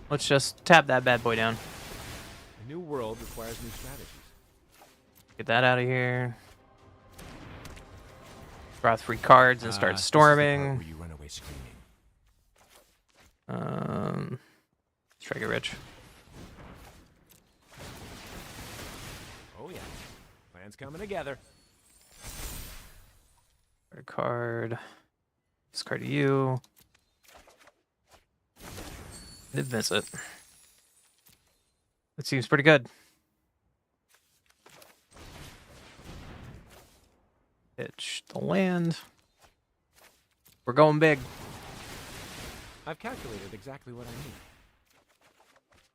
Let's just tap that bad boy down. A new world requires new strategies. Get that out of here. Draw 3 cards and start storming. Where you run away screaming. Strike it rich. Oh yeah, plans coming together. Our card. Discard you. Did visit. That seems pretty good. Pitch the land. We're going big. I've calculated exactly what I need.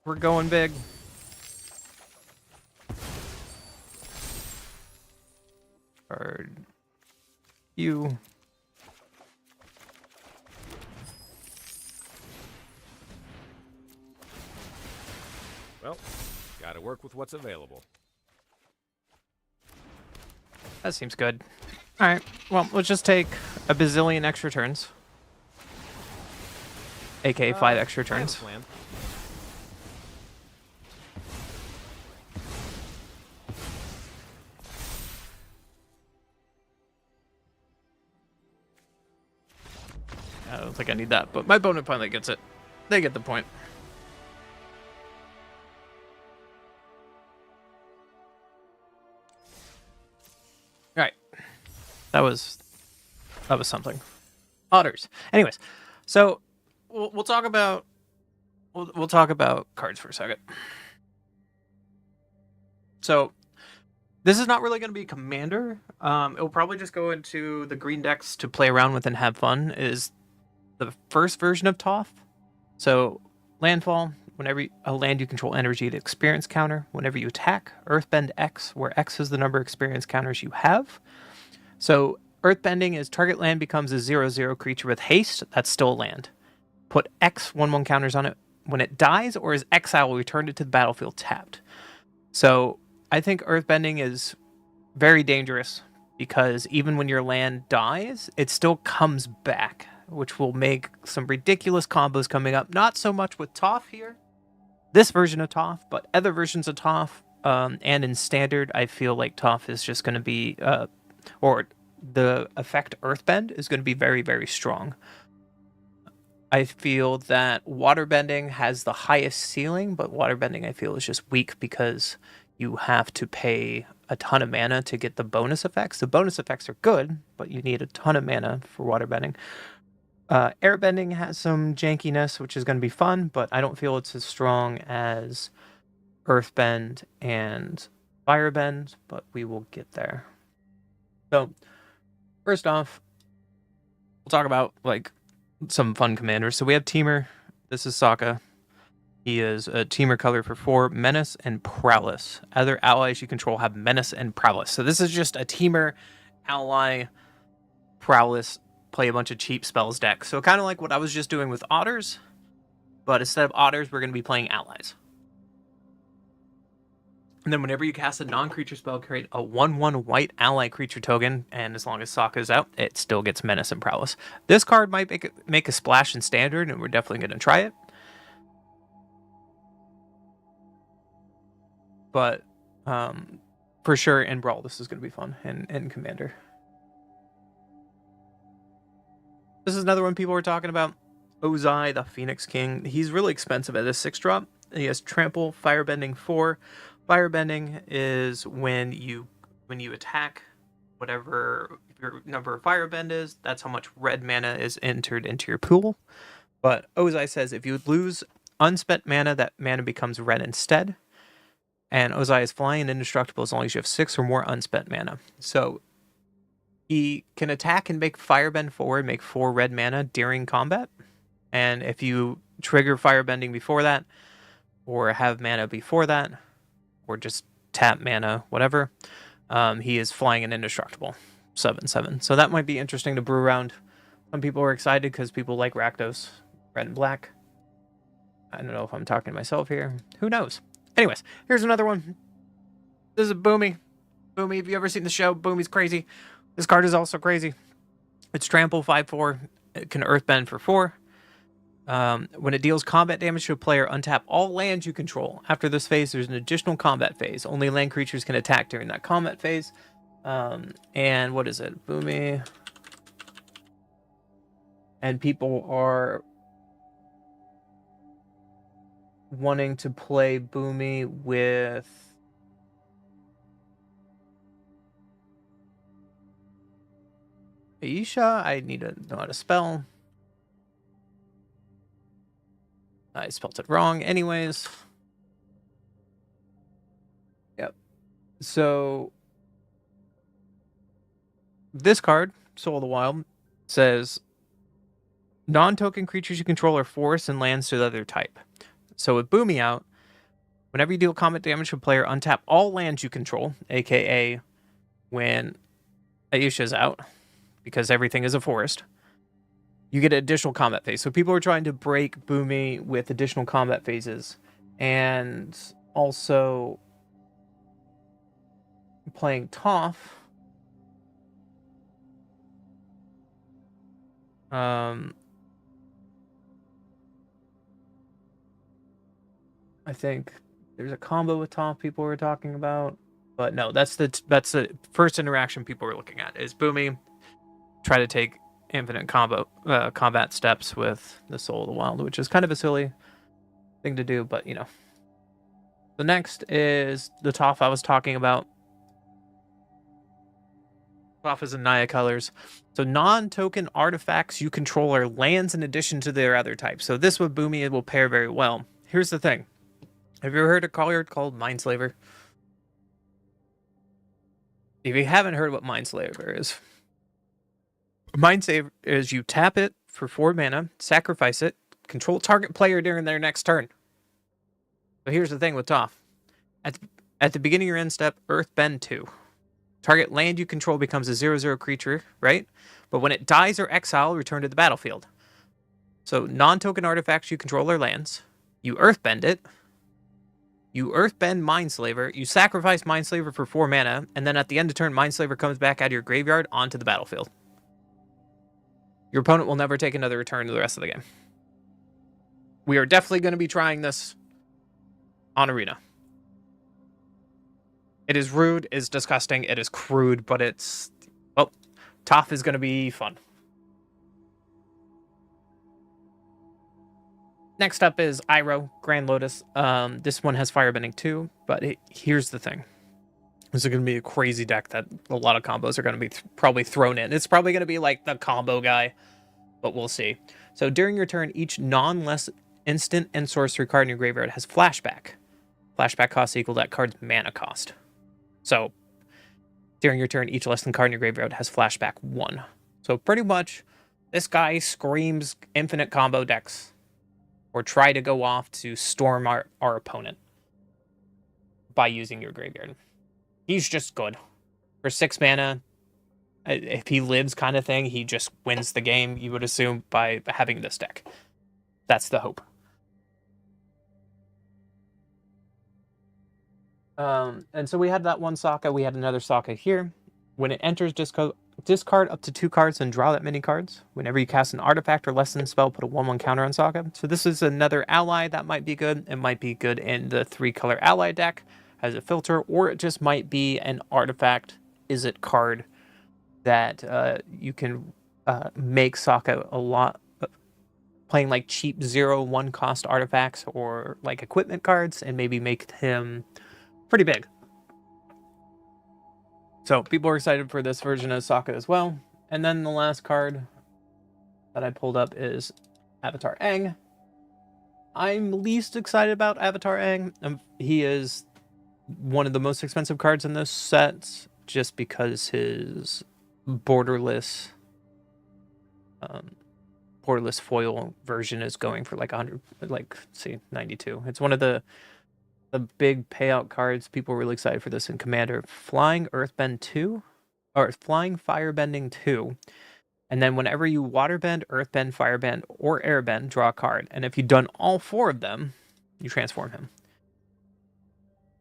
We're going big. Card you. Well, gotta work with what's available. That seems good. Alright, well, let's just take a bazillion extra turns. AKA 5 extra I have a turns. plan. I don't think I need that, but my opponent finally gets it. They get the point. Alright. That was something. Otters. Anyways, so we'll talk about we'll talk about cards for a second. So this is not really going to be Commander. It'll probably just go into the green decks to play around with and have fun. Is the first version of Toth. So landfall. Whenever a land you control energy to experience counter. Whenever you attack, Earthbend X, where X is the number of experience counters you have. So Earthbending is target land becomes a 0/0 creature with haste. That's still a land. Put X 1/1 counters on it. When it dies or is exiled, return it to the battlefield tapped. So I think Earthbending is very dangerous because even when your land dies, it still comes back, which will make some ridiculous combos coming up. Not so much with Toph here, this version of Toph, but other versions of Toph, and in Standard, I feel like Toph is just going to be, or the effect Earthbend is going to be very, very strong. I feel that Waterbending has the highest ceiling, but Waterbending I feel is just weak because you have to pay a ton of mana to get the bonus effects. The bonus effects are good, but you need a ton of mana for Waterbending. Airbending has some jankiness, which is going to be fun, but I don't feel it's as strong as Earthbend and Firebend, but we will get there. So, first off, we'll talk about like some fun commanders. So we have Teamer. This is Sokka. He is a Teamer color for 4, Menace and Prowess. Other allies you control have Menace and Prowess. So this is just a Teamer ally Prowess play a bunch of cheap spells deck. So kind of like what I was just doing with Otters, but instead of Otters, we're going to be playing allies. And then whenever you cast a non-creature spell, create a 1/1 white ally creature token, and as long as Sokka is out, it still gets Menace and Prowess. This card might make a splash in Standard, and we're definitely going to try it. But for sure in Brawl, this is going to be fun, and in Commander. This is another one people were talking about. Ozai, the Phoenix King. He's really expensive at a 6-drop. He has Trample, Firebending 4. Firebending is when you attack, whatever your number of Firebend is, that's how much red mana is entered into your pool. But Ozai says if you lose unspent mana, that mana becomes red instead. And Ozai is flying and indestructible as long as you have 6 or more unspent mana. So he can attack and make Firebend forward, make 4 red mana during combat. And if you trigger Firebending before that, or have mana before that, or just tap mana, whatever, he is flying and indestructible. 7/7. So that might be interesting to brew around. Some people are excited because people like Rakdos, red and black. I don't know if I'm talking to myself here. Who knows? Anyways, here's another one. This is Boomy. Boomy, have you ever seen the show? Boomy's crazy. This card is also crazy. It's Trample 5/4. It can Earthbend for 4. When it deals combat damage to a player, untap all lands you control. After this phase, there's an additional combat phase. Only land creatures can attack during that combat phase. And what is it? Boomy. And people are wanting to play Boomy with Aisha, I need to know how to spell. I spelled it wrong anyways. Yep. So this card, Soul of the Wild, says non-token creatures you control are forests and lands to the other type. So with Boomy out, whenever you deal combat damage to a player, untap all lands you control, aka when Aisha's out, because everything is a forest. You get an additional combat phase. So people are trying to break Boomy with additional combat phases. And also playing Toph. I think there's a combo with Toph people were talking about. But no, that's the first interaction people were looking at is Boomy try to take infinite combat steps with the Soul of the Wild, which is kind of a silly thing to do, but you know. The next is the Toph I was talking about. Toph is in Naya colors. So non-token artifacts you control are lands in addition to their other types. So this with Boomy will pair very well. Here's the thing. Have you ever heard a card called Mindslaver? If you haven't heard what Mindslaver is, Mindslaver is you tap it for 4 mana, sacrifice it, control target player during their next turn. But here's the thing with Toph. At the beginning of your end step, Earthbend 2. Target land you control becomes a 0/0 creature, right? But when it dies or exile, return to the battlefield. So non-token artifacts you control are lands. You Earthbend it. You Earthbend Mindslaver. You sacrifice Mindslaver for 4 mana, and then at the end of turn, Mindslaver comes back out of your graveyard onto the battlefield. Your opponent will never take another return to the rest of the game. We are definitely going to be trying this on Arena. It is rude, it is disgusting, it is crude, but it's... well, Toph is going to be fun. Next up is Iroh, Grand Lotus. This one has Firebending too, but here's the thing. This is going to be a crazy deck that a lot of combos are going to be probably thrown in. It's probably going to be like the combo guy, but we'll see. So during your turn, each non-less instant and sorcery card in your graveyard has flashback. Flashback cost equal to that card's mana cost. So during your turn, each less than card in your graveyard has flashback 1. So pretty much, this guy screams infinite combo decks, or try to go off to storm our opponent by using your graveyard. He's just good. For 6 mana, if he lives kind of thing, he just wins the game, you would assume, by having this deck. That's the hope. And so we had that one Sokka, we had another Sokka here. When it enters, discard up to 2 cards and draw that many cards. Whenever you cast an artifact or lesson spell, put a 1/1 counter on Sokka. So this is another ally that might be good. It might be good in the 3-color ally deck as a filter, or it just might be an artifact is it card that you can make Sokka a lot playing like cheap 0/1 cost artifacts or like equipment cards and maybe make him pretty big. So people are excited for this version of Sokka as well. And then the last card that I pulled up is Avatar Aang. I'm least excited about Avatar Aang. He is one of the most expensive cards in this set just because his borderless foil version is going for like 100, like, see, 92. It's one of the big payout cards. People are really excited for this in Commander. Flying Earthbend 2, or Flying Firebending 2. And then whenever you Waterbend, Earthbend, Firebend, or Airbend, draw a card. And if you've done all 4 of them, you transform him.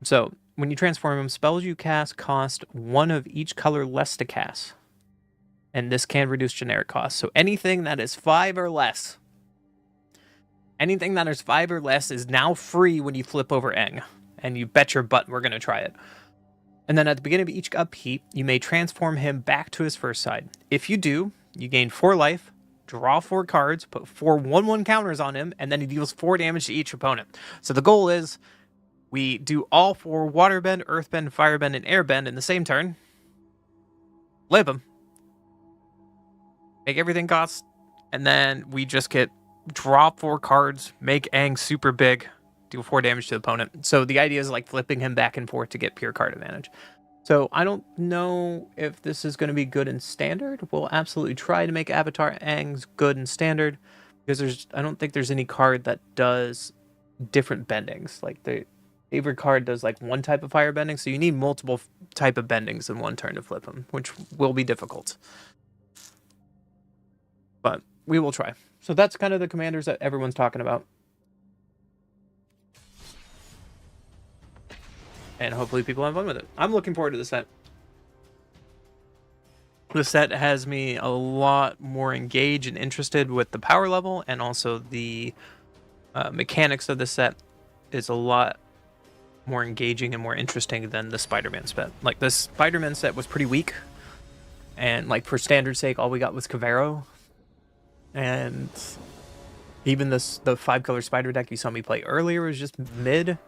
So when you transform him, spells you cast cost 1 of each color less to cast. And this can reduce generic costs. So anything that is 5 or less, anything that is 5 or less is now free when you flip over Aang. And you bet your butt we're going to try it. And then at the beginning of each upkeep, you may transform him back to his first side. If you do, you gain 4 life, draw 4 cards, put 4 1/1 counters on him, and then he deals 4 damage to each opponent. So the goal is we do all 4 Waterbend, Earthbend, Firebend, and Airbend in the same turn. Flip him. make everything cost, and then we just get draw 4 cards, make Aang super big, deal 4 damage to the opponent. So the idea is like flipping him back and forth to get pure card advantage. So I don't know if this is going to be good in standard. We'll absolutely try to make Avatar Aang's good in standard, because I don't think there's any card that does different bendings. Like the favorite card does like one type of fire bending, so you need multiple type of bendings in one turn to flip him, which will be difficult. But we will try. So that's kind of the commanders that everyone's talking about. And hopefully people have fun with it. I'm looking forward to the set. The set has me a lot more engaged and interested with the power level, and also the mechanics of the set is a lot more engaging and more interesting than the Spider-Man set. Like, the Spider-Man set was pretty weak, and like for standard sake, all we got was Cavero. And even the 5-color spider deck you saw me play earlier was just mid.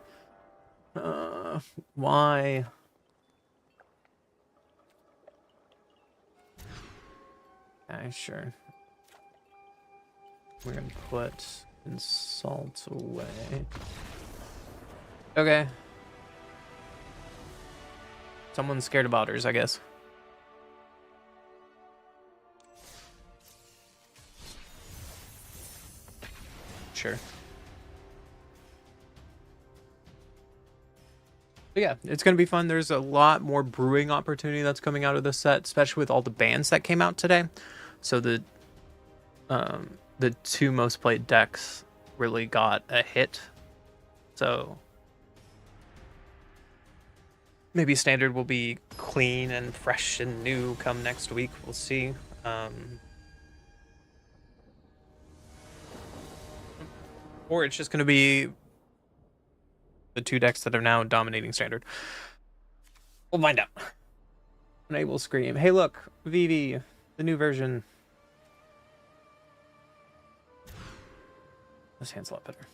Why? Okay, sure. We're gonna put insult away. Okay. Someone's scared of otters, I guess. Sure. But yeah, it's going to be fun. There's a lot more brewing opportunity that's coming out of this set, especially with all the bans that came out today. So the 2 most played decks really got a hit. So maybe standard will be clean and fresh and new come next week. We'll see. Or it's just going to be the 2 decks that are now dominating standard. We'll find out. Enable Scream. Hey, look, Vivi, the new version. This hand's a lot better.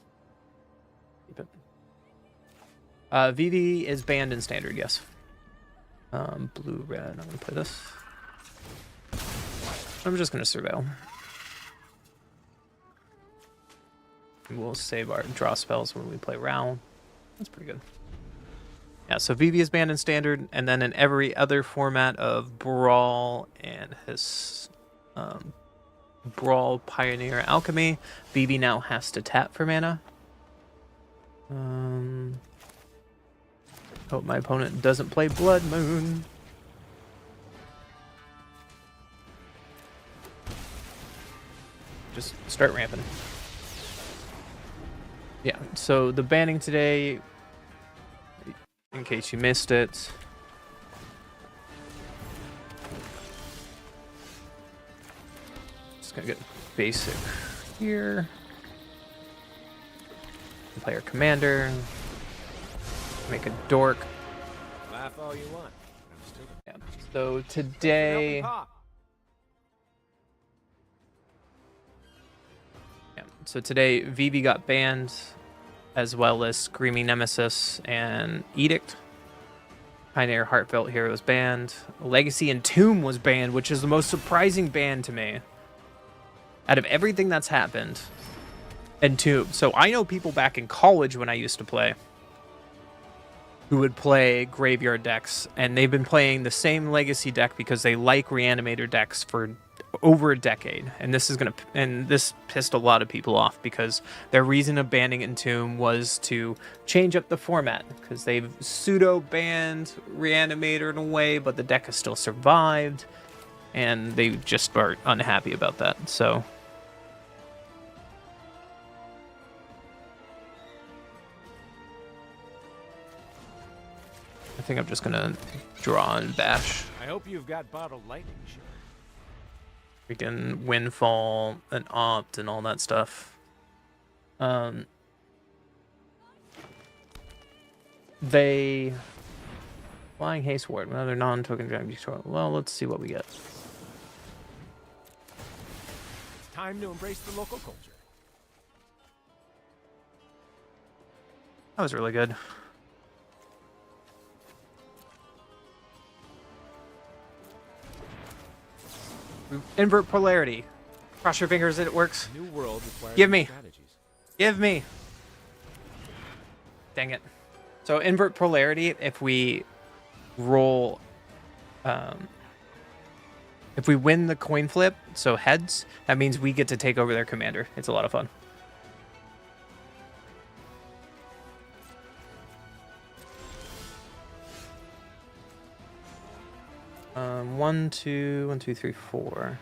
Keep it. Vivi is banned in standard, yes. Blue, red. I'm gonna play this. I'm just gonna surveil. We'll save our draw spells when we play Round. That's pretty good. Yeah, so Vivi is banned in standard, and then in every other format of Brawl and his Brawl, Pioneer, Alchemy, Vivi now has to tap for mana. Hope my opponent doesn't play Blood Moon. Just start ramping. Yeah, so the banning today, in case you missed it, just gonna get basic here. Play our commander, make a dork. Laugh all you want. I'm still... Yeah, so today... So today, Vivi got banned, as well as Screaming Nemesis and Edict. Pioneer Heartfelt Hero was banned. Legacy and Tomb was banned, which is the most surprising ban to me. Out of everything that's happened, and Tomb. So I know people back in college when I used to play who would play graveyard decks, and they've been playing the same Legacy deck because they like Reanimator decks for over a decade, and this pissed a lot of people off because their reason of banning Entomb was to change up the format, because they've pseudo banned Reanimator in a way, but the deck has still survived, and they just are unhappy about that. So I think I'm just gonna draw and bash. I hope you've got bottled lightning. Freaking Windfall and Opt and all that stuff. They... Flying Haste Ward, another non-token dragon destroy. Well, let's see what we get. It's time to embrace the local culture. That was really good. Invert polarity. Cross your fingers that it works. New world requires Give new me. strategies. Give me. Dang it. So invert polarity, if we roll, if we win the coin flip, so heads, that means we get to take over their commander. It's a lot of fun. One, two, 3, 4.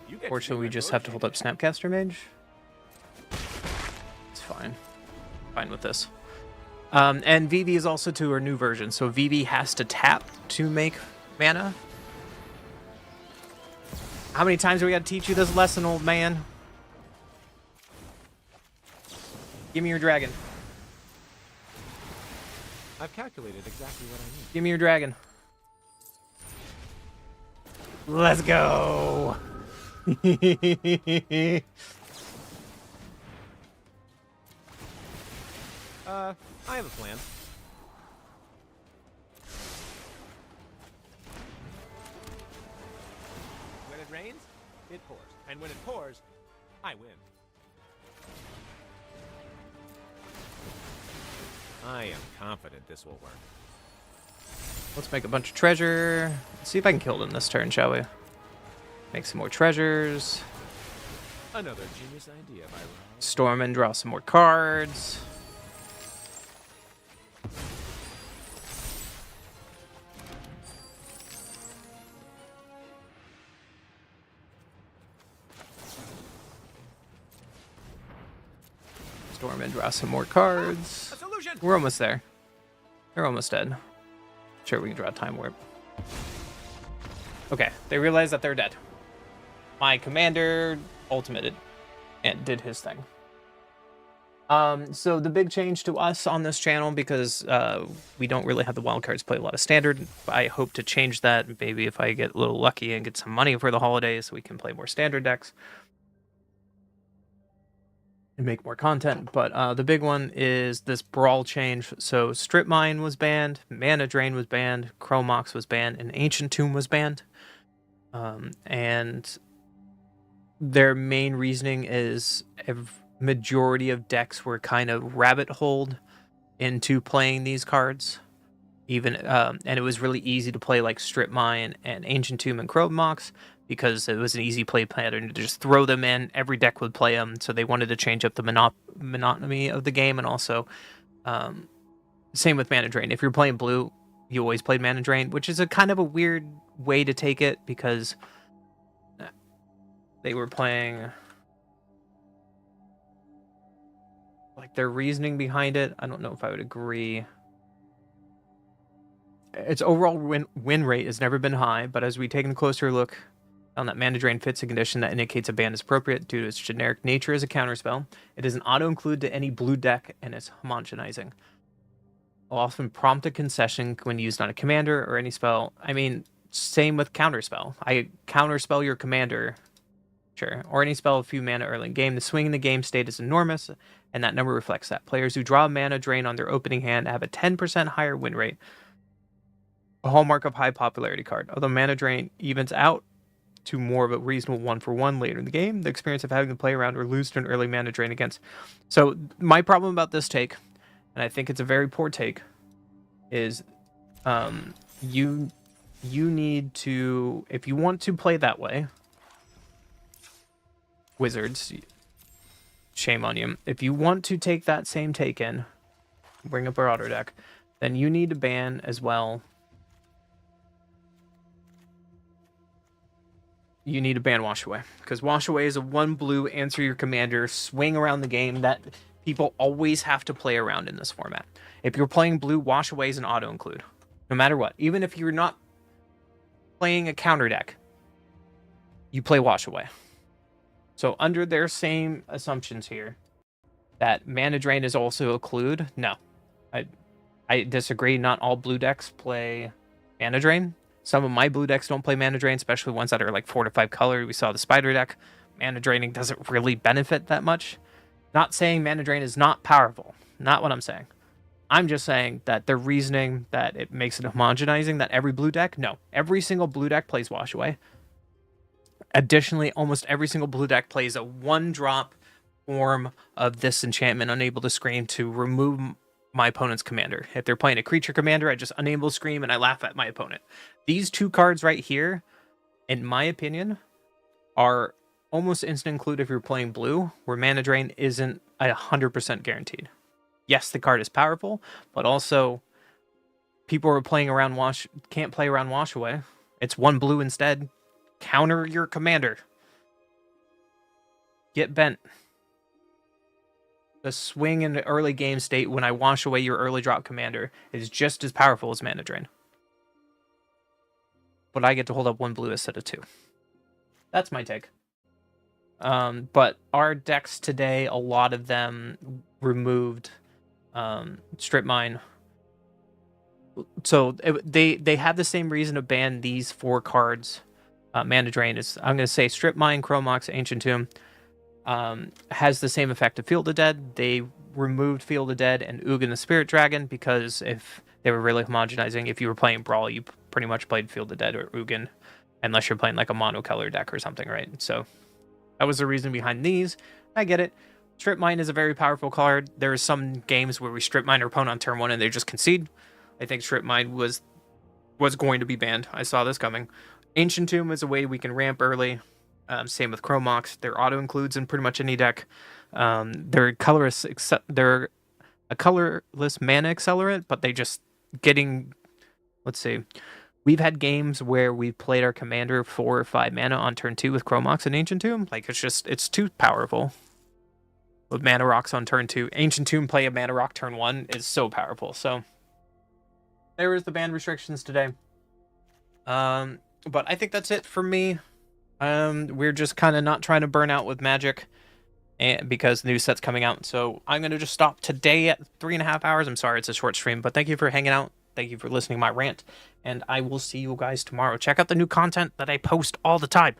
You get to Fortunately, be we my just have to hold up protege. Snapcaster Mage. It's fine. Fine with this. And VV is also to our new version, so VV has to tap to make mana. How many times do we got to teach you this lesson, old man? Give me your dragon. I've calculated exactly what I need. Give me your dragon. Let's go. I have a plan. When it rains, it pours. And when it pours, I win. I am confident this will work. Let's make a bunch of treasure. Let's see if I can kill them this turn, shall we? Make some more treasures. Another genius idea by Rob. Storm and draw some more cards. Storm and draw some more cards. A solution! We're almost there. They're almost dead. Sure, we can draw a time warp. Okay, they realize that they're dead. My commander ultimated and did his thing. So the big change to us on this channel, because we don't really have the wildcards play a lot of standard, I hope to change that. Maybe if I get a little lucky and get some money for the holidays, we can play more standard decks and make more content. But the big one is this brawl change. So Strip Mine was banned, Mana Drain was banned, Chrome Mox was banned, and Ancient Tomb was banned. And their main reasoning is a majority of decks were kind of rabbit holed into playing these cards. Even and it was really easy to play like Strip Mine and Ancient Tomb and Chrome Mox, because it was an easy play pattern to just throw them in. Every deck would play them, so they wanted to change up the monotony of the game. And also, same with Mana Drain. If you're playing blue, you always played Mana Drain, which is a kind of a weird way to take it, because they were playing, like, their reasoning behind it, I don't know if I would agree. Its overall win rate has never been high, but as we take a closer look on that Mana Drain fits a condition that indicates a ban is appropriate due to its generic nature as a counterspell. It is an auto-include to any blue deck, and it's homogenizing. Will often prompt a concession when used on a commander or any spell. I mean, same with counterspell. I counterspell your commander, sure, or any spell with few mana early in game. The swing in the game state is enormous, and that number reflects that. Players who draw Mana Drain on their opening hand have a 10% higher win rate, a hallmark of high popularity card. Although Mana Drain evens out to more of a reasonable 1-for-1 later in the game, the experience of having to play around or lose to an early Mana Drain against. So my problem about this take, and I think it's a very poor take, is you need to, if you want to play that way, Wizards, shame on you. If you want to take that same take in, bring up our auto deck, then you need to ban as well. You need to ban Wash Away, because Wash Away is a 1 blue answer your commander swing around the game that people always have to play around in this format. If you're playing blue, Wash Away is an auto include, no matter what. Even if you're not playing a counter deck, you play Wash Away. So under their same assumptions here, that Mana Drain is also occlude, no, I disagree. Not all blue decks play Mana Drain. Some of my blue decks don't play Mana Drain, especially ones that are like 4 to 5 color. We saw the Spider deck. Mana Draining doesn't really benefit that much. Not saying Mana Drain is not powerful. Not what I'm saying. I'm just saying that the reasoning that it makes it homogenizing that every blue deck, no. Every single blue deck plays Wash Away. Additionally, almost every single blue deck plays a 1-drop form of this enchantment, Unable to Scream, to remove my opponent's commander. If they're playing a creature commander, I just Unable to Scream and I laugh at my opponent. These 2 cards right here, in my opinion, are almost instant include if you're playing blue, where Mana Drain isn't 100% guaranteed. Yes, the card is powerful, but also people who are playing around can't play around Wash Away. It's 1 blue instead. Counter your commander. Get bent. The swing in the early game state when I wash away your early drop commander is just as powerful as Mana Drain. But I get to hold up 1 blue instead of 2. That's my take. But our decks today, a lot of them removed Strip Mine. So they had the same reason to ban these 4 cards. Mana Drain is, I'm going to say, Strip Mine, Chromox, Ancient Tomb. Has the same effect of Field of Dead. They removed Field of Dead and Ugin the Spirit Dragon because if they were really homogenizing, if you were playing Brawl, you pretty much played Field of Dead or Ugin, unless you're playing like a monocolor deck or something, right? So that was the reason behind these. I get it. Strip Mine is a very powerful card. There are some games where we Strip Mine our opponent on turn 1 and they just concede. I think Strip Mine was going to be banned. I saw this coming. Ancient Tomb is a way we can ramp early. Same with Chromox. They're auto includes in pretty much any deck. They're colorless. They're a colorless mana accelerant, but they just getting. Let's see. We've had games where we played our commander 4 or 5 mana on turn 2 with Chromox and Ancient Tomb. Like it's too powerful. With Mana Rocks on turn 2, Ancient Tomb play a Mana Rock turn 1 is so powerful. So there is the ban restrictions today. But I think that's it for me. We're just kind of not trying to burn out with Magic because the new set's coming out. So I'm going to just stop today at 3.5 hours. I'm sorry, it's a short stream, but thank you for hanging out. Thank you for listening to my rant, and I will see you guys tomorrow. Check out the new content that I post all the time.